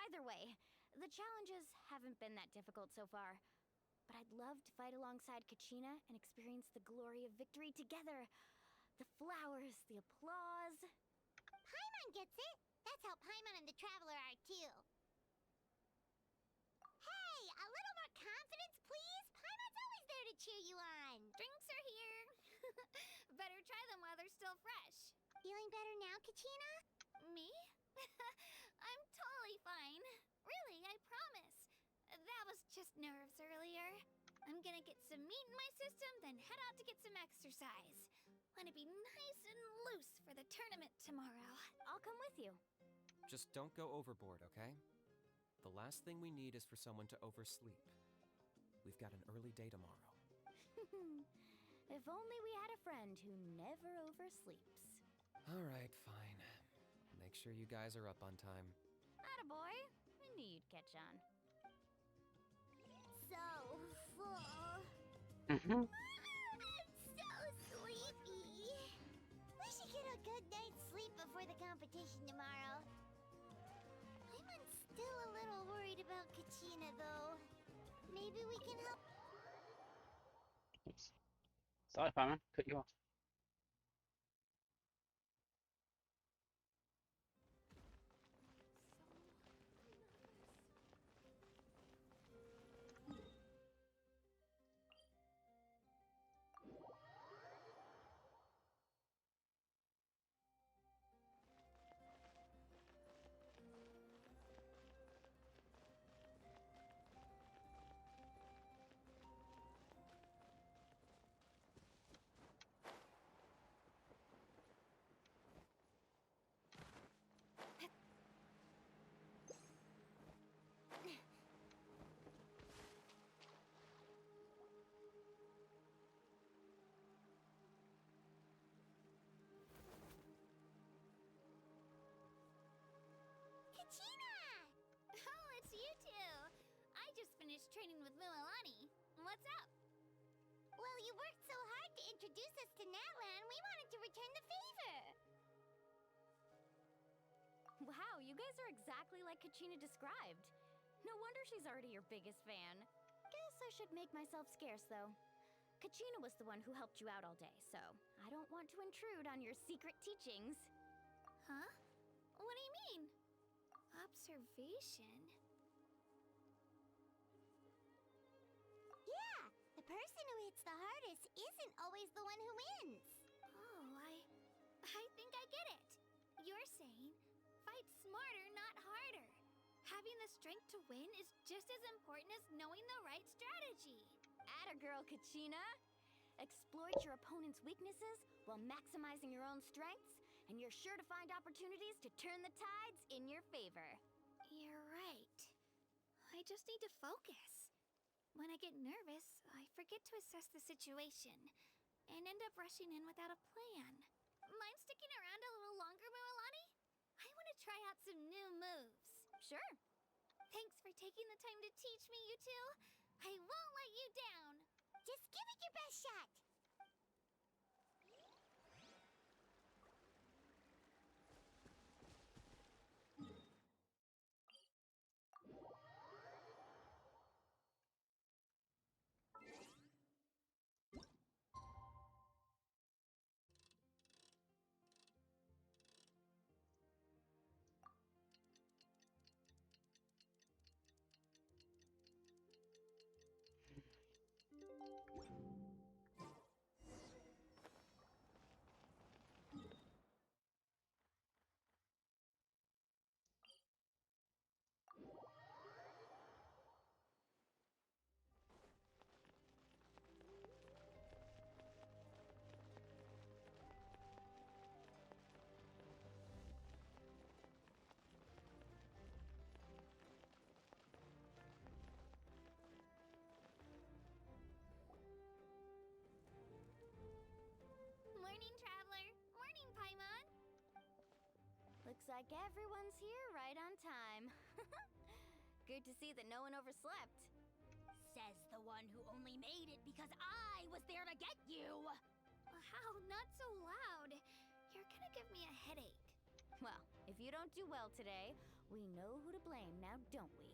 Speaker 12: Either way, the challenges haven't been that difficult so far. But I'd love to fight alongside Kachina and experience the glory of victory together. The flowers, the applause.
Speaker 3: Paimon gets it. That's how Paimon and the Traveler are too. Hey, a little more confidence, please. Paimon's always there to cheer you on.
Speaker 4: Drinks are here. Better try them while they're still fresh.
Speaker 3: Feeling better now, Kachina?
Speaker 4: Me? I'm totally fine. Really, I promise. That was just nerves earlier. I'm gonna get some meat in my system, then head out to get some exercise. Wanna be nice and loose for the tournament tomorrow.
Speaker 12: I'll come with you.
Speaker 9: Just don't go overboard, okay? The last thing we need is for someone to oversleep. We've got an early day tomorrow.
Speaker 12: If only we had a friend who never oversleeps.
Speaker 9: Alright, fine. Make sure you guys are up on time.
Speaker 12: Attaboy. I knew you'd catch on.
Speaker 3: So full.
Speaker 1: Mm-hmm.
Speaker 3: So sleepy. We should get a good night's sleep before the competition tomorrow. I'm still a little worried about Kachina, though. Maybe we can help.
Speaker 1: Oops. Sorry, Paimon. Cut you off.
Speaker 4: finished training with Mililani. What's up?
Speaker 3: Well, you worked so hard to introduce us to Natlan, we wanted to return the favor.
Speaker 12: Wow, you guys are exactly like Kachina described. No wonder she's already your biggest fan. Guess I should make myself scarce, though. Kachina was the one who helped you out all day, so I don't want to intrude on your secret teachings.
Speaker 4: Huh? What do you mean? Observation?
Speaker 3: Yeah, the person who hits the hardest isn't always the one who wins.
Speaker 4: Oh, I think I get it. You're saying, fight smarter, not harder. Having the strength to win is just as important as knowing the right strategy.
Speaker 12: Atta girl, Kachina! Exploit your opponent's weaknesses while maximizing your own strengths, and you're sure to find opportunities to turn the tides in your favor.
Speaker 4: You're right. I just need to focus. When I get nervous, I forget to assess the situation and end up rushing in without a plan. Mind sticking around a little longer, Mililani? I want to try out some new moves.
Speaker 12: Sure.
Speaker 4: Thanks for taking the time to teach me, you two. I won't let you down.
Speaker 3: Just give it your best shot.
Speaker 4: Morning, Traveler. Morning, Paimon.
Speaker 12: Looks like everyone's here right on time. Good to see that no one overslept.
Speaker 13: Says the one who only made it because I was there to get you!
Speaker 4: How? Not so loud. You're gonna give me a headache.
Speaker 12: Well, if you don't do well today, we know who to blame now, don't we?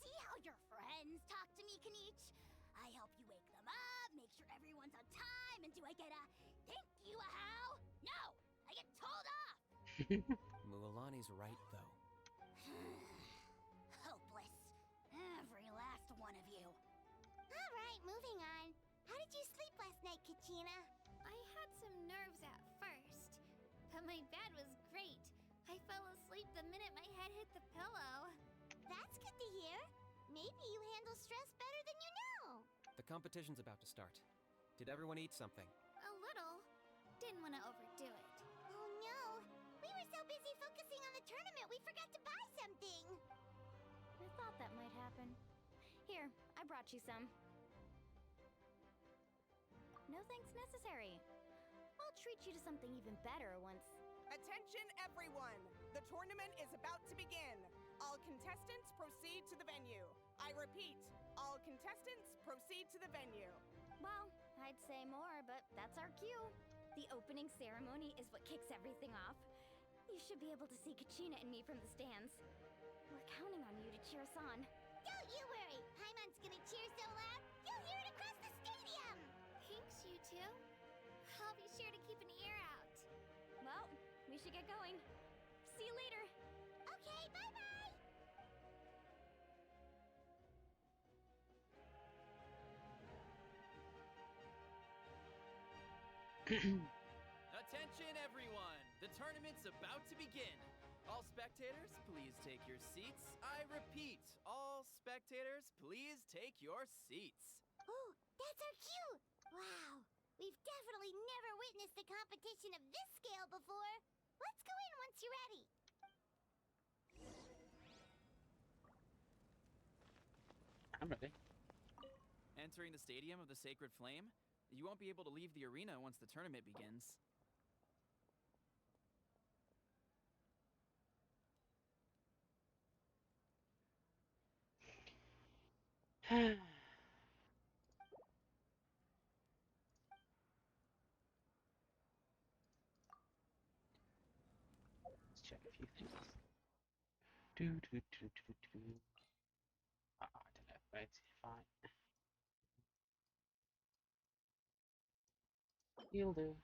Speaker 13: See how your friends talk to me, Kanich? I help you wake them up, make sure everyone's on time, and do I get a thank you, how? No! I get told off!
Speaker 9: Mualani's right, though.
Speaker 13: Hopeless. Every last one of you.
Speaker 3: All right, moving on. How did you sleep last night, Kachina?
Speaker 4: I had some nerves at first, but my bed was great. I fell asleep the minute my head hit the pillow.
Speaker 3: That's good to hear. Maybe you handle stress better than you know.
Speaker 9: The competition's about to start. Did everyone eat something?
Speaker 4: A little. Didn't want to overdo it.
Speaker 3: Oh no! We were so busy focusing on the tournament, we forgot to buy something.
Speaker 12: I thought that might happen. Here, I brought you some. No thanks necessary. I'll treat you to something even better once...
Speaker 14: Attention, everyone! The tournament is about to begin. All contestants proceed to the venue. I repeat, all contestants proceed to the venue.
Speaker 12: Well, I'd say more, but that's our cue. The opening ceremony is what kicks everything off. You should be able to see Kachina and me from the stands. We're counting on you to cheer us on.
Speaker 3: Don't you worry! Paimon's gonna cheer so loud, you'll hear it across the stadium!
Speaker 4: Thanks, you two. I'll be sure to keep an ear out.
Speaker 12: Well, we should get going. See you later.
Speaker 3: Okay, bye-bye!
Speaker 8: Attention, everyone! The tournament's about to begin. All spectators, please take your seats. I repeat, all spectators, please take your seats.
Speaker 3: Oh, that's our cue! Wow, we've definitely never witnessed a competition of this scale before. Let's go in once you're ready.
Speaker 1: I'm ready.
Speaker 8: Entering the Stadium of the Sacred Flame, you won't be able to leave the arena once the tournament begins.
Speaker 1: Let's check a few things. I don't know, but it's fine. You'll do.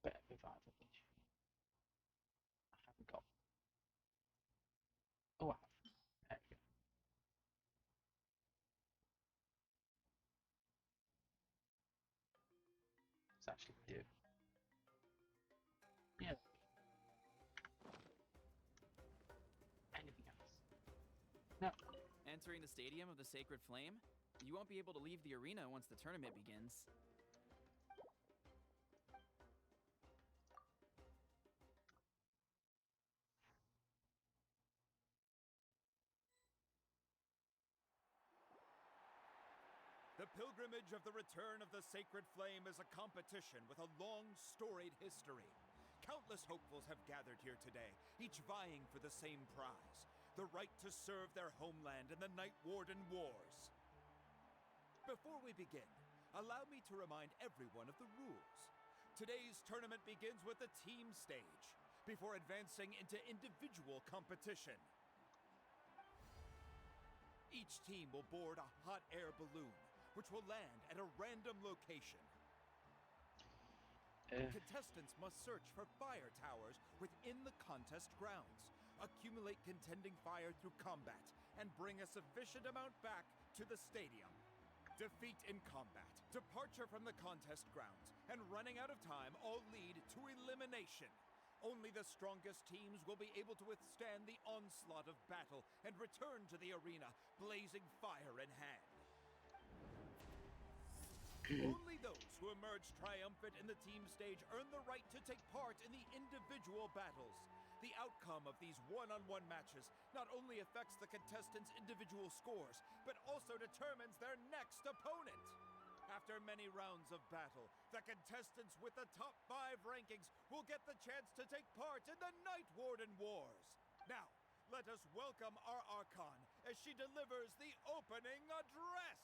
Speaker 1: Better revival. I haven't got. Oh, I have. There we go. Let's actually do. Yeah. Anything else? No.
Speaker 8: Entering the Stadium of the Sacred Flame? You won't be able to leave the arena once the tournament begins.
Speaker 15: The pilgrimage of the return of the Sacred Flame is a competition with a long, storied history. Countless hopefuls have gathered here today, each vying for the same prize, the right to serve their homeland in the Night Warden Wars. Before we begin, allow me to remind everyone of the rules. Today's tournament begins with the team stage, before advancing into individual competition. Each team will board a hot air balloon, which will land at a random location. Contestants must search for fire towers within the contest grounds, accumulate contending fire through combat, and bring a sufficient amount back to the stadium. Defeat in combat, departure from the contest grounds, and running out of time all lead to elimination. Only the strongest teams will be able to withstand the onslaught of battle and return to the arena, blazing fire in hand. Only those who emerge triumphant in the team stage earn the right to take part in the individual battles. The outcome of these one-on-one matches not only affects the contestants' individual scores, but also determines their next opponent. After many rounds of battle, the contestants with the top 5 rankings will get the chance to take part in the Night Warden Wars. Now, let us welcome our Archon as she delivers the opening address.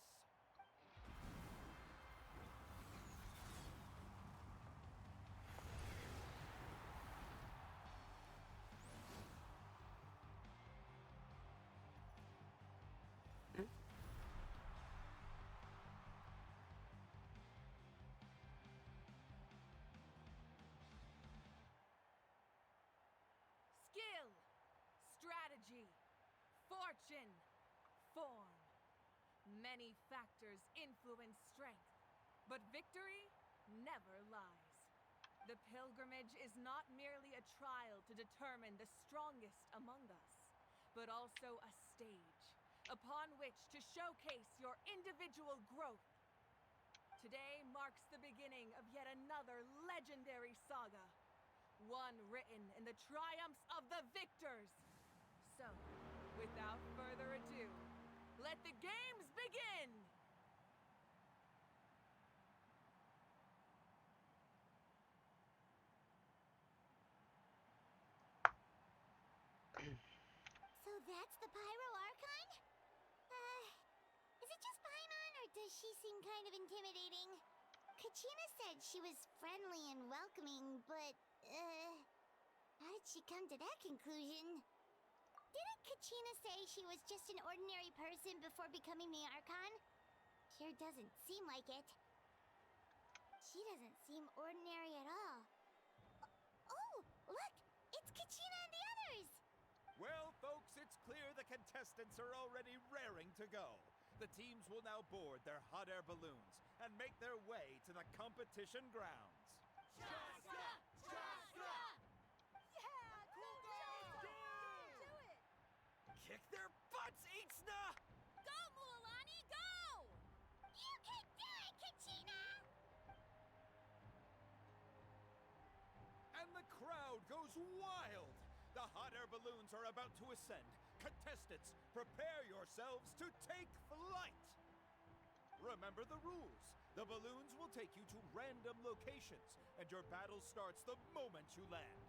Speaker 7: Skill, strategy, fortune, form. Many factors influence strength, but victory never lies. The pilgrimage is not merely a trial to determine the strongest among us, but also a stage upon which to showcase your individual growth. Today marks the beginning of yet another legendary saga, one written in the triumphs of the victors. So, without further ado, let the games begin!
Speaker 3: So that's the Pyro Archon? Is it just Paimon, or does she seem kind of intimidating? Kachina said she was friendly and welcoming, but, how did she come to that conclusion? Didn't Kachina say she was just an ordinary person before becoming the Archon? Sure doesn't seem like it. She doesn't seem ordinary at all. Oh, look! It's Kachina and the others!
Speaker 15: Well, folks, it's clear the contestants are already raring to go. The teams will now board their hot air balloons and make their way to the competition grounds.
Speaker 7: Shasta! Shasta! Yeah! Do it!
Speaker 15: Kick their butts, Ixna!
Speaker 7: Go, Mualani, go!
Speaker 3: You can do it, Kachina!
Speaker 15: And the crowd goes wild! The hot air balloons are about to ascend. Contestants, prepare yourselves to take flight! Remember the rules. The balloons will take you to random locations, and your battle starts the moment you land.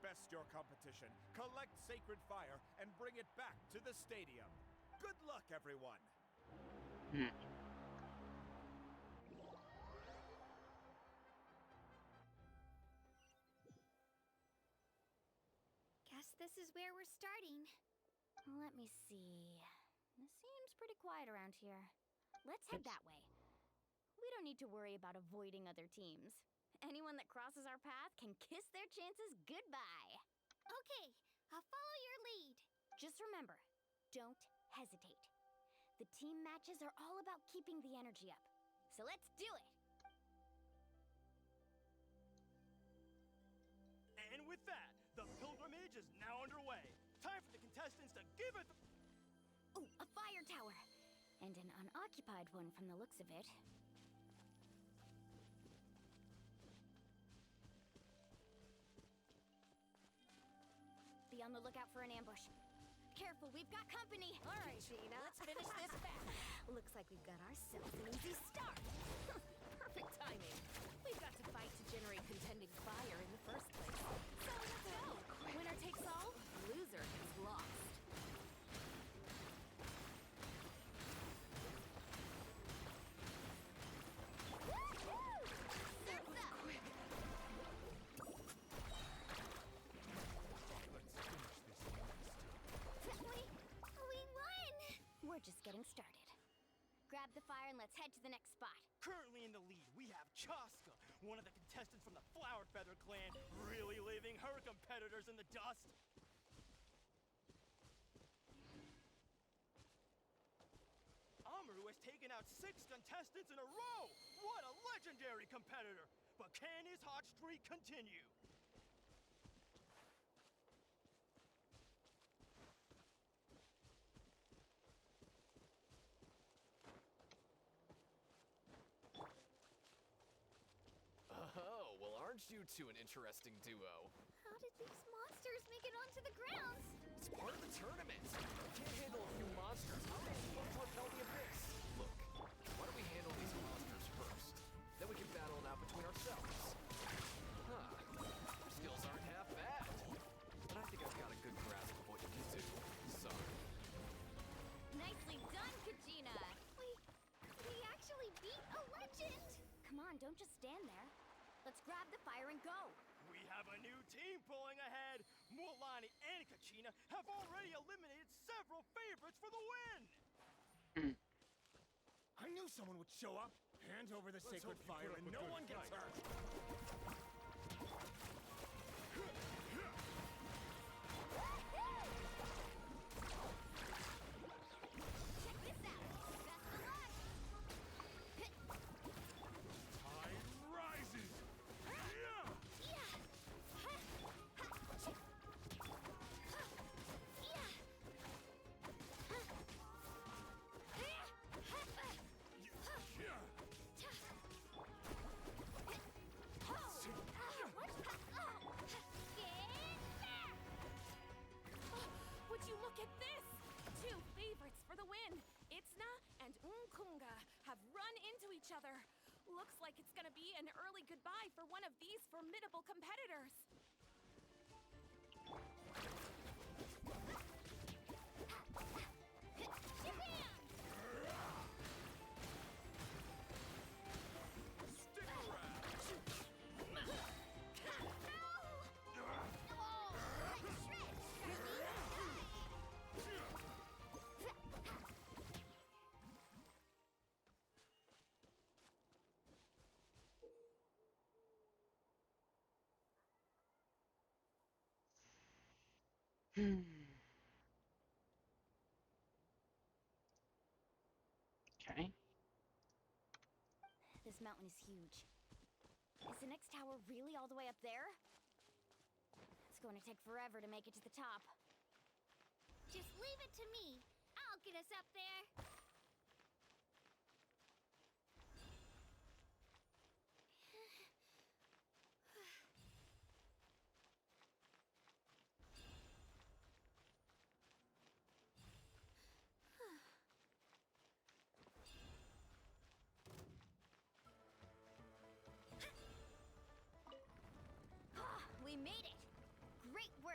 Speaker 15: Best your competition, collect sacred fire, and bring it back to the stadium. Good luck, everyone!
Speaker 4: Guess this is where we're starting.
Speaker 12: Let me see. It seems pretty quiet around here. Let's head that way. We don't need to worry about avoiding other teams. Anyone that crosses our path can kiss their chances goodbye.
Speaker 4: Okay, I'll follow your lead.
Speaker 12: Just remember, don't hesitate. The team matches are all about keeping the energy up. So let's do it!
Speaker 16: And with that, the pilgrimage is now underway. Time for the contestants to give it the...
Speaker 12: Ooh, a fire tower! And an unoccupied one from the looks of it. Be on the lookout for an ambush. Careful, we've got company!
Speaker 10: Alright, Gina, let's finish this fast.
Speaker 13: Looks like we've got ourselves an easy start.
Speaker 7: Perfect timing. We've got to fight to generate contending fire in the first place. So let's go. Winner takes all, loser gets lost.
Speaker 12: We won! We're just getting started. Grab the fire and let's head to the next spot.
Speaker 16: Currently in the lead, we have Chaska, one of the contestants from the Flower Feather clan, really leaving her competitors in the dust. Amaru has taken out 6 contestants in a row! What a legendary competitor! But can his hot streak continue?
Speaker 17: Oh, well, aren't you two an interesting duo?
Speaker 4: How did these monsters make it onto the grounds?
Speaker 17: It's part of the tournament. You can't handle a few monsters. How are they supposed to repel the abyss? Look, why don't we handle these monsters first? Then we can battle it out between ourselves. Huh. Your skills aren't half bad. But I think I've got a good grasp of what you can do. Sorry.
Speaker 12: Nicely done, Kajina!
Speaker 4: We actually beat a legend!
Speaker 12: Come on, don't just stand there. Let's grab the fire and go.
Speaker 16: We have a new team pulling ahead. Mulani and Kachina have already eliminated several favorites for the win.
Speaker 18: I knew someone would show up. Hand over the sacred fire and no one gets hurt.
Speaker 12: Check this out. Best of luck.
Speaker 18: Tide rises.
Speaker 7: Would you look at this? 2 favorites for the win. Itzna and Unkunga have run into each other. Looks like it's gonna be an early goodbye for one of these formidable competitors.
Speaker 1: Okay.
Speaker 12: This mountain is huge. Is the next tower really all the way up there? It's going to take forever to make it to the top.
Speaker 4: Just leave it to me. I'll get us up there.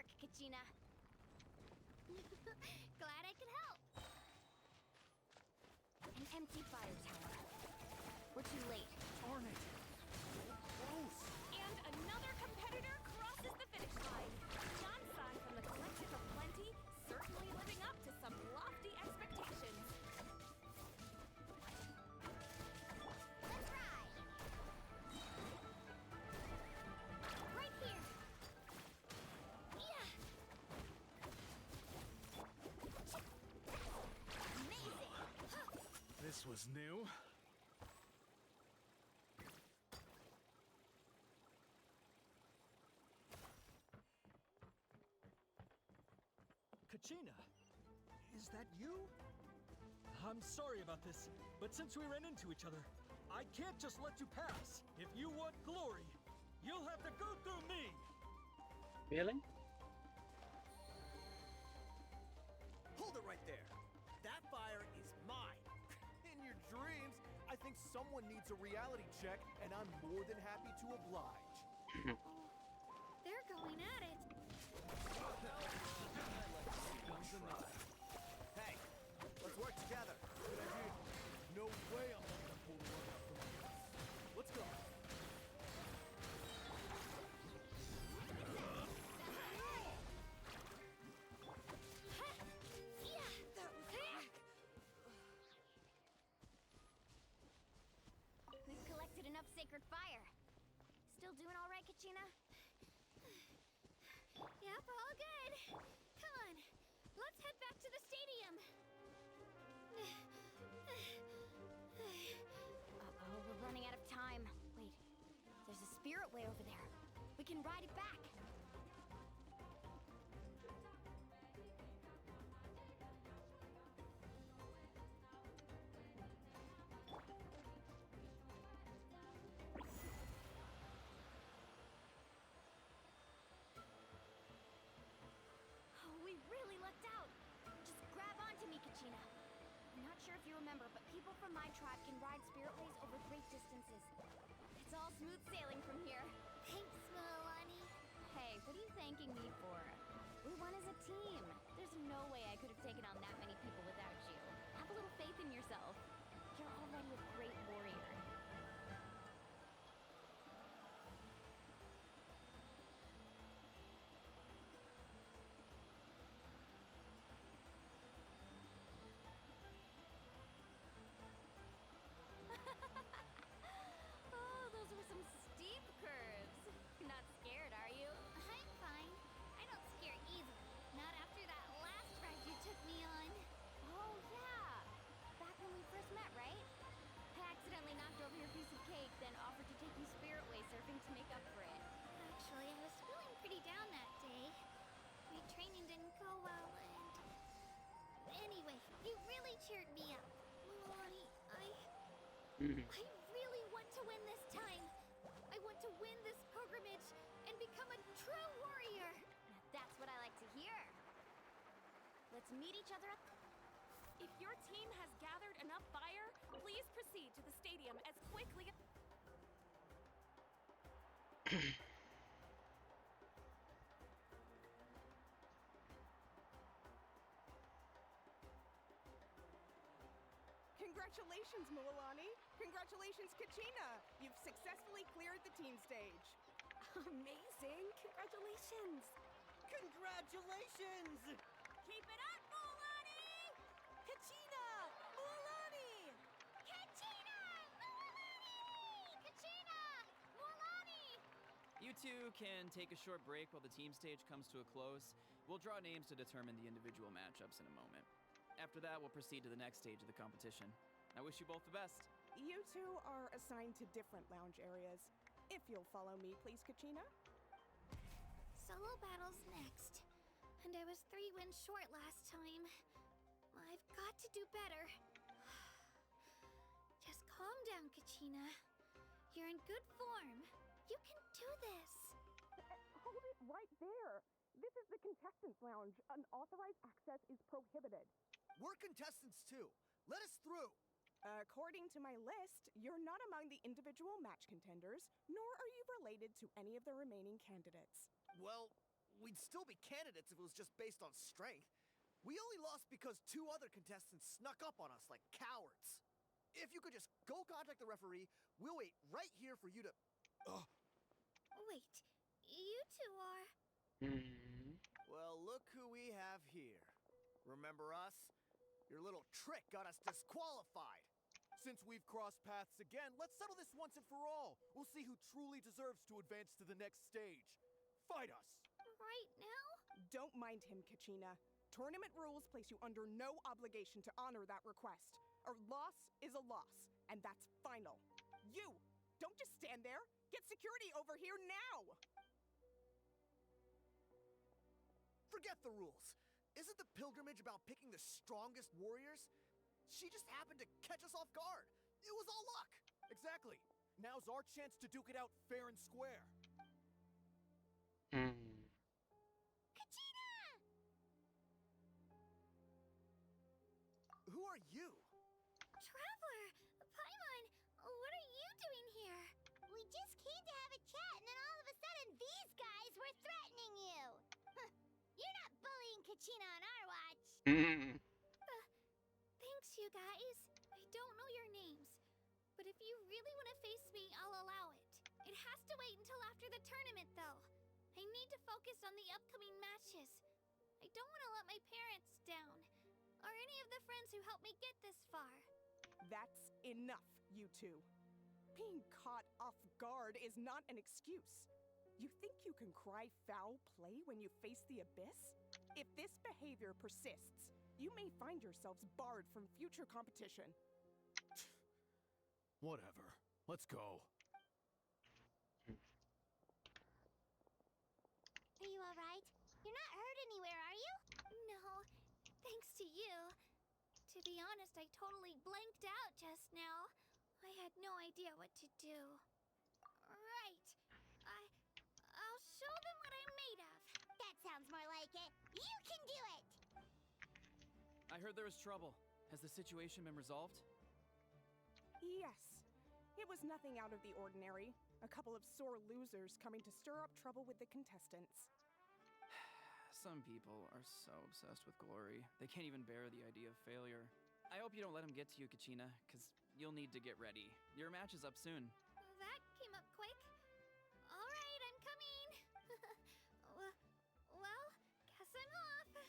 Speaker 13: work, Kachina.
Speaker 4: Glad I could help.
Speaker 13: An empty fire tower. We're too late.
Speaker 16: Darn it. Gross.
Speaker 7: And another competitor crosses the finish line. Johnson from the Collective of Plenty, certainly living up to some lofty expectations.
Speaker 3: Let's ride!
Speaker 4: Right here. Yeah.
Speaker 3: Amazing!
Speaker 18: This was new.
Speaker 16: Kachina, is that you? I'm sorry about this, but since we ran into each other, I can't just let you pass. If you want glory, you'll have to go through me.
Speaker 1: Really?
Speaker 19: Hold it right there. That fire is mine. In your dreams, I think someone needs a reality check, and I'm more than happy to oblige.
Speaker 4: They're going at it.
Speaker 19: Hey, let's work together. Good idea. No way I'm letting them pull the rug out from under us. Let's go.
Speaker 4: Yeah, that was quick.
Speaker 13: We've collected enough sacred fire. Still doing all right, Kachina?
Speaker 4: Yep, all good. Come on, let's head back to the stadium.
Speaker 13: Uh-oh, we're running out of time. Wait, there's a spirit way over there. We can ride it back. Oh, we really lucked out. Just grab onto me, Kachina. I'm not sure if you remember, but people from my tribe can ride spiritways over great distances. It's all smooth sailing from here.
Speaker 3: Thanks, Milani.
Speaker 13: Hey, what are you thanking me for? We won as a team. There's no way I could have taken on that many people without you. Have a little faith in yourself. You're already a great warrior. Oh, those were some steep curves. Not scared, are you?
Speaker 4: I'm fine. I don't scare easily. Not after that last ride you took me on.
Speaker 13: Oh, yeah. Back when we first met, right? I accidentally knocked over your piece of cake, then offered to take you spiritway surfing to make up for it.
Speaker 4: Actually, I was feeling pretty down that day. My training didn't go well, and... Anyway, you really cheered me up. Milani, I really want to win this time. I want to win this pilgrimage and become a true warrior.
Speaker 13: That's what I like to hear. Let's meet each other at
Speaker 7: If your team has gathered enough fire, please proceed to the stadium as quickly as...
Speaker 14: Congratulations, Milani. Congratulations, Kachina. You've successfully cleared the team stage.
Speaker 7: Amazing! Congratulations!
Speaker 16: Congratulations!
Speaker 7: Keep it up, Milani! Kachina! Milani!
Speaker 4: Kachina! Milani! Kachina! Milani!
Speaker 8: You two can take a short break while the team stage comes to a close. We'll draw names to determine the individual matchups in a moment. After that, we'll proceed to the next stage of the competition. I wish you both the best.
Speaker 14: You two are assigned to different lounge areas. If you'll follow me, please, Kachina.
Speaker 4: Solo battle's next. And I was 3 wins short last time. I've got to do better. Just calm down, Kachina. You're in good form. You can do this.
Speaker 14: Hold it right there. This is the contestants' lounge. Unauthorized access is prohibited.
Speaker 19: We're contestants too. Let us through.
Speaker 14: According to my list, you're not among the individual match contenders, nor are you related to any of the remaining candidates.
Speaker 19: Well, we'd still be candidates if it was just based on strength. We only lost because 2 other contestants snuck up on us like cowards. If you could just go contact the referee, we'll wait right here for you to...
Speaker 4: Wait, you two are...
Speaker 19: Well, look who we have here. Remember us? Your little trick got us disqualified.
Speaker 18: Since we've crossed paths again, let's settle this once and for all. We'll see who truly deserves to advance to the next stage. Fight us!
Speaker 4: Right now?
Speaker 14: Don't mind him, Kachina. Tournament rules place you under no obligation to honor that request. A loss is a loss, and that's final. You! Don't just stand there! Get security over here now!
Speaker 19: Forget the rules. Isn't the pilgrimage about picking the strongest warriors? She just happened to catch us off guard. It was all luck.
Speaker 18: Exactly. Now's our chance to duke it out fair and square.
Speaker 3: Kachina!
Speaker 19: Who are you?
Speaker 4: Traveler! Paimon! What are you doing here?
Speaker 3: We just came to have a chat, and then all of a sudden these guys were threatening you. You're not bullying Kachina on our watch.
Speaker 4: Thanks, you guys. I don't know your names, but if you really want to face me, I'll allow it. It has to wait until after the tournament, though. I need to focus on the upcoming matches. I don't want to let my parents down, or any of the friends who helped me get this far.
Speaker 14: That's enough, you two. Being caught off guard is not an excuse. You think you can cry foul play when you face the abyss? If this behavior persists, you may find yourselves barred from future competition.
Speaker 18: Whatever. Let's go.
Speaker 3: Are you alright? You're not hurt anywhere, are you?
Speaker 4: No, thanks to you. To be honest, I totally blanked out just now. I had no idea what to do. Right. I'll show them what I'm made of.
Speaker 3: That sounds more like it. You can do it!
Speaker 8: I heard there was trouble. Has the situation been resolved?
Speaker 14: Yes. It was nothing out of the ordinary. A couple of sore losers coming to stir up trouble with the contestants.
Speaker 8: Some people are so obsessed with glory, they can't even bear the idea of failure. I hope you don't let them get to you, Kachina, because you'll need to get ready. Your match is up soon.
Speaker 4: That came up quick. All right, I'm coming. Well, guess I'm off.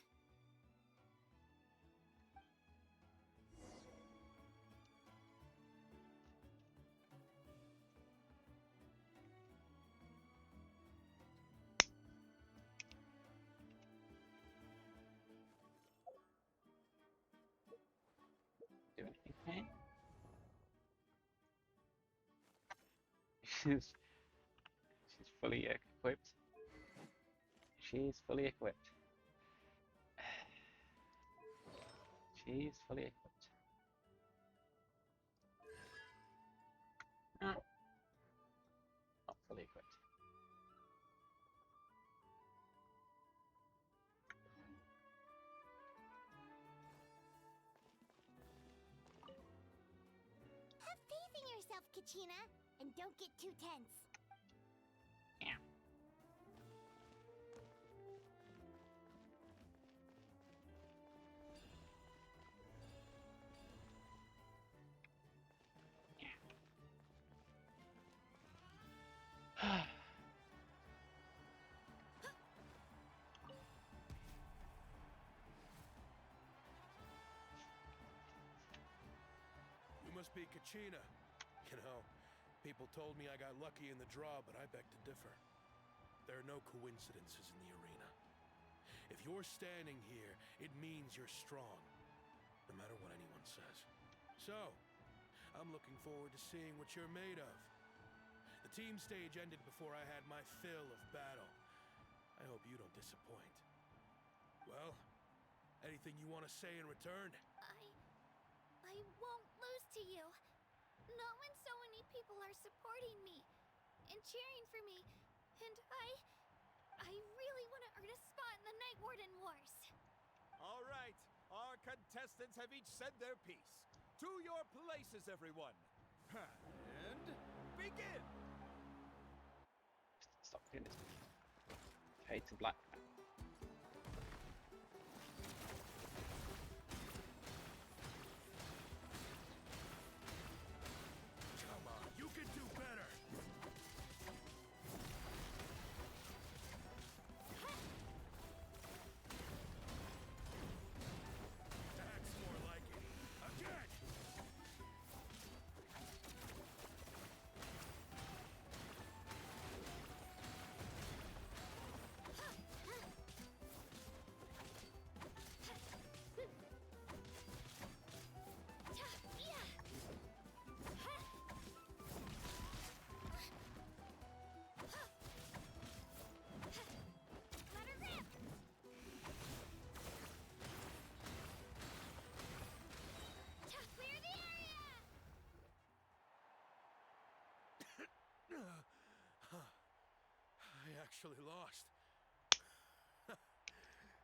Speaker 1: Do anything? She's fully equipped. She's fully equipped. She's fully equipped. No. Not fully equipped.
Speaker 3: Have faith in yourself, Kachina, and don't get too tense.
Speaker 1: Yeah.
Speaker 20: You must be Kachina. You know, people told me I got lucky in the draw, but I beg to differ. There are no coincidences in the arena. If you're standing here, it means you're strong, no matter what anyone says. So, I'm looking forward to seeing what you're made of. The team stage ended before I had my fill of battle. I hope you don't disappoint. Well, anything you want to say in return?
Speaker 4: I won't lose to you. Not when so many people are supporting me and cheering for me. And I really want to earn a spot in the Night Warden Wars.
Speaker 15: All right, our contestants have each said their piece. To your places, everyone. And begin!
Speaker 1: Stop doing this. Pay to black.
Speaker 20: Come on, you can do better. That's more like it. Again. I actually lost.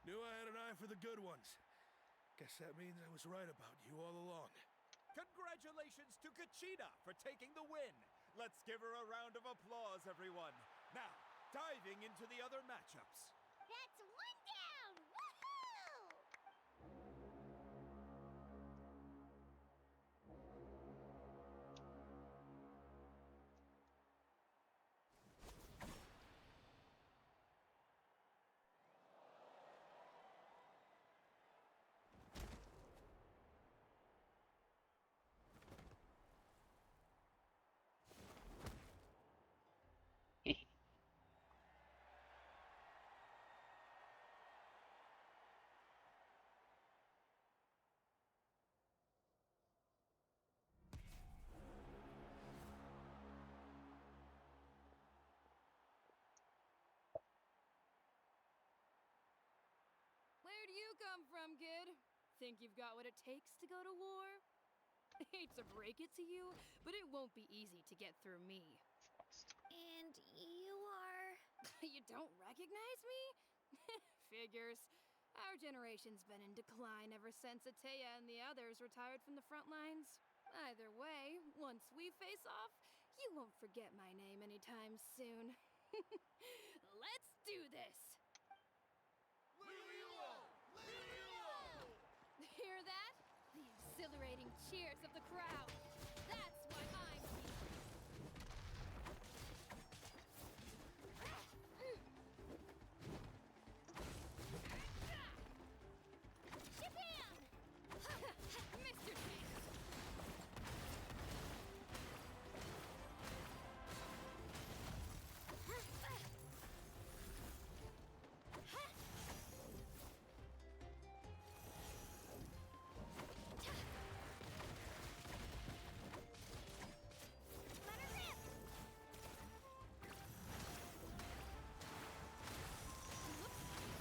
Speaker 20: Knew I had an eye for the good ones. Guess that means I was right about you all along.
Speaker 15: Congratulations to Kachina for taking the win. Let's give her a round of applause, everyone. Now, diving into the other matchups.
Speaker 3: That's one down! Woohoo!
Speaker 21: Where do you come from, kid? Think you've got what it takes to go to war? Hate to break it to you, but it won't be easy to get through me.
Speaker 4: And you are...
Speaker 21: You don't recognize me? Figures. Our generation's been in decline ever since Ateya and the others retired from the front lines. Either way, once we face off, you won't forget my name anytime soon. Let's do this! Hear that? The exhilarating cheers of the crowd. That's why I'm here.
Speaker 4: Shabam!
Speaker 21: Mr. Chance!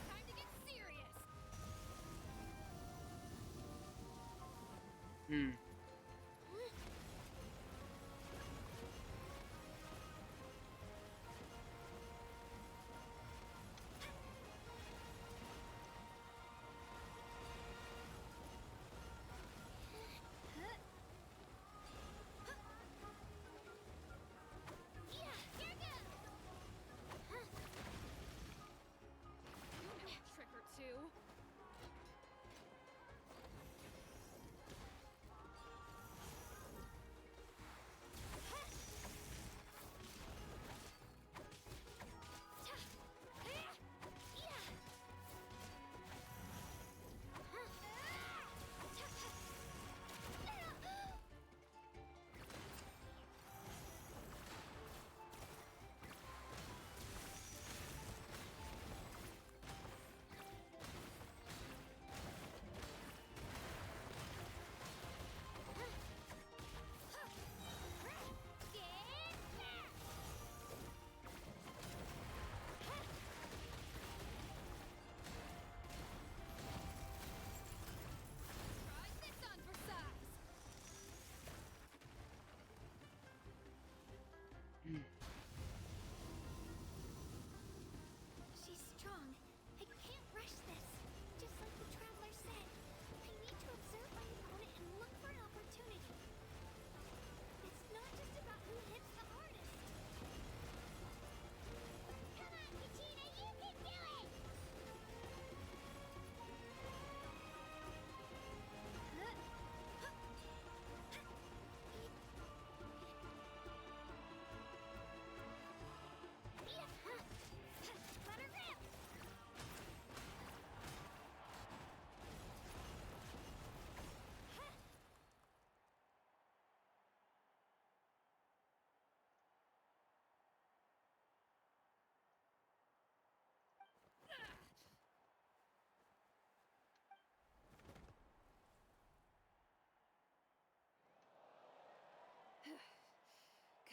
Speaker 21: Time to get serious!
Speaker 4: Yeah, here goes!
Speaker 21: You know a trick or two.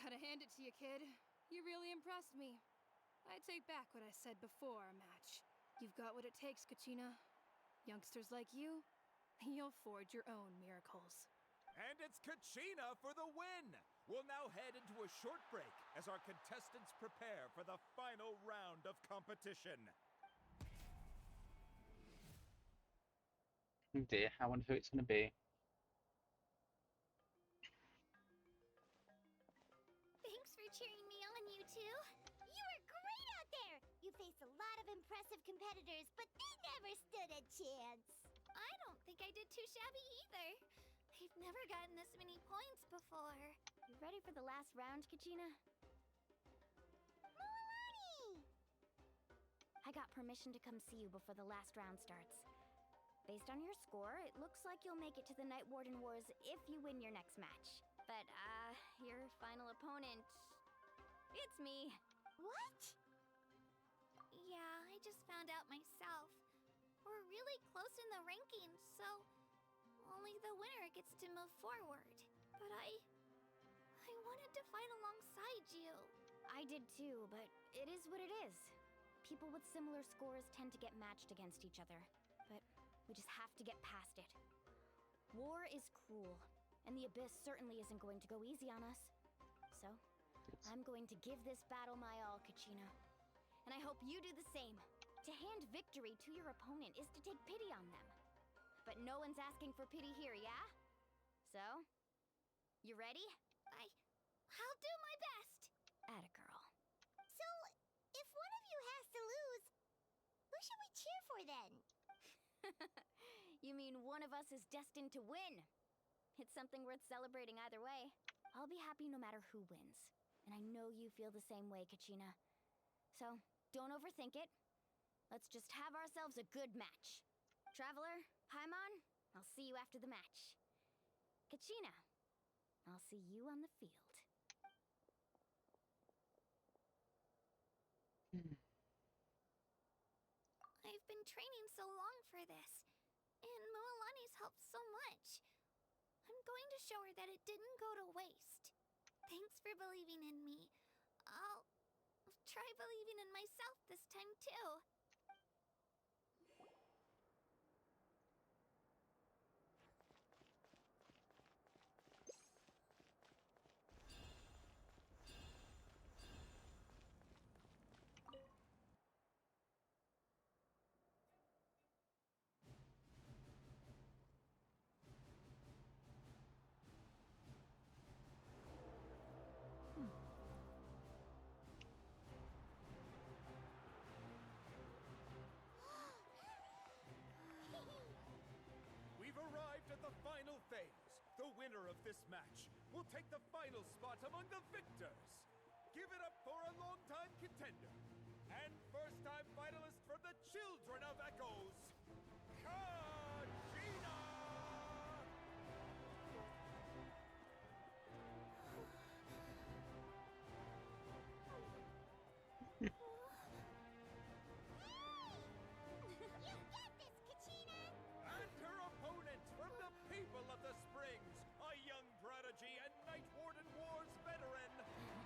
Speaker 21: Gotta hand it to you, kid. You really impressed me. I take back what I said before our match. You've got what it takes, Kachina. Youngsters like you, you'll forge your own miracles.
Speaker 15: And it's Kachina for the win! We'll now head into a short break as our contestants prepare for the final round of competition.
Speaker 1: Oh dear, I wonder who it's going to be.
Speaker 3: Thanks for cheering me on, you two. You were great out there. You faced a lot of impressive competitors, but they never stood a chance.
Speaker 4: I don't think I did too shabby either. I've never gotten this many points before.
Speaker 12: You ready for the last round, Kachina?
Speaker 3: Milani!
Speaker 12: I got permission to come see you before the last round starts. Based on your score, it looks like you'll make it to the Night Warden Wars if you win your next match. But, your final opponent... It's me.
Speaker 3: What?
Speaker 4: Yeah, I just found out myself. We're really close in the rankings, so only the winner gets to move forward. But I wanted to fight alongside you.
Speaker 12: I did too, but it is what it is. People with similar scores tend to get matched against each other. But we just have to get past it. War is cruel, and the Abyss certainly isn't going to go easy on us. So, I'm going to give this battle my all, Kachina. And I hope you do the same. To hand victory to your opponent is to take pity on them. But no one's asking for pity here, yeah? So, you ready?
Speaker 4: I'll do my best.
Speaker 12: Atta girl.
Speaker 3: So, if one of you has to lose, who should we cheer for then?
Speaker 12: You mean one of us is destined to win? It's something worth celebrating either way. I'll be happy no matter who wins. And I know you feel the same way, Kachina. So, don't overthink it. Let's just have ourselves a good match. Traveler, Paimon, I'll see you after the match. Kachina, I'll see you on the field.
Speaker 4: I've been training so long for this, and Mualani's helped so much. I'm going to show her that it didn't go to waste. Thanks for believing in me. I'll try believing in myself this time too.
Speaker 15: We've arrived at the final phase. The winner of this match will take the final spot among the victors. Give it up for a longtime contender and first-time finalist from the Children of Echoes, Kachina!
Speaker 3: You got this, Kachina!
Speaker 15: And her opponent from the people of the Springs, a young prodigy and Night Warden Wars veteran,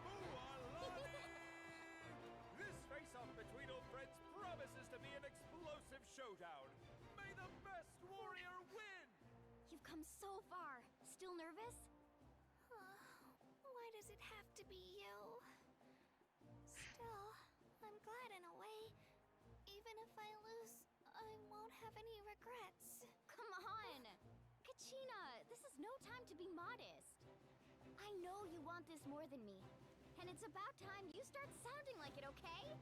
Speaker 15: Mualani! This face-off between old friends promises to be an explosive showdown. May the best warrior win!
Speaker 12: You've come so far. Still nervous?
Speaker 4: Why does it have to be you? Still, I'm glad in a way. Even if I lose, I won't have any regrets.
Speaker 12: Come on! Kachina, this is no time to be modest. I know you want this more than me. And it's about time you start sounding like it, okay?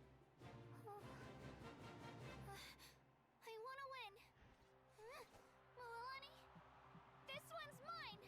Speaker 4: I want to win. Mualani, this one's mine.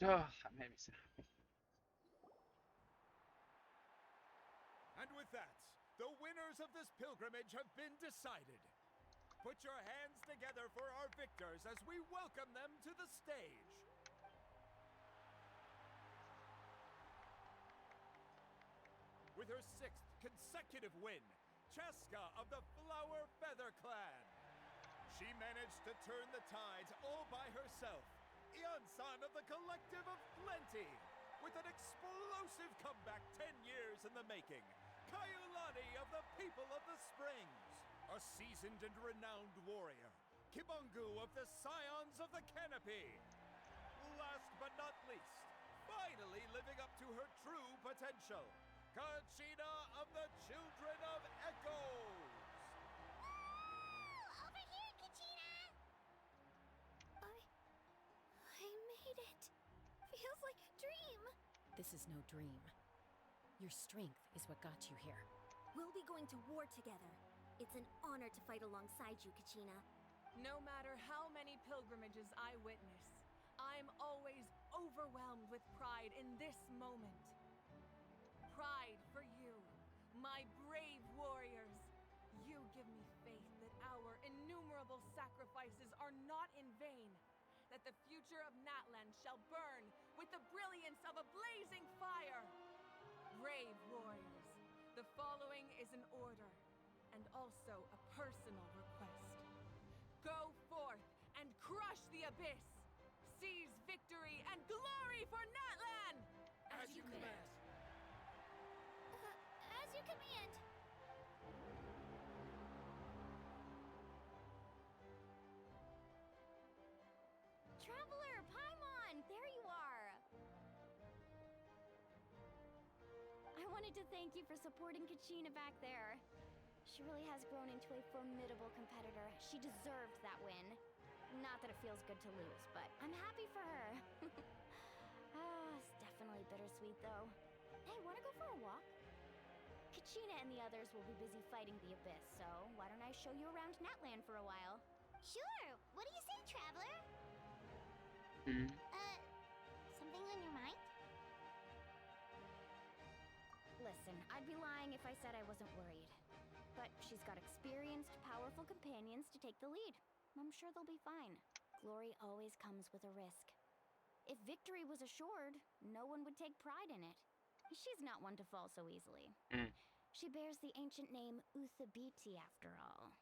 Speaker 1: Oh, that made me so happy.
Speaker 15: And with that, the winners of this pilgrimage have been decided. Put your hands together for our victors as we welcome them to the stage. With her 6th consecutive win, Chaska of the Flower Feather Clan. She managed to turn the tides all by herself. Iansan of the Collective of Plenty, with an explosive comeback 10 years in the making. Kaiulani of the People of the Springs, a seasoned and renowned warrior. Kibungu of the Scions of the Canopy. Last but not least, finally living up to her true potential, Kachina of the Children of Echoes.
Speaker 3: Over here, Kachina!
Speaker 4: I made it. Feels like a dream.
Speaker 6: This is no dream. Your strength is what got you here.
Speaker 22: We'll be going to war together. It's an honor to fight alongside you, Kachina.
Speaker 7: No matter how many pilgrimages I witness, I'm always overwhelmed with pride in this moment. Pride for you, my brave warriors. You give me faith that our innumerable sacrifices are not in vain, that the future of Natlan shall burn with the brilliance of a blazing fire. Brave warriors, the following is an order, and also a personal request. Go forth and crush the abyss! Seize victory and glory for Natlan!
Speaker 16: As you command.
Speaker 4: As you command.
Speaker 12: Traveler, Paimon, there you are! I wanted to thank you for supporting Kachina back there. She really has grown into a formidable competitor. She deserved that win. Not that it feels good to lose, but I'm happy for her. It's definitely bittersweet, though. Hey, wanna go for a walk? Kachina and the others will be busy fighting the Abyss, so why don't I show you around Natlan for a while?
Speaker 3: Sure. What do you say, Traveler? Something on your mind?
Speaker 12: Listen, I'd be lying if I said I wasn't worried. But she's got experienced, powerful companions to take the lead. I'm sure they'll be fine. Glory always comes with a risk. If victory was assured, no one would take pride in it. She's not one to fall so easily. She bears the ancient name Uthabiti, after all.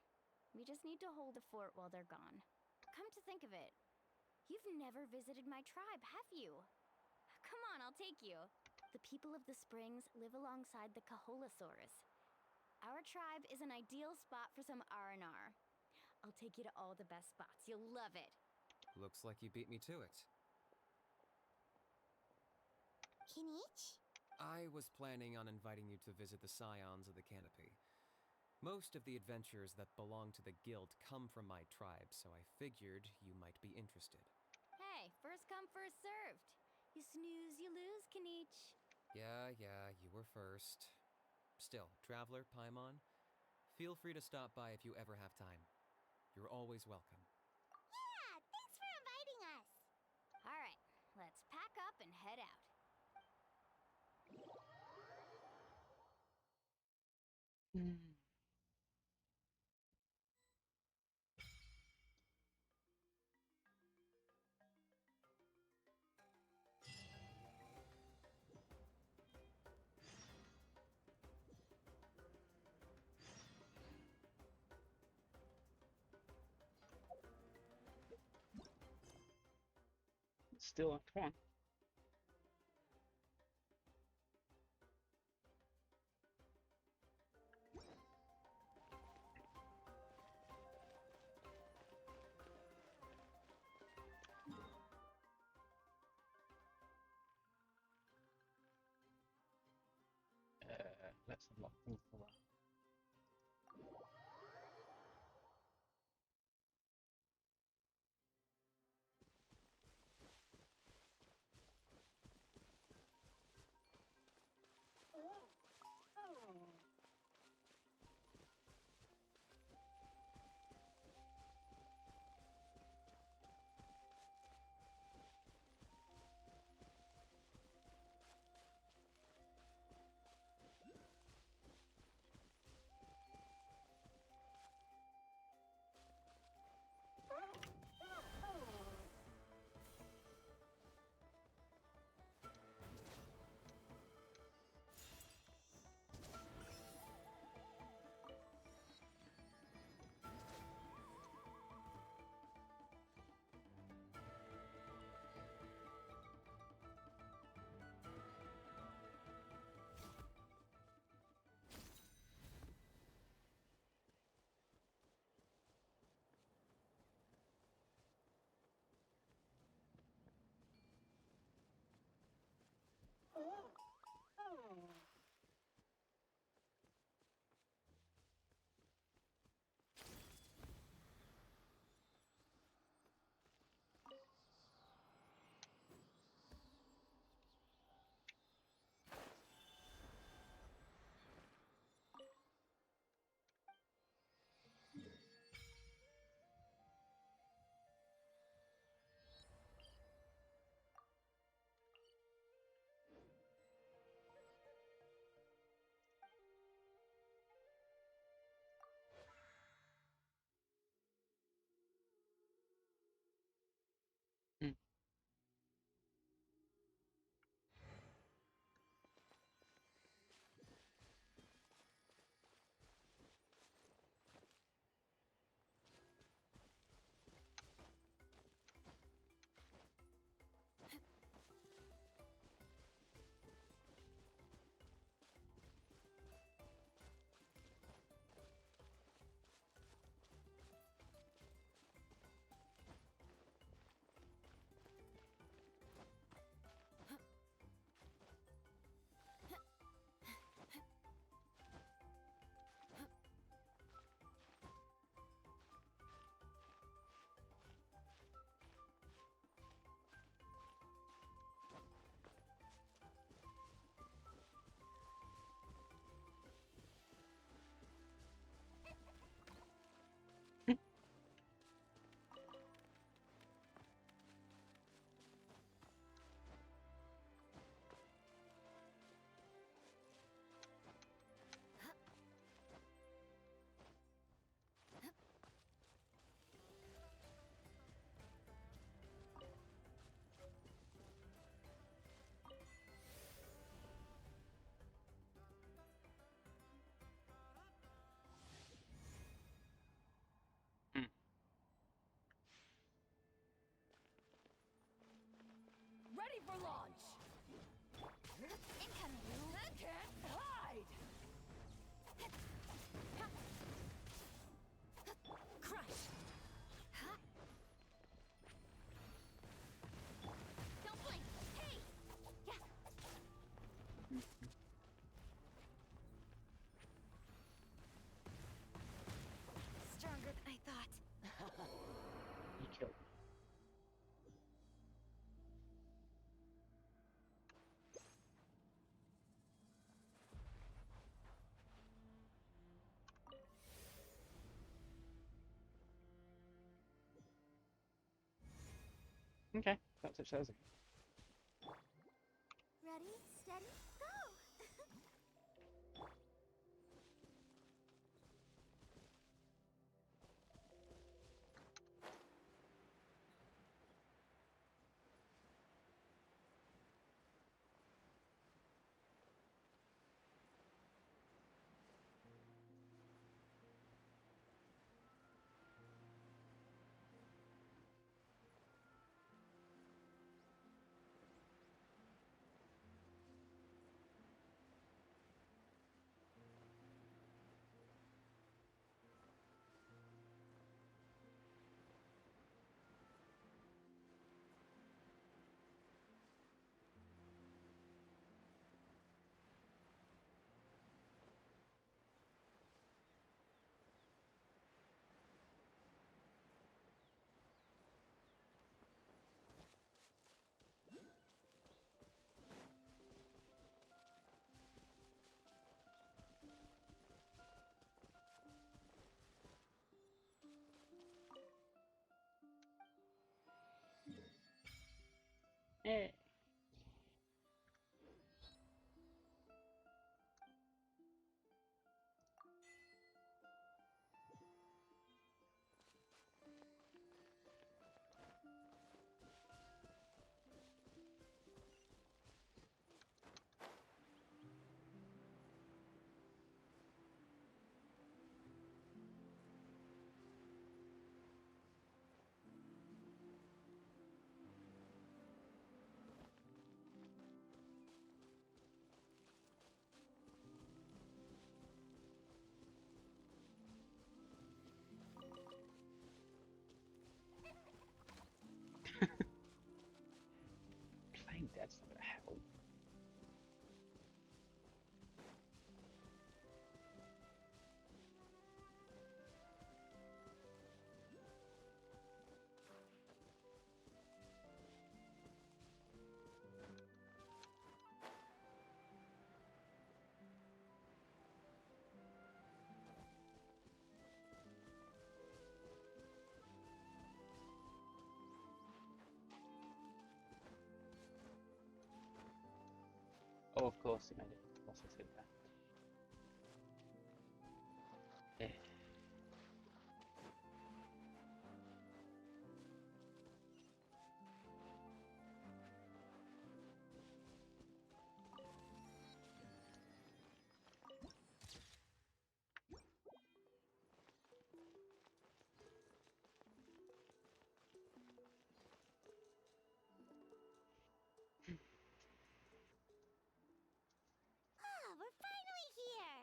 Speaker 12: We just need to hold the fort while they're gone. Come to think of it, you've never visited my tribe, have you? Come on, I'll take you. The people of the Springs live alongside the Kaholasaurus. Our tribe is an ideal spot for some R&R. I'll take you to all the best spots. You'll love it.
Speaker 9: Looks like you beat me to it.
Speaker 3: Kinich?
Speaker 9: I was planning on inviting you to visit the Scions of the Canopy. Most of the adventurers that belong to the guild come from my tribe, so I figured you might be interested.
Speaker 12: Hey, first come, first served. You snooze, you lose, Kinich.
Speaker 9: Yeah, you were first. Still, Traveler, Paimon, feel free to stop by if you ever have time. You're always welcome.
Speaker 3: Yeah, thanks for inviting us.
Speaker 12: All right, let's pack up and head out.
Speaker 1: Still, come on. Let's unlock things for that. Okay, don't touch those again.
Speaker 3: Ready, steady, go!
Speaker 1: Eh. Playing dead's not gonna help. Oh, of course it made it. Of course I said that. Eh.
Speaker 3: Ah, we're finally here!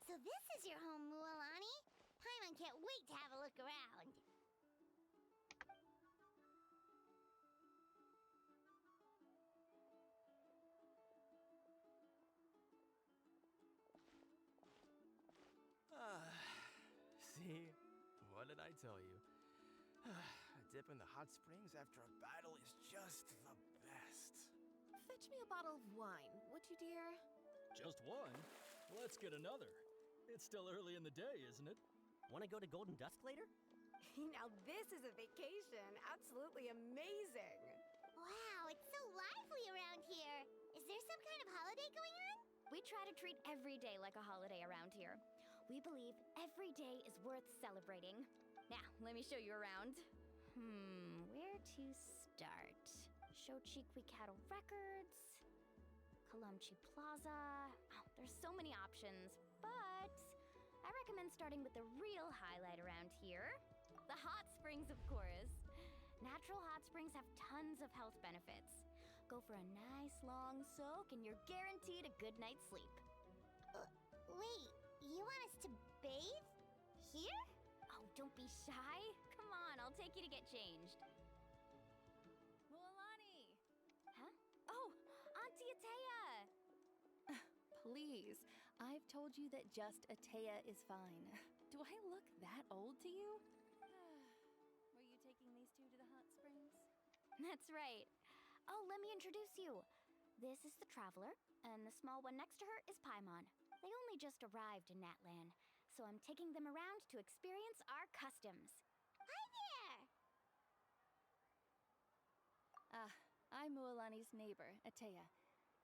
Speaker 3: So this is your home, Mualani? Paimon can't wait to have a look around.
Speaker 2: Ah, see? What did I tell you? A dip in the hot springs after a battle is just the best.
Speaker 22: Fetch me a bottle of wine, would you, dear?
Speaker 16: Just one? Let's get another. It's still early in the day, isn't it?
Speaker 5: Want to go to Golden Dusk later?
Speaker 22: Now this is a vacation. Absolutely amazing.
Speaker 3: Wow, it's so lively around here. Is there some kind of holiday going on?
Speaker 12: We try to treat every day like a holiday around here. We believe every day is worth celebrating. Now, let me show you around. Where to start? Shochiqui Cattle Records, Kalumchi Plaza. Oh, there's so many options, but I recommend starting with the real highlight around here. The hot springs, of course. Natural hot springs have tons of health benefits. Go for a nice long soak and you're guaranteed a good night's sleep.
Speaker 3: Wait, you want us to bathe? Here?
Speaker 12: Oh, don't be shy. Come on, I'll take you to get changed.
Speaker 22: Mualani!
Speaker 12: Huh? Oh, Auntie Atea!
Speaker 23: Please, I've told you that just Atea is fine. Do I look that old to you?
Speaker 22: Were you taking these two to the hot springs?
Speaker 12: That's right. Oh, let me introduce you. This is the Traveler, and the small one next to her is Paimon. They only just arrived in Natlan, so I'm taking them around to experience our customs.
Speaker 3: Hi there!
Speaker 23: I'm Mualani's neighbor, Atea.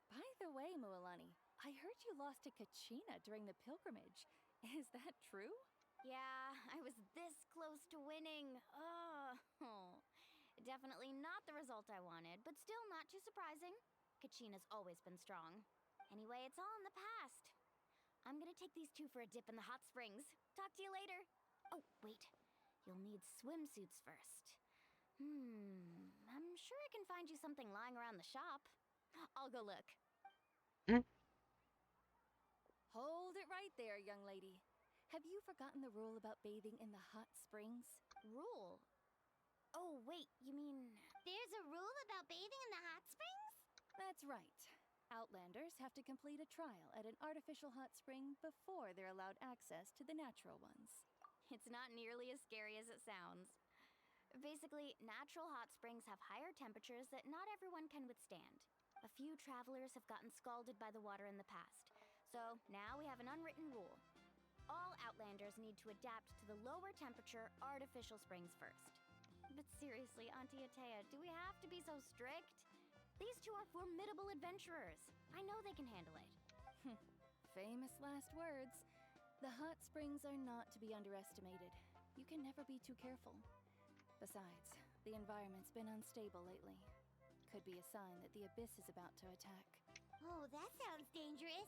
Speaker 23: By the way, Mualani, I heard you lost to Kachina during the pilgrimage. Is that true?
Speaker 13: Yeah, I was this close to winning. Oh, definitely not the result I wanted, but still not too surprising. Kachina's always been strong. Anyway, it's all in the past. I'm gonna take these two for a dip in the hot springs. Talk to you later. Oh, wait. You'll need swimsuits first. I'm sure I can find you something lying around the shop. I'll go look.
Speaker 23: Hold it right there, young lady. Have you forgotten the rule about bathing in the hot springs?
Speaker 13: Rule? Oh, wait, you mean...
Speaker 3: There's a rule about bathing in the hot springs?
Speaker 23: That's right. Outlanders have to complete a trial at an artificial hot spring before they're allowed access to the natural ones.
Speaker 13: It's not nearly as scary as it sounds. Basically, natural hot springs have higher temperatures that not everyone can withstand. A few travelers have gotten scalded by the water in the past, so now we have an unwritten rule. All Outlanders need to adapt to the lower temperature artificial springs first. But seriously, Auntie Atea, do we have to be so strict? These two are formidable adventurers. I know they can handle it.
Speaker 23: Famous last words. The hot springs are not to be underestimated. You can never be too careful. Besides, the environment's been unstable lately. Could be a sign that the abyss is about to attack.
Speaker 3: Oh, that sounds dangerous.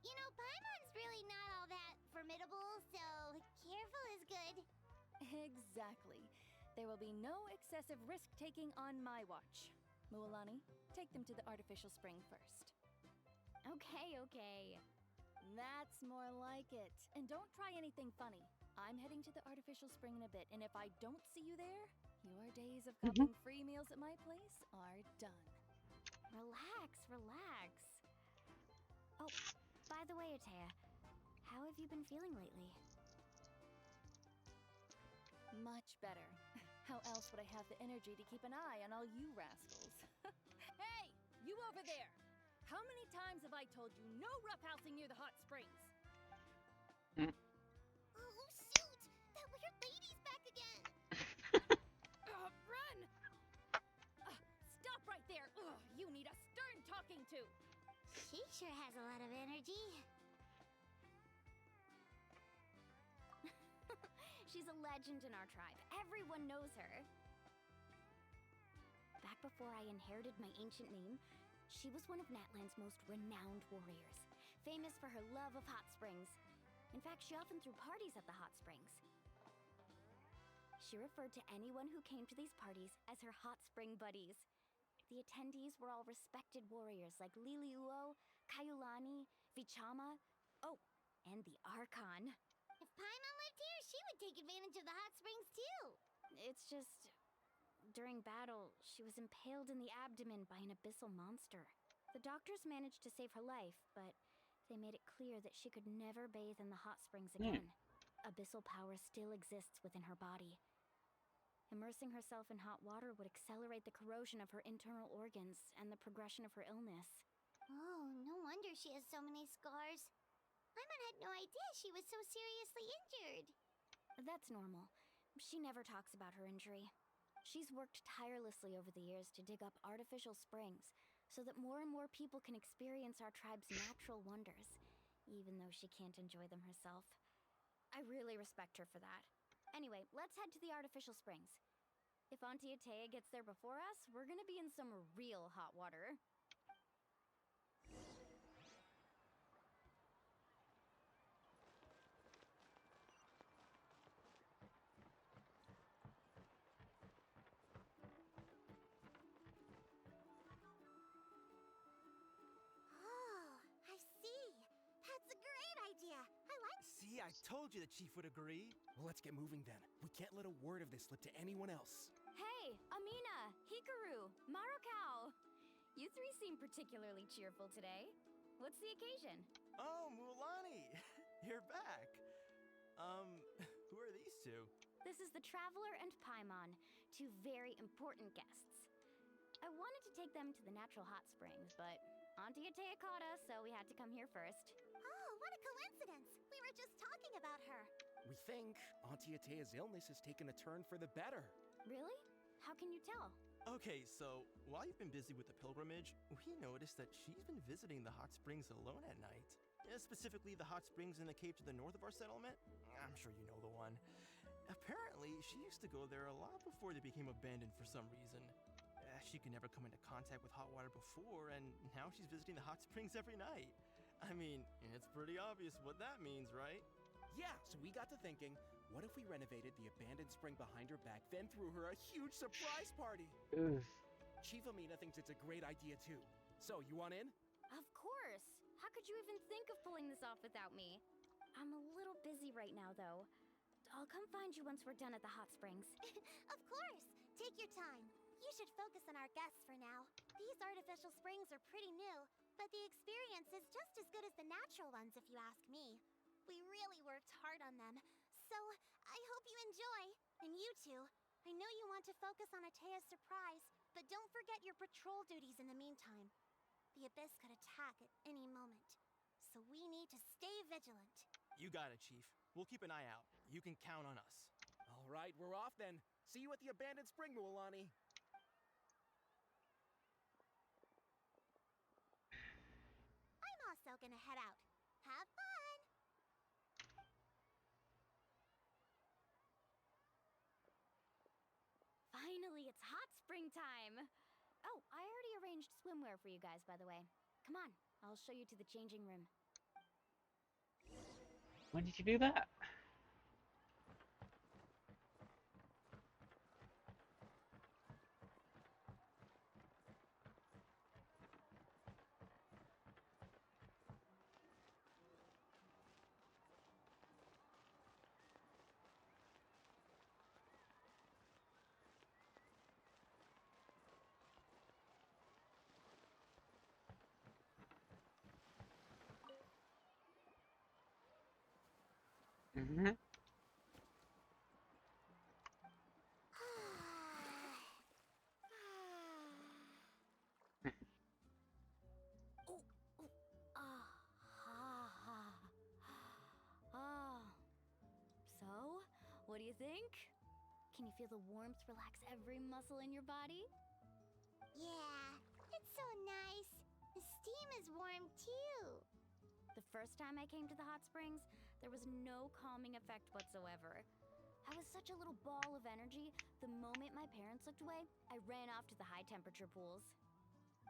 Speaker 3: You know, Paimon's really not all that formidable, so careful is good.
Speaker 23: Exactly. There will be no excessive risk-taking on my watch. Mualani, take them to the artificial spring first.
Speaker 13: Okay.
Speaker 23: That's more like it. And don't try anything funny. I'm heading to the artificial spring in a bit, and if I don't see you there, your days of copping free meals at my place are done.
Speaker 13: Relax. Oh, by the way, Atea, how have you been feeling lately?
Speaker 23: Much better. How else would I have the energy to keep an eye on all you rascals? Hey, you over there! How many times have I told you no roughhousing near the hot springs?
Speaker 3: Oh, shoot! That weird lady's back again!
Speaker 23: Run! Stop right there! You need a stern talking to!
Speaker 3: She sure has a lot of energy.
Speaker 13: She's a legend in our tribe. Everyone knows her. Back before I inherited my ancient name, she was one of Natlan's most renowned warriors, famous for her love of hot springs. In fact, she often threw parties at the hot springs. She referred to anyone who came to these parties as her hot spring buddies. The attendees were all respected warriors like Liliuo, Kaiulani, Vichama, oh, and the Archon.
Speaker 3: If Paimon lived here, she would take advantage of the hot springs too.
Speaker 13: It's just... During battle, she was impaled in the abdomen by an abyssal monster. The doctors managed to save her life, but they made it clear that she could never bathe in the hot springs again. Abyssal power still exists within her body. Immersing herself in hot water would accelerate the corrosion of her internal organs and the progression of her illness.
Speaker 3: Oh, no wonder she has so many scars. Paimon had no idea she was so seriously injured.
Speaker 13: That's normal. She never talks about her injury. She's worked tirelessly over the years to dig up artificial springs so that more and more people can experience our tribe's natural wonders, even though she can't enjoy them herself. I really respect her for that. Anyway, let's head to the artificial springs. If Auntie Atea gets there before us, we're gonna be in some real hot water.
Speaker 2: See, I told you the chief would agree. Well, let's get moving then. We can't let a word of this slip to anyone else.
Speaker 13: Hey, Amina, Hikaru, Marukao. You three seem particularly cheerful today. What's the occasion?
Speaker 2: Oh, Mualani, you're back. Who are these two?
Speaker 13: This is the Traveler and Paimon, two very important guests. I wanted to take them to the natural hot springs, but Auntie Atea caught us, so we had to come here first.
Speaker 3: Oh, what a coincidence! We were just talking about her.
Speaker 2: We think Auntie Atea's illness has taken a turn for the better.
Speaker 13: Really? How can you tell?
Speaker 2: Okay, so while you've been busy with the pilgrimage, we noticed that she's been visiting the hot springs alone at night. Specifically, the hot springs in the cave to the north of our settlement. I'm sure you know the one. Apparently, she used to go there a lot before they became abandoned for some reason. She could never come into contact with hot water before, and now she's visiting the hot springs every night. I mean, it's pretty obvious what that means, right?
Speaker 10: Yeah, so we got to thinking, what if we renovated the abandoned spring behind her back, then threw her a huge surprise party?
Speaker 1: Oof.
Speaker 10: Chief Amina thinks it's a great idea too. So, you want in?
Speaker 12: Of course! How could you even think of pulling this off without me? I'm a little busy right now, though. I'll come find you once we're done at the hot springs.
Speaker 3: Of course! Take your time. You should focus on our guests for now. These artificial springs are pretty new, but the experience is just as good as the natural ones if you ask me. We really worked hard on them, so I hope you enjoy. And you two, I know you want to focus on Atea's surprise, but don't forget your patrol duties in the meantime. The Abyss could attack at any moment, so we need to stay vigilant.
Speaker 2: You got it, Chief. We'll keep an eye out. You can count on us.
Speaker 10: All right, we're off then. See you at the abandoned spring, Mualani.
Speaker 3: I'm also gonna head out. Have fun!
Speaker 12: Finally, it's hot spring time! Oh, I already arranged swimwear for you guys, by the way. Come on, I'll show you to the changing room.
Speaker 1: When did you do that? Mm-hmm.
Speaker 12: So, what do you think? Can you feel the warmth relax every muscle in your body?
Speaker 3: Yeah, it's so nice. The steam is warm too.
Speaker 12: The first time I came to the hot springs, there was no calming effect whatsoever. I was such a little ball of energy, the moment my parents looked away, I ran off to the high temperature pools.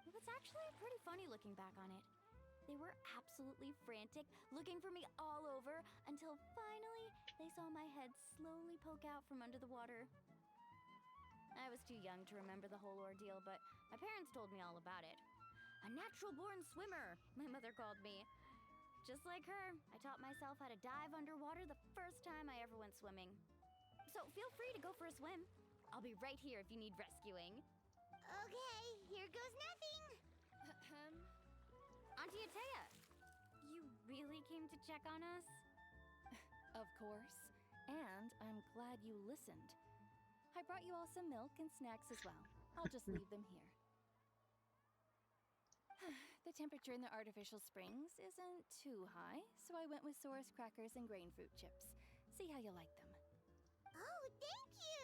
Speaker 12: It was actually pretty funny looking back on it. They were absolutely frantic, looking for me all over, until finally they saw my head slowly poke out from under the water. I was too young to remember the whole ordeal, but my parents told me all about it. A natural-born swimmer, my mother called me. Just like her, I taught myself how to dive underwater the first time I ever went swimming. So feel free to go for a swim. I'll be right here if you need rescuing.
Speaker 3: Okay, here goes nothing.
Speaker 12: Auntie Atea, you really came to check on us?
Speaker 23: Of course. And I'm glad you listened. I brought you all some milk and snacks as well. I'll just leave them here. The temperature in the artificial springs isn't too high, so I went with Source crackers and grain fruit chips. See how you like them.
Speaker 3: Oh, thank you!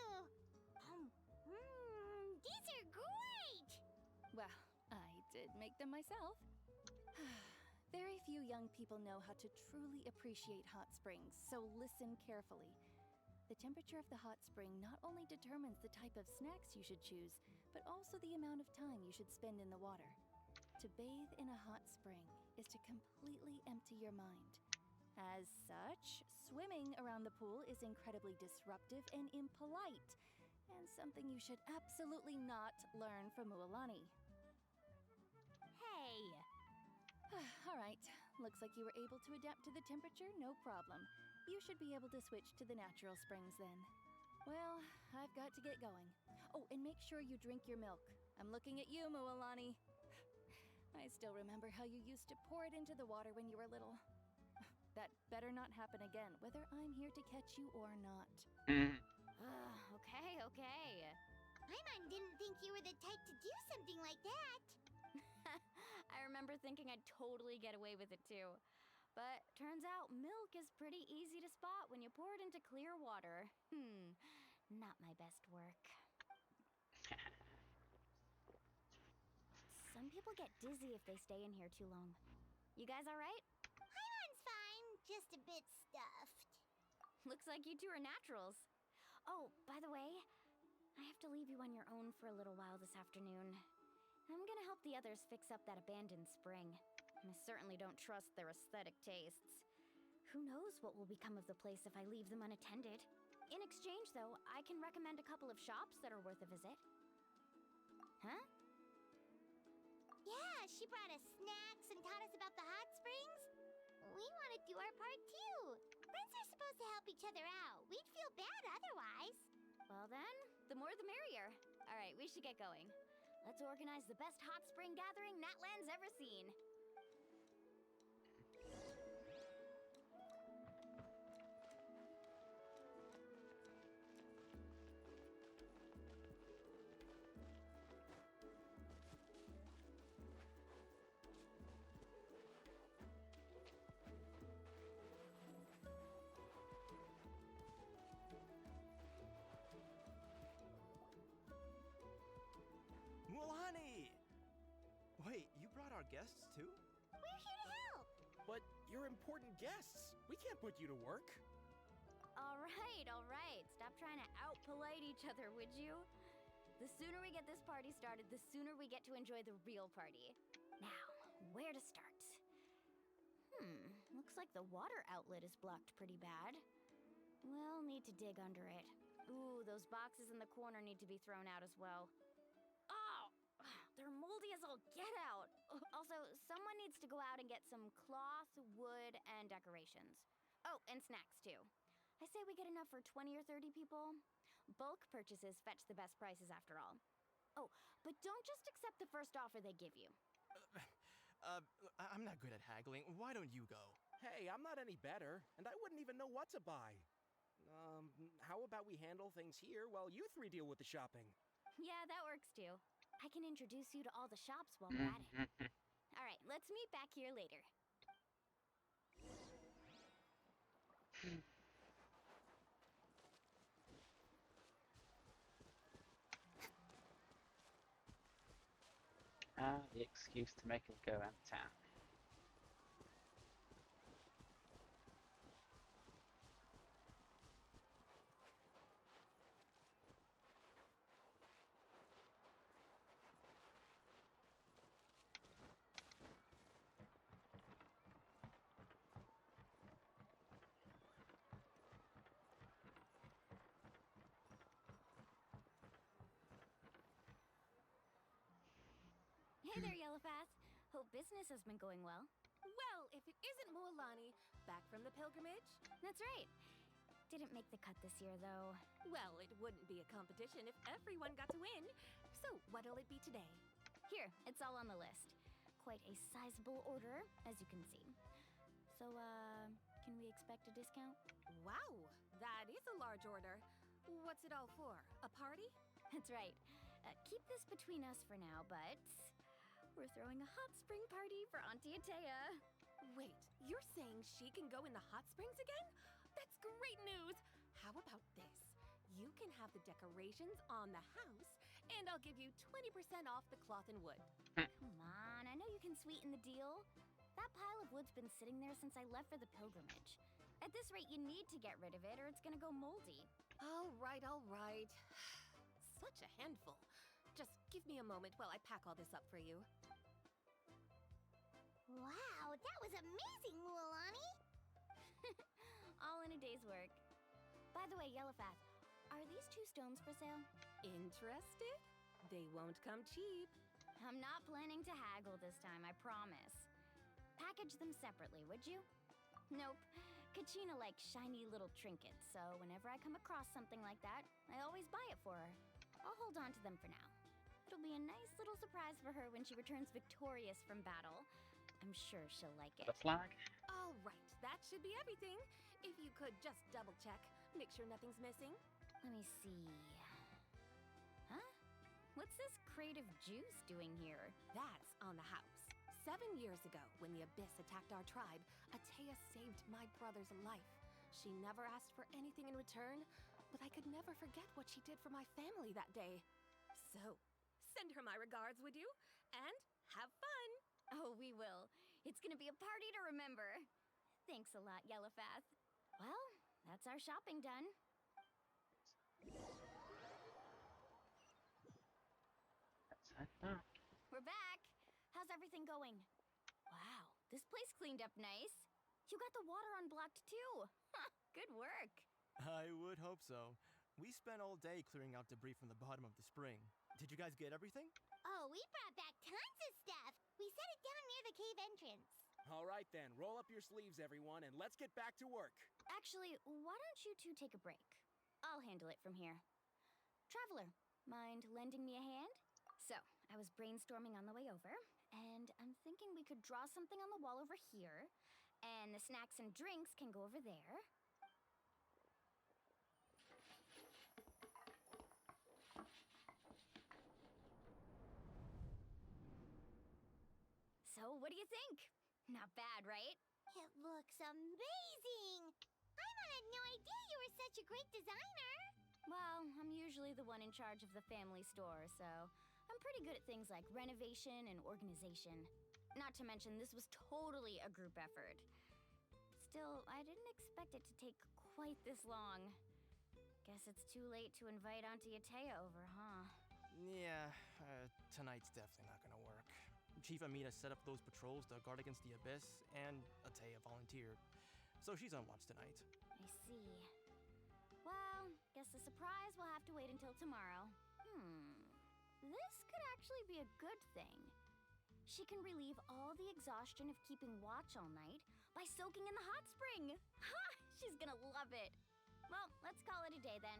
Speaker 3: These are great!
Speaker 23: Well, I did make them myself. Very few young people know how to truly appreciate hot springs, so listen carefully. The temperature of the hot spring not only determines the type of snacks you should choose, but also the amount of time you should spend in the water. To bathe in a hot spring is to completely empty your mind. As such, swimming around the pool is incredibly disruptive and impolite, and something you should absolutely not learn from Mualani.
Speaker 12: Hey!
Speaker 23: All right, looks like you were able to adapt to the temperature, no problem. You should be able to switch to the natural springs then. Well, I've got to get going. Oh, and make sure you drink your milk. I'm looking at you, Mualani. I still remember how you used to pour it into the water when you were little. That better not happen again, whether I'm here to catch you or not.
Speaker 12: Okay.
Speaker 3: Paimon didn't think you were the type to do something like that.
Speaker 12: I remember thinking I'd totally get away with it too. But turns out milk is pretty easy to spot when you pour it into clear water. Not my best work. Some people get dizzy if they stay in here too long. You guys alright?
Speaker 3: Paimon's fine, just a bit stuffed.
Speaker 12: Looks like you two are naturals. Oh, by the way, I have to leave you on your own for a little while this afternoon. I'm gonna help the others fix up that abandoned spring. I certainly don't trust their aesthetic tastes. Who knows what will become of the place if I leave them unattended? In exchange, though, I can recommend a couple of shops that are worth a visit. Huh?
Speaker 3: Yeah, she brought us snacks and taught us about the hot springs. We want to do our part too. Friends are supposed to help each other out. We'd feel bad otherwise.
Speaker 12: Well then, the more the merrier. Alright, we should get going. Let's organize the best hot spring gathering Natlan's ever seen.
Speaker 2: Mulani! Wait, you brought our guests too?
Speaker 3: We're here to help.
Speaker 10: But you're important guests. We can't put you to work.
Speaker 12: Alright. Stop trying to out-polite each other, would you? The sooner we get this party started, the sooner we get to enjoy the real party. Now, where to start? Looks like the water outlet is blocked pretty bad. We'll need to dig under it. Ooh, those boxes in the corner need to be thrown out as well. Oh! They're moldy as all get out! Also, someone needs to go out and get some cloth, wood, and decorations. Oh, and snacks too. I say we get enough for 20 or 30 people. Bulk purchases fetch the best prices after all. Oh, but don't just accept the first offer they give you.
Speaker 2: I'm not good at haggling. Why don't you go?
Speaker 10: Hey, I'm not any better, and I wouldn't even know what to buy. How about we handle things here while you three deal with the shopping?
Speaker 12: Yeah, that works too. I can introduce you to all the shops while we're at it. Alright, let's meet back here later.
Speaker 1: The excuse to make us go out of town.
Speaker 12: Hey there, Yellowfast. Hope business has been going well.
Speaker 7: Well, if it isn't Moalani, back from the pilgrimage?
Speaker 12: That's right. Didn't make the cut this year, though.
Speaker 7: Well, it wouldn't be a competition if everyone got to win. So, what'll it be today?
Speaker 12: Here, it's all on the list. Quite a sizable order, as you can see. So, can we expect a discount?
Speaker 7: Wow, that is a large order. What's it all for? A party?
Speaker 12: That's right. Keep this between us for now, but we're throwing a hot spring party for Auntie Atea.
Speaker 7: Wait, you're saying she can go in the hot springs again? That's great news! How about this? You can have the decorations on the house, and I'll give you 20% off the cloth and wood.
Speaker 12: Come on, I know you can sweeten the deal. That pile of wood's been sitting there since I left for the pilgrimage. At this rate, you need to get rid of it or it's gonna go moldy.
Speaker 7: All right. Such a handful. Just give me a moment while I pack all this up for you.
Speaker 3: Wow, that was amazing, Mualani!
Speaker 12: All in a day's work. By the way, Yellowfast, are these 2 stones for sale?
Speaker 7: Interested? They won't come cheap.
Speaker 12: I'm not planning to haggle this time, I promise. Package them separately, would you? Nope. Kachina likes shiny little trinkets, so whenever I come across something like that, I always buy it for her. I'll hold on to them for now. It'll be a nice little surprise for her when she returns victorious from battle. I'm sure she'll like it.
Speaker 1: The flag?
Speaker 7: All right, that should be everything. If you could just double check, make sure nothing's missing.
Speaker 12: Let me see. Huh? What's this crate of juice doing here?
Speaker 7: That's on the house. 7 years ago, when the Abyss attacked our tribe, Atea saved my brother's life. She never asked for anything in return, but I could never forget what she did for my family that day. So, send her my regards, would you? And
Speaker 12: Have fun! Oh, we will. It's gonna be a party to remember. Thanks a lot, Yellowfath. Well, that's our shopping done.
Speaker 1: Let's head back.
Speaker 12: We're back. How's everything going? Wow, this place cleaned up nice. You got the water unblocked too. Good work.
Speaker 2: I would hope so. We spent all day clearing out debris from the bottom of the spring. Did you guys get everything?
Speaker 3: Oh, we brought back tons of stuff. We set it down near the cave entrance.
Speaker 10: All right then, roll up your sleeves, everyone, and let's get back to work.
Speaker 12: Actually, why don't you two take a break? I'll handle it from here. Traveler, mind lending me a hand? So, I was brainstorming on the way over, and I'm thinking we could draw something on the wall over here, and the snacks and drinks can go over there. So, what do you think? Not bad, right?
Speaker 3: It looks amazing! Paimon had no idea you were such a great designer!
Speaker 12: Well, I'm usually the one in charge of the family store, so I'm pretty good at things like renovation and organization. Not to mention, this was totally a group effort. Still, I didn't expect it to take quite this long. Guess it's too late to invite Auntie Atea over, huh?
Speaker 2: Yeah, tonight's definitely not gonna work. Chief Amita set up those patrols to guard against the Abyss, and Atea volunteered. So she's on watch tonight.
Speaker 12: I see. Well, guess the surprise will have to wait until tomorrow. This could actually be a good thing. She can relieve all the exhaustion of keeping watch all night by soaking in the hot spring. Ha! She's gonna love it. Well, let's call it a day then.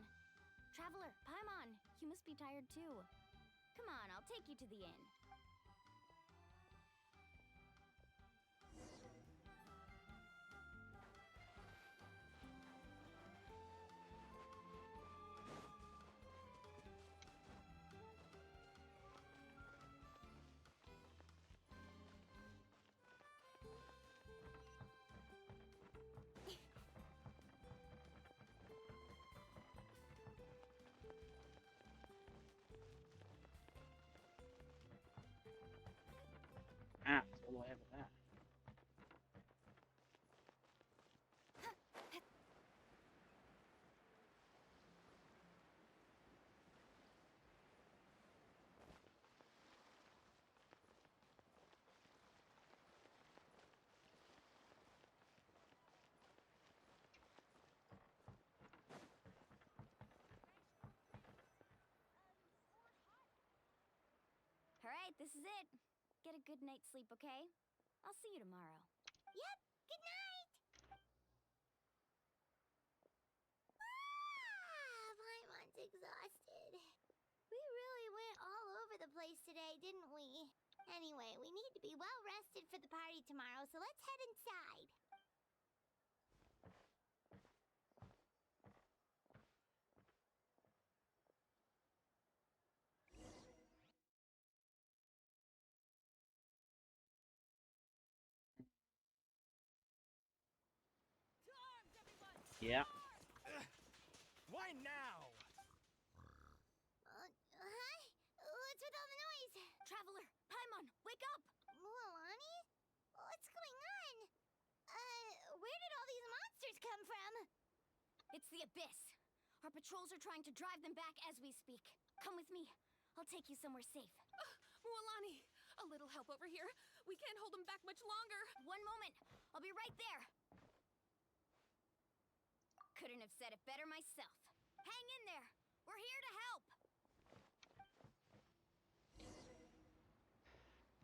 Speaker 12: Traveler, Paimon, you must be tired too. Come on, I'll take you to the inn.
Speaker 1: Ah, it's all the way over there.
Speaker 12: All right, this is it. Get a good night's sleep, okay? I'll see you tomorrow.
Speaker 3: Yep, good night! Paimon's exhausted. We really went all over the place today, didn't we? Anyway, we need to be well rested for the party tomorrow, so let's head inside.
Speaker 1: Yeah.
Speaker 10: Why now?
Speaker 3: Huh? What's with all the noise?
Speaker 12: Traveler, Paimon, wake up!
Speaker 3: Mualani? What's going on? Where did all these monsters come from?
Speaker 12: It's the Abyss. Our patrols are trying to drive them back as we speak. Come with me. I'll take you somewhere safe.
Speaker 7: Mualani, a little help over here. We can't hold them back much longer.
Speaker 12: One moment. I'll be right there. Couldn't have said it better myself. Hang in there. We're here to help.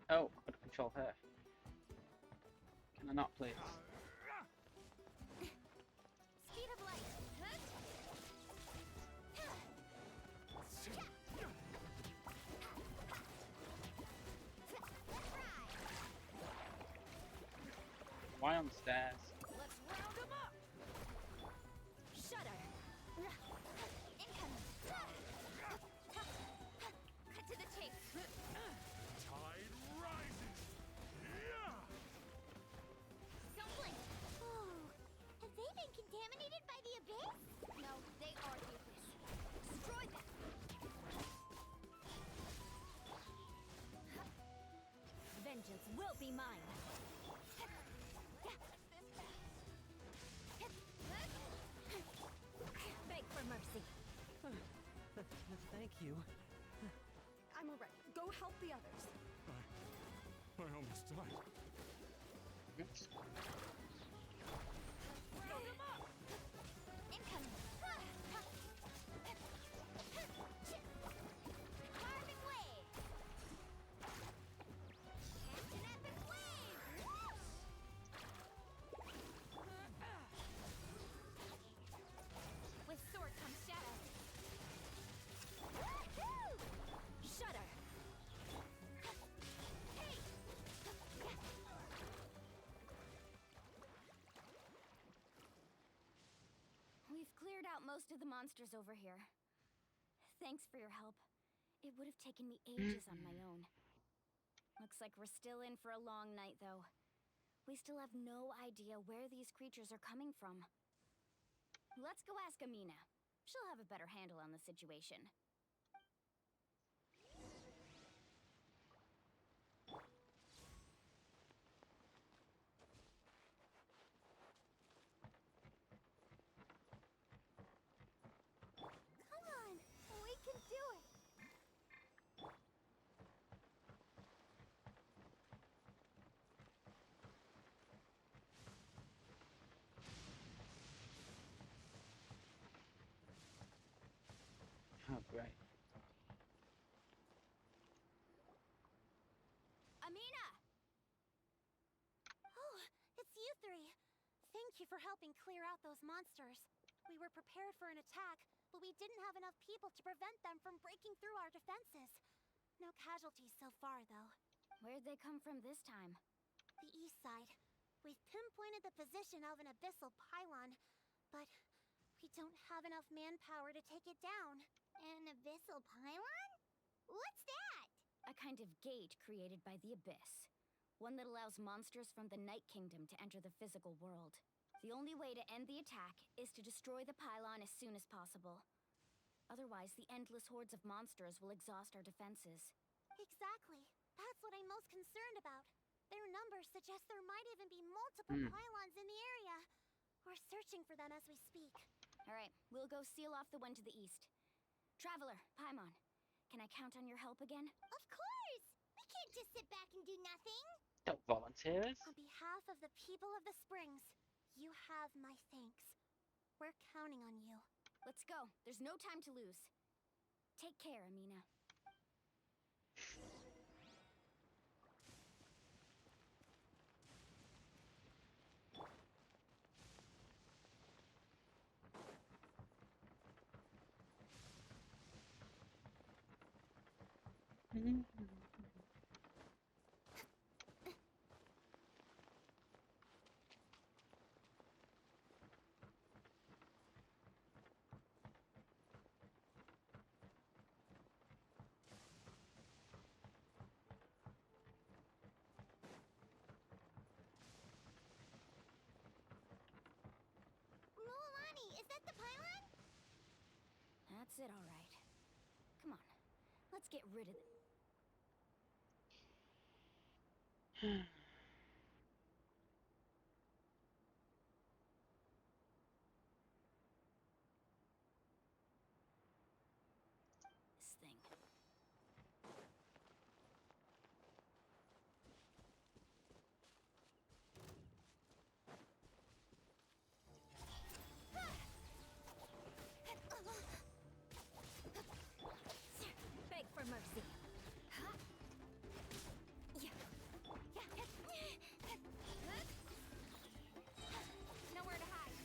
Speaker 1: Oh, I've got to control her. Can I not, please?
Speaker 12: Speed of light.
Speaker 1: Why on the stairs?
Speaker 12: Let's round them up. Shudder. Incoming. Cut to the chase.
Speaker 20: Tide rises! Yeah!
Speaker 12: Don't blink.
Speaker 3: Oh, have they been contaminated by the Abyss?
Speaker 12: No, they are the Abyss. Destroy them. be mine. Beg for mercy.
Speaker 16: Thank you.
Speaker 7: I'm alright. Go help the others.
Speaker 16: I almost died.
Speaker 3: Incoming. Carving wave. Captain Epic wave.
Speaker 12: With sword comes shadow. Woohoo! Shudder. We've cleared out most of the monsters over here. Thanks for your help. It would have taken me ages on my own. Looks like we're still in for a long night, though. We still have no idea where these creatures are coming from. Let's go ask Amina. She'll have a better handle on the situation.
Speaker 3: Come on, we can do it.
Speaker 1: Oh, great.
Speaker 12: Amina!
Speaker 3: Oh, it's you three. Thank you for helping clear out those monsters. We were prepared for an attack, but we didn't have enough people to prevent them from breaking through our defenses. No casualties so far, though.
Speaker 12: Where'd they come from this time?
Speaker 3: The east side. We've pinpointed the position of an abyssal pylon, but we don't have enough manpower to take it down.
Speaker 12: An abyssal pylon?
Speaker 3: What's that?
Speaker 12: A kind of gate created by the abyss. One that allows monsters from the Night Kingdom to enter the physical world. The only way to end the attack is to destroy the pylon as soon as possible. Otherwise, the endless hordes of monsters will exhaust our defenses.
Speaker 3: Exactly. That's what I'm most concerned about. Their numbers suggest there might even be multiple pylons in the area. We're searching for them as we speak.
Speaker 12: Alright, we'll go seal off the one to the east. Traveler, Paimon, can I count on your help again?
Speaker 3: Of course! We can't just sit back and do nothing.
Speaker 1: Don't volunteer us.
Speaker 3: On behalf of the people of the Springs, you have my thanks. We're counting on you.
Speaker 12: Let's go. There's no time to lose. Take care, Amina.
Speaker 3: Mulani, is that the pylon?
Speaker 12: That's it, all right. Come on, let's get rid of it. This thing. Beg for mercy. Nowhere to hide.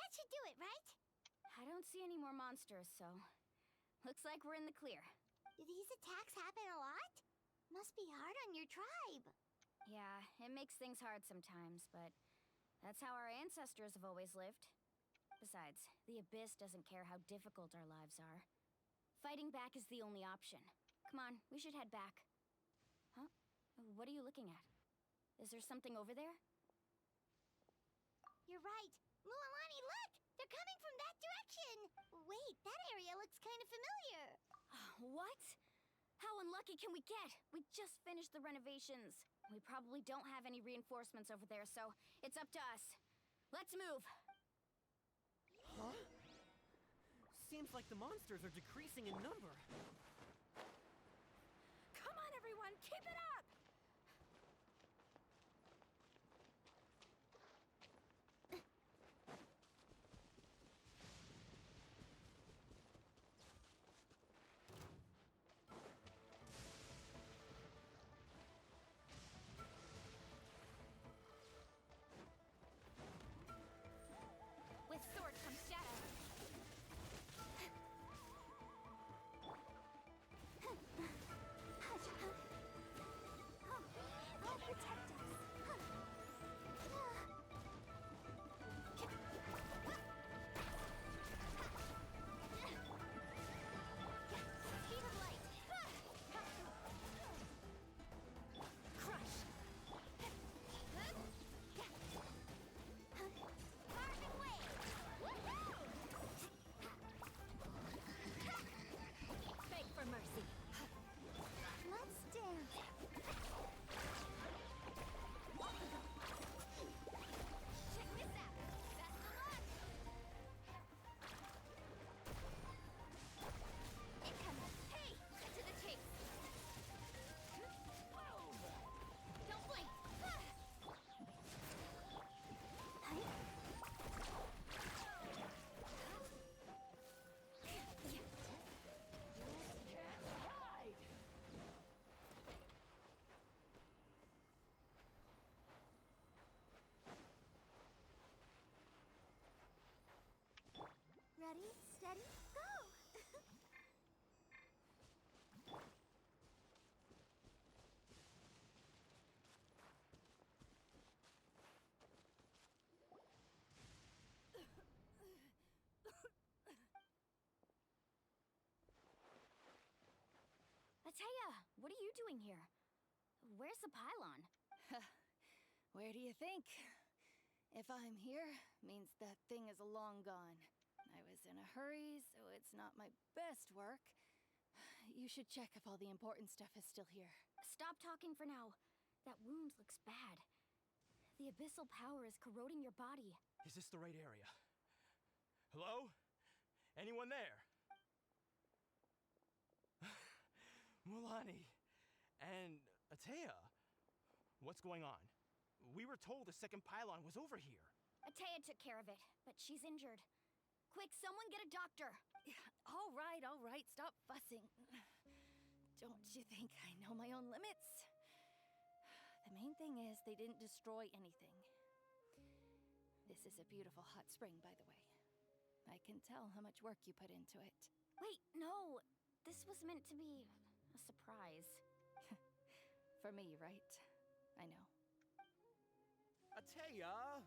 Speaker 3: That should do it, right?
Speaker 13: I don't see any more monsters, so looks like we're in the clear.
Speaker 3: Do these attacks happen a lot? Must be hard on your tribe.
Speaker 13: Yeah, it makes things hard sometimes, but that's how our ancestors have always lived. Besides, the Abyss doesn't care how difficult our lives are. Fighting back is the only option. Come on, we should head back. Huh? What are you looking at? Is there something over there?
Speaker 3: You're right. Mualani, look! They're coming from that direction! Wait, that area looks kind of familiar.
Speaker 13: What? How unlucky can we get? We just finished the renovations. We probably don't have any reinforcements over there, so it's up to us. Let's move!
Speaker 9: Huh? Seems like the monsters are decreasing in number.
Speaker 12: Come on, everyone! Keep it up!
Speaker 13: With sword comes shadow.
Speaker 3: I'll protect us.
Speaker 13: Speed of light. Crush.
Speaker 3: Carving wave! Woohoo!
Speaker 12: Beg for mercy.
Speaker 3: Let's dance.
Speaker 13: Check this out. Best of luck. Incoming. Hey, cut to the chase. Don't blink.
Speaker 3: Ready, steady, go!
Speaker 13: Ataya, what are you doing here? Where's the pylon?
Speaker 23: Where do you think? If I'm here, means that thing is long gone. I was in a hurry, so it's not my best work. You should check if all the important stuff is still here.
Speaker 13: Stop talking for now. That wound looks bad. The abyssal power is corroding your body.
Speaker 2: Is this the right area? Hello? Anyone there? Mulani and Ataya, what's going on? We were told the second pylon was over here.
Speaker 13: Ataya took care of it, but she's injured. Quick, someone get a doctor!
Speaker 23: All right, stop fussing. Don't you think I know my own limits? The main thing is they didn't destroy anything. This is a beautiful hot spring, by the way. I can tell how much work you put into it.
Speaker 13: Wait, no! This was meant to be a surprise.
Speaker 23: For me, right? I know.
Speaker 10: Ataya!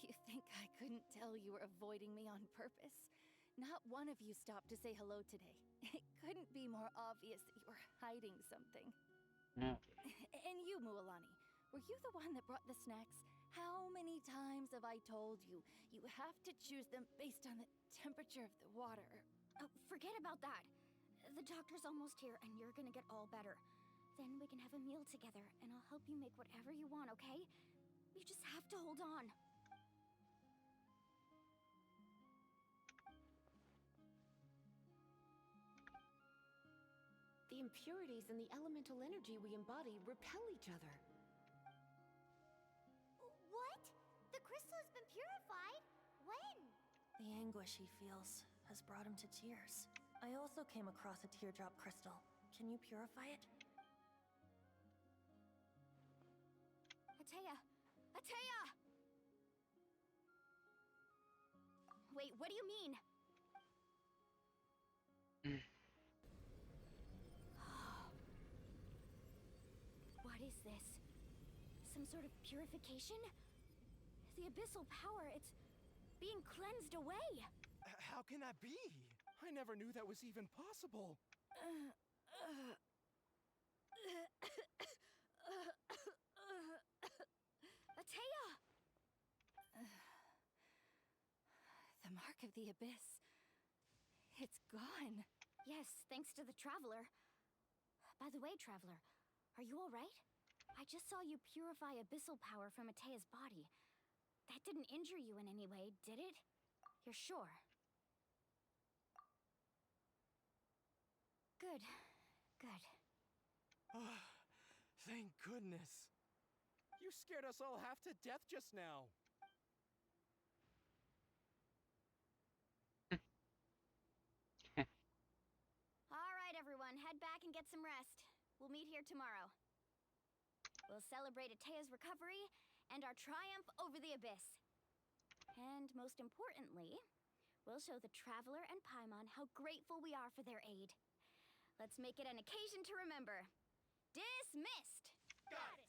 Speaker 23: You think I couldn't tell you were avoiding me on purpose? Not one of you stopped to say hello today. It couldn't be more obvious that you were hiding something. And you, Mualani, were you the one that brought the snacks? How many times have I told you, you have to choose them based on the temperature of the water?
Speaker 13: Oh, forget about that. The doctor's almost here, and you're gonna get all better. Then we can have a meal together, and I'll help you make whatever you want, okay? You just have to hold on.
Speaker 11: The impurities and the elemental energy we embody repel each other.
Speaker 3: What? The crystal has been purified? When?
Speaker 17: The anguish he feels has brought him to tears. I also came across a teardrop crystal. Can you purify it?
Speaker 13: Ataya! Ataya!
Speaker 12: Wait, what do you mean? What is this? Some sort of purification? The abyssal power, it's being cleansed away.
Speaker 2: How can that be? I never knew that was even possible.
Speaker 12: Atea!
Speaker 23: The mark of the abyss. It's gone.
Speaker 12: Yes, thanks to the Traveler. By the way, Traveler, are you alright? I just saw you purify abyssal power from Atea's body. That didn't injure you in any way, did it? You're sure? Good. Good.
Speaker 2: Thank goodness. You scared us all half to death just now.
Speaker 12: Alright, everyone, head back and get some rest. We'll meet here tomorrow. We'll celebrate Atea's recovery and our triumph over the abyss. And most importantly, we'll show the Traveler and Paimon how grateful we are for their aid. Let's make it an occasion to remember. Dismissed!
Speaker 2: Got it!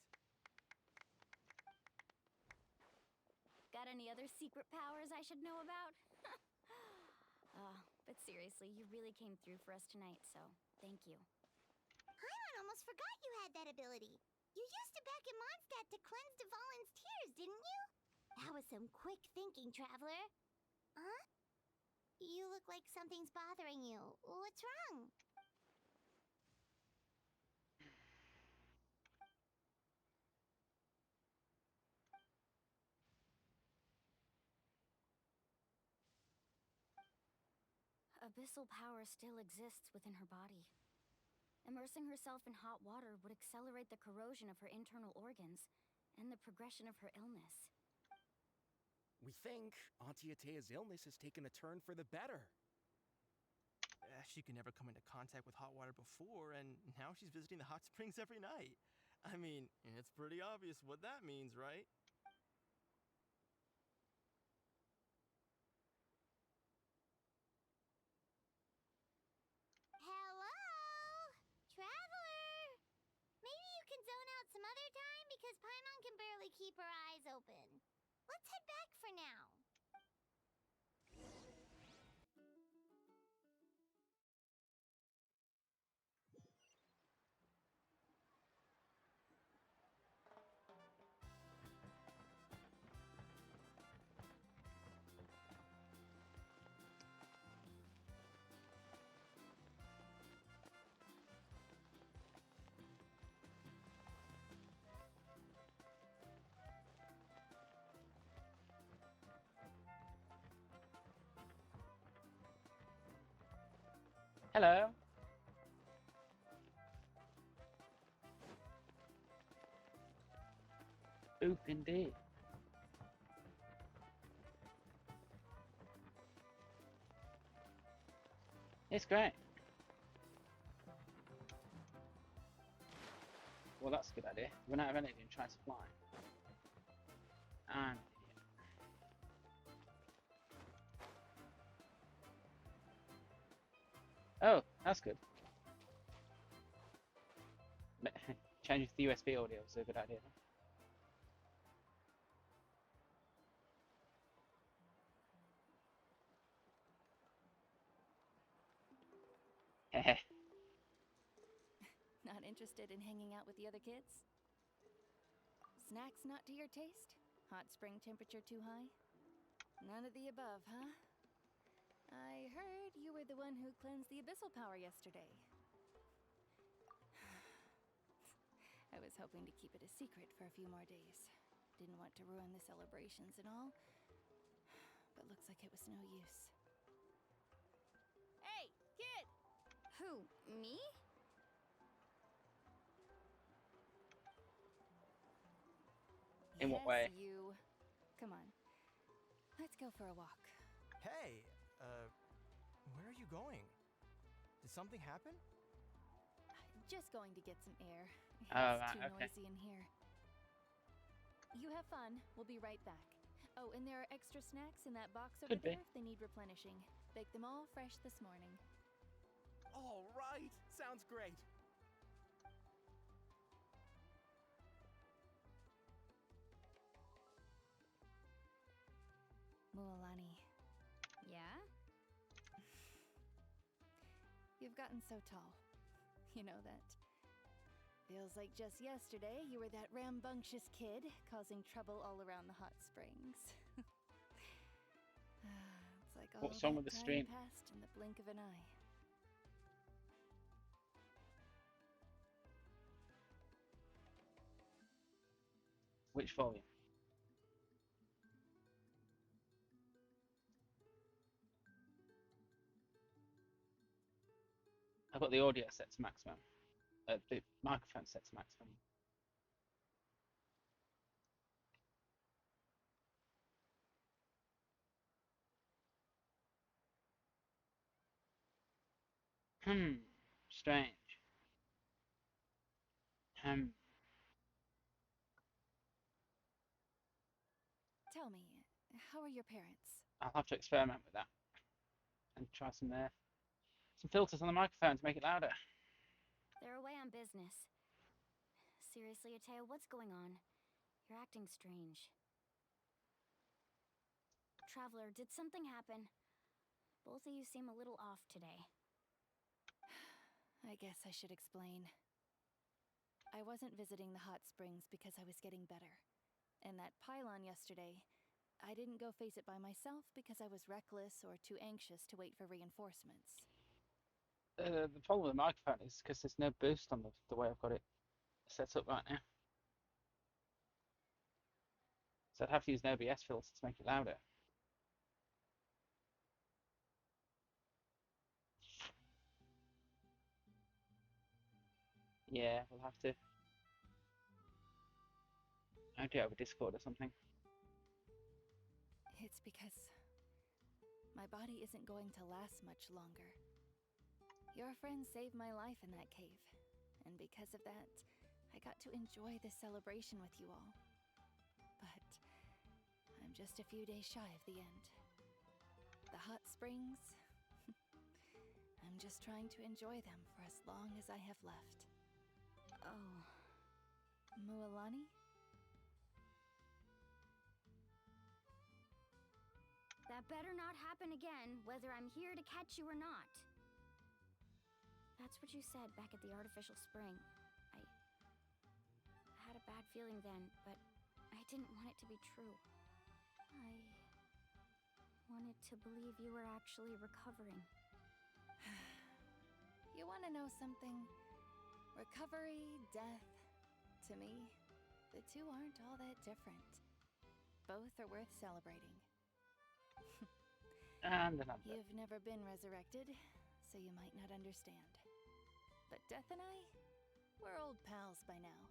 Speaker 12: Got any other secret powers I should know about? But seriously, you really came through for us tonight, so thank you.
Speaker 3: Paimon almost forgot you had that ability. You used it back in Mondstadt to cleanse Dvalin's tears, didn't you? That was some quick thinking, Traveler. Huh? You look like something's bothering you. What's wrong?
Speaker 12: Abyssal power still exists within her body. Immersing herself in hot water would accelerate the corrosion of her internal organs and the progression of her illness.
Speaker 2: We think Auntie Atea's illness has taken a turn for the better. She could never come into contact with hot water before, and now she's visiting the hot springs every night. I mean, it's pretty obvious what that means, right?
Speaker 3: Hello? Traveler? Maybe you can zone out some other time because Paimon can barely keep her eyes open. Let's head back for now.
Speaker 1: Hello. Oop, indeed. It's great. Well, that's a good idea. Run out of energy and try to fly. And oh, that's good. Changing to the USB audio is a good idea. Heh.
Speaker 23: Not interested in hanging out with the other kids? Snacks not to your taste? Hot spring temperature too high? None of the above, huh? I heard you were the one who cleansed the abyssal power yesterday. I was hoping to keep it a secret for a few more days. Didn't want to ruin the celebrations and all, but looks like it was no use.
Speaker 12: Hey, kid! Who, me?
Speaker 1: In what way?
Speaker 23: You. Come on. Let's go for a walk.
Speaker 2: Hey, where are you going? Did something happen?
Speaker 23: Just going to get some air. It's
Speaker 1: Oh, right,
Speaker 23: too
Speaker 1: okay.
Speaker 23: noisy in here. You have fun. We'll be right back. Oh, and there are extra snacks in that box over
Speaker 1: Could be.
Speaker 23: there if they need replenishing. Baked them all fresh this morning.
Speaker 2: All right, sounds great.
Speaker 23: Mualani,
Speaker 12: Yeah?
Speaker 23: you've gotten so tall. You know that. Feels like just yesterday you were that rambunctious kid causing trouble all around the hot springs. It's like all
Speaker 1: What's wrong
Speaker 23: that
Speaker 1: with the
Speaker 23: time
Speaker 1: stream?
Speaker 23: passed in the blink of an eye.
Speaker 1: Which volume? I've got the audio set to maximum. The microphone set to maximum. Strange.
Speaker 23: Tell me, how are your parents?
Speaker 1: I'll have to experiment with that and try some filters on the microphone to make it louder.
Speaker 12: They're away on business. Seriously, Ateo, what's going on? You're acting strange. Traveler, did something happen? Both of you seem a little off today.
Speaker 23: I guess I should explain. I wasn't visiting the hot springs because I was getting better. And that pylon yesterday, I didn't go face it by myself because I was reckless or too anxious to wait for reinforcements.
Speaker 1: The problem with the microphone is because there's no boost on the way I've got it set up right now. So I'd have to use an OBS filter to make it louder. Yeah, we'll have to. I'll do it over Discord or something.
Speaker 23: It's because my body isn't going to last much longer. Your friend saved my life in that cave, and because of that, I got to enjoy this celebration with you all. But I'm just a few days shy of the end. The hot springs, I'm just trying to enjoy them for as long as I have left. Oh, Mualani?
Speaker 12: That better not happen again, whether I'm here to catch you or not. That's what you said back at the artificial spring. I had a bad feeling then, but I didn't want it to be true. I wanted to believe you were actually recovering.
Speaker 23: You want to know something? Recovery, death, to me, the two aren't all that different. Both are worth celebrating. You've never been resurrected, so you might not understand. But Death and I, we're old pals by now.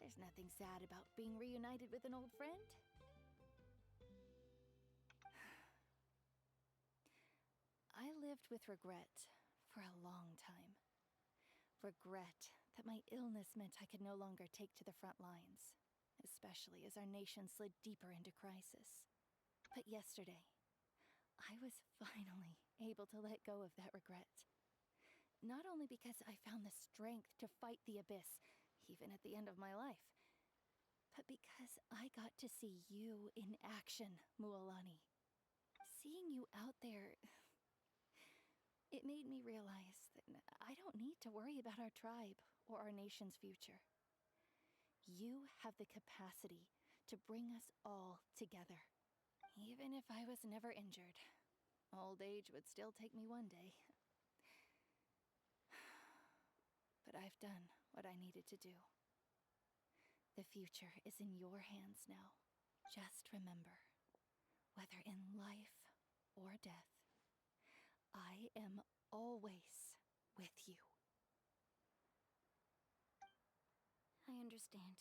Speaker 23: There's nothing sad about being reunited with an old friend. I lived with regret for a long time. Regret that my illness meant I could no longer take to the front lines, especially as our nation slid deeper into crisis. But yesterday, I was finally able to let go of that regret. Not only because I found the strength to fight the abyss, even at the end of my life, but because I got to see you in action, Mualani. Seeing you out there, it made me realize that I don't need to worry about our tribe or our nation's future. You have the capacity to bring us all together. Even if I was never injured, old age would still take me one day. But I've done what I needed to do. The future is in your hands now. Just remember, whether in life or death, I am always with you.
Speaker 12: I understand.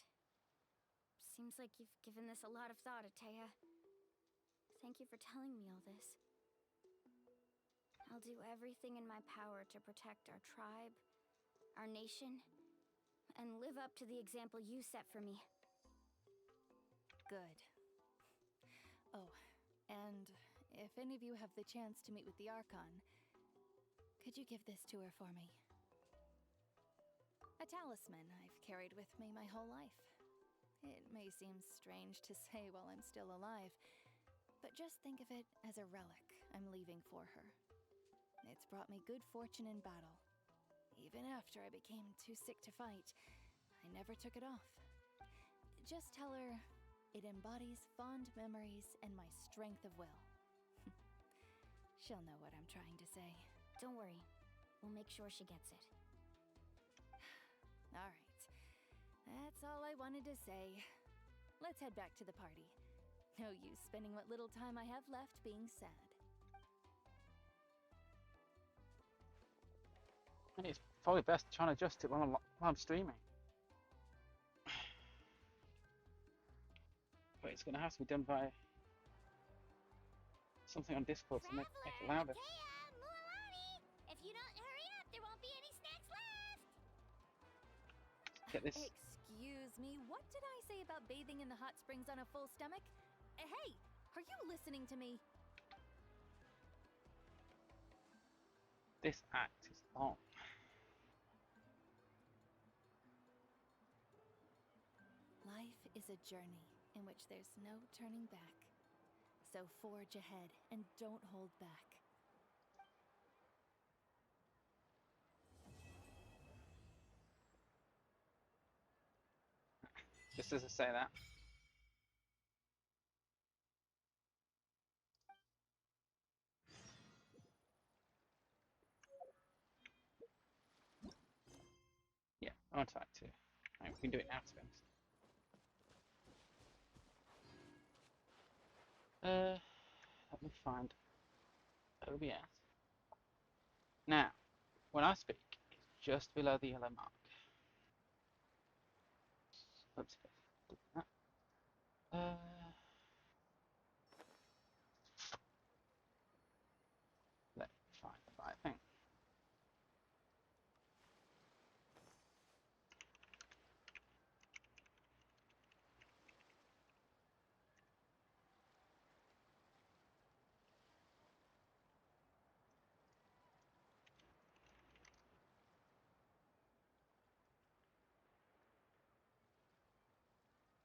Speaker 12: Seems like you've given this a lot of thought, Atea. Thank you for telling me all this. I'll do everything in my power to protect our tribe, our nation, and live up to the example you set for me.
Speaker 23: Good. Oh, and if any of you have the chance to meet with the Archon, could you give this to her for me? A talisman I've carried with me my whole life. It may seem strange to say while I'm still alive, but just think of it as a relic I'm leaving for her. It's brought me good fortune in battle. Even after I became too sick to fight, I never took it off. Just tell her it embodies fond memories and my strength of will. She'll know what I'm trying to say.
Speaker 12: Don't worry. We'll make sure she gets it.
Speaker 23: All right. That's all I wanted to say. Let's head back to the party. No use spending what little time I have left being sad.
Speaker 1: And it's probably best trying to adjust it while I'm streaming. But it's going to have to be done by something on Discord to make it louder.
Speaker 3: If you don't hurry up, there won't be any snacks left.
Speaker 1: Get this.
Speaker 23: Excuse me, what did I say about bathing in the hot springs on a full stomach? Hey, are you listening to me?
Speaker 1: This act is long.
Speaker 23: Life is a journey in which there's no turning back. So forge ahead and don't hold back.
Speaker 1: Just as I say that. Yeah, I want that too. Right, we can do it now, to be honest. Let me find OBS. Now, when I speak, it's just below the yellow mark. Oops. Let me find the right thing.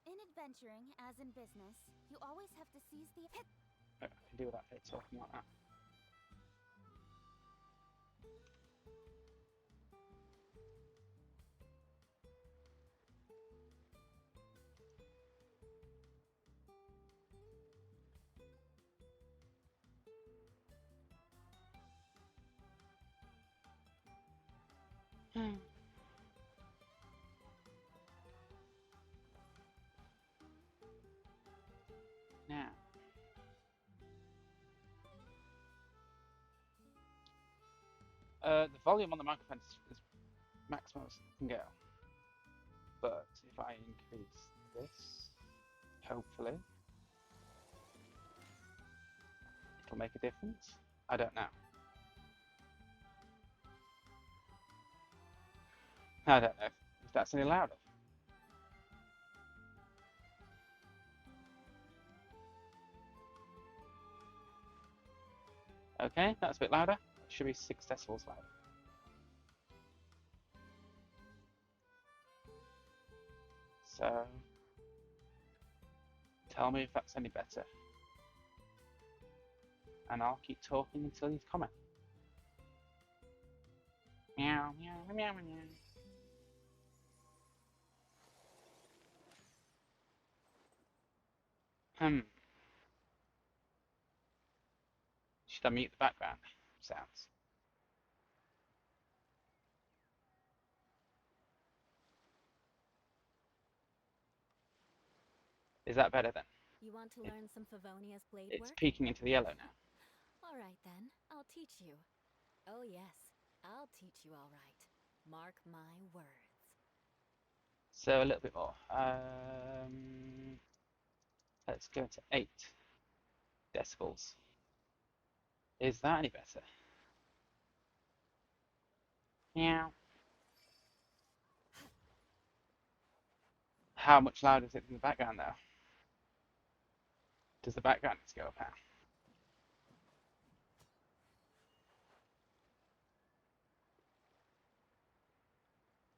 Speaker 12: In adventuring, as in business, you always have to seize the...
Speaker 1: I can do without it talking like that. Now, the volume on the microphone is maximum as it can go. But if I increase this, hopefully, it'll make a difference. I don't know. I don't know if that's any louder. Okay, that's a bit louder. It should be 6 decibels louder. So, tell me if that's any better. And I'll keep talking until you comment. Meow, meow, meow, meow. Should I mute the background sounds? Is that better then?
Speaker 22: You want to learn some Favonia's blade
Speaker 1: It's
Speaker 22: work?
Speaker 1: peeking into the yellow now.
Speaker 22: All right then, I'll teach you. Oh yes, I'll teach you all right. Mark my words.
Speaker 1: So a little bit more. Let's go to 8 decibels. Is that any better? Meow. How much louder is it in the background now? Does the background need to go up now?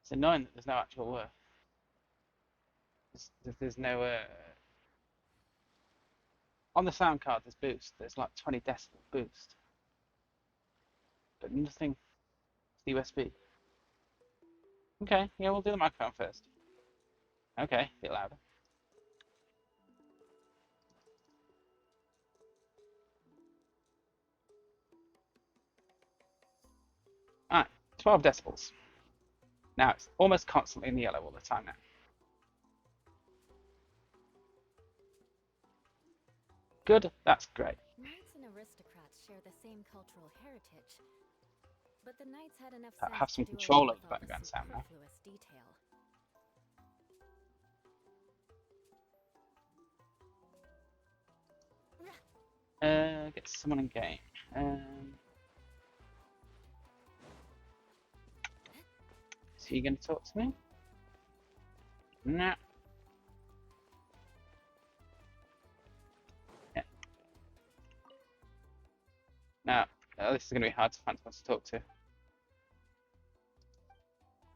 Speaker 1: It's annoying that there's no actual there's no on the sound card. There's boost. There's like 20 decibel boost, but nothing. It's USB. Okay, yeah, we'll do the microphone first. Okay, a bit louder. Alright, 12 decibels. Now it's almost constantly in the yellow all the time now. Good, that's great.
Speaker 22: Knights and aristocrats share the same cultural heritage, but the knights had enough
Speaker 1: I
Speaker 22: sense
Speaker 1: have some
Speaker 22: to do
Speaker 1: control
Speaker 22: away
Speaker 1: over
Speaker 22: with
Speaker 1: the
Speaker 22: all the
Speaker 1: background sound now.
Speaker 22: superfluous detail.
Speaker 1: Get someone in game. Is he going to talk to me? Nah. Yeah. No, this is going to be hard to find someone to talk to.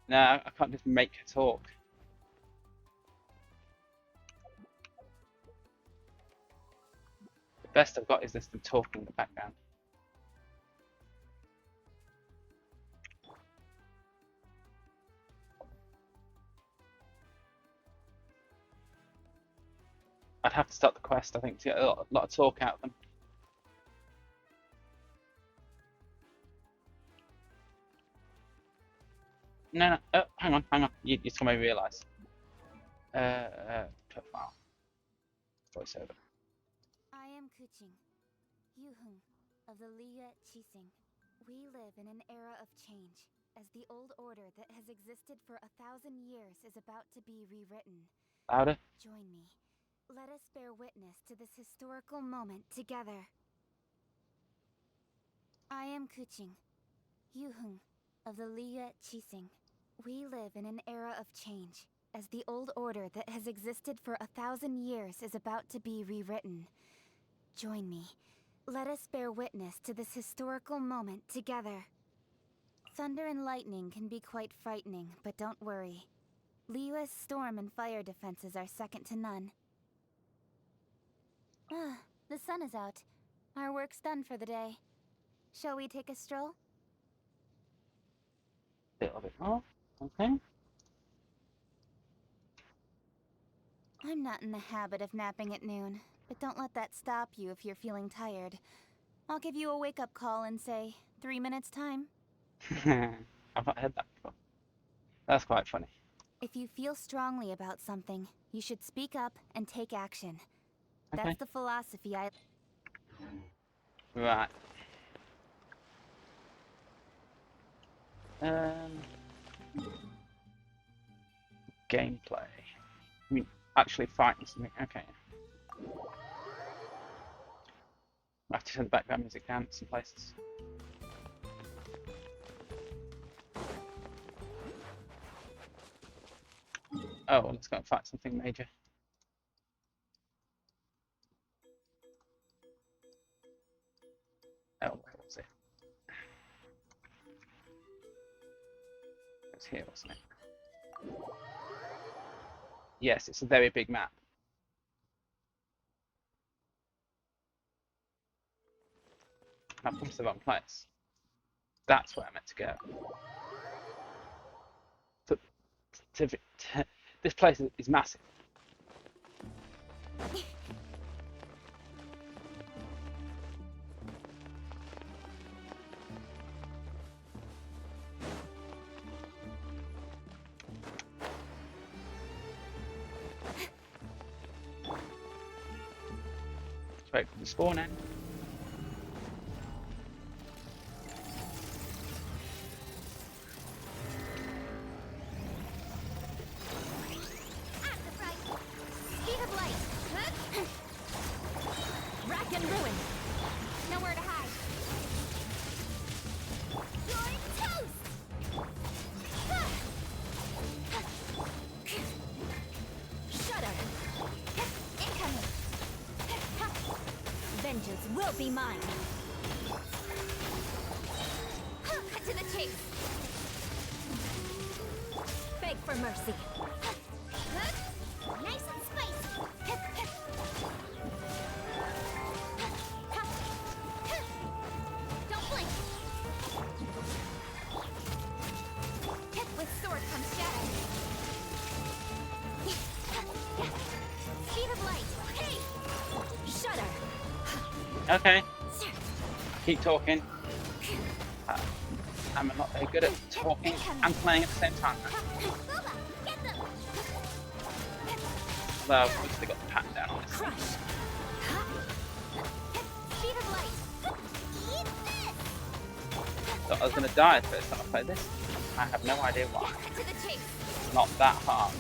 Speaker 1: No, I can't just make her talk. The best I've got is this them talking in the background. I'd have to start the quest, I think, to get a lot of talk out of them. No, oh, hang on. You told me to realise. Profile. Voiceover.
Speaker 12: I am Kuching, Yuhung of the Liya Chising. We live in an era of change, as the old order that has existed for 1,000 years is about to be rewritten.
Speaker 1: Louder.
Speaker 12: Join me. Let us bear witness to this historical moment together. I am Kuching, Yuhung of the Liya Chising. We live in an era of change, as the old order that has existed for 1,000 years is about to be rewritten. Join me. Let us bear witness to this historical moment together. Thunder and lightning can be quite frightening, but don't worry. Liyue's storm and fire defenses are second to none. Ah, the sun is out. Our work's done for the day. Shall we take a stroll?
Speaker 1: A little bit more. Okay.
Speaker 12: I'm not in the habit of napping at noon, but don't let that stop you if you're feeling tired. I'll give you a wake-up call in, say, 3 minutes' time.
Speaker 1: I've not heard that before. That's quite funny.
Speaker 12: If you feel strongly about something, you should speak up and take action.
Speaker 1: Okay.
Speaker 12: That's the philosophy I...
Speaker 1: Right. Gameplay. I mean, actually fighting something. Okay. I have to turn the background music down in some places. Oh, well, let's go and fight something major. Oh, where was it? It was here, wasn't it? Yes, it's a very big map. I've come to the wrong place. That's where I meant to go. This place is massive. Let's wait for the spawn end.
Speaker 13: vengeance will be mine. Cut to the chase. Beg for mercy.
Speaker 3: Nice and spicy.
Speaker 13: Don't blink. With sword comes shadow. Speed of light. Hey! Shudder.
Speaker 1: Okay. Keep talking. I'm not very good at talking and playing at the same time. Although I've obviously got the pattern down on this.
Speaker 3: Speed of light. Eat this.
Speaker 1: Thought I was going to die the first time I played this. I have no idea why.
Speaker 13: To the chase.
Speaker 1: It's not that hard.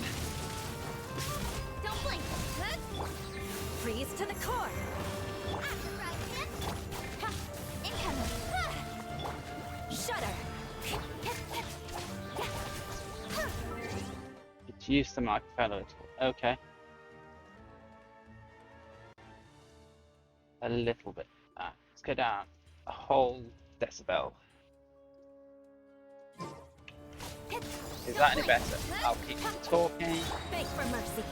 Speaker 13: Don't blink. Freeze to the core. Incoming. Shudder.
Speaker 1: It's used to my fellow. Okay. A little bit. Let's go down a whole decibel. Is that any better? I'll keep talking.
Speaker 13: Beg for mercy.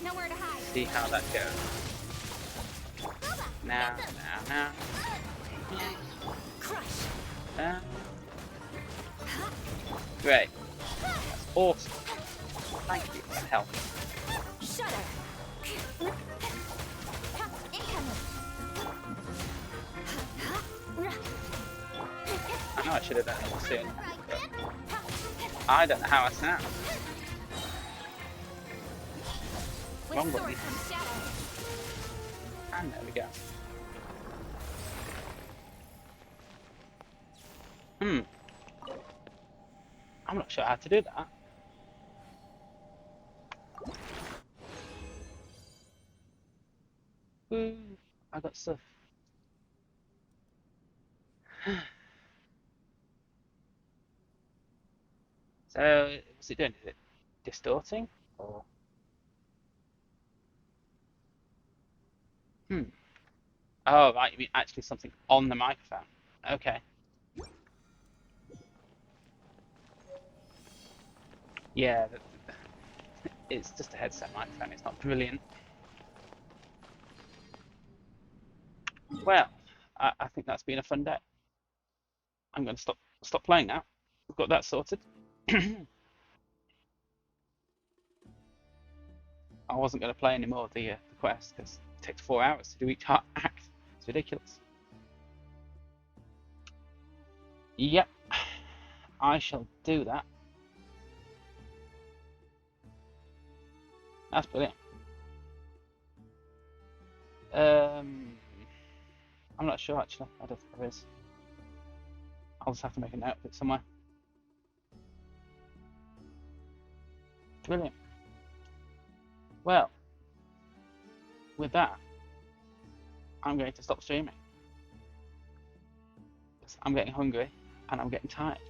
Speaker 13: Nowhere to hide.
Speaker 1: See how that goes. Now.
Speaker 13: Crush.
Speaker 1: Great. That's awesome. Thank you for help.
Speaker 13: Shudder. Incoming.
Speaker 1: I know I should have done it soon, but I don't know how I sound. Wrong button. And there we go. I'm not sure how to do that. Ooh, I got stuff. So, what's it doing? Is it distorting? Or oh, right, you mean actually something on the microphone. Okay. Yeah, it's just a headset microphone, it's not brilliant. Well, I think that's been a fun day. I'm going to stop playing now. We've got that sorted. I wasn't going to play any more of the quest because it takes 4 hours to do each act. It's ridiculous. Yep, I shall do that. That's brilliant. I'm not sure actually. I don't think there is. I'll just have to make a note of it somewhere. Brilliant. Well, with that, I'm going to stop streaming. I'm getting hungry and I'm getting tired.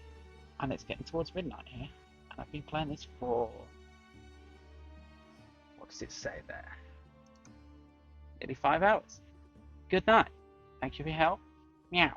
Speaker 1: And it's getting towards midnight here. And I've been playing this for... what does it say there? Nearly 5 hours. Good night. Thank you for your help. Meow.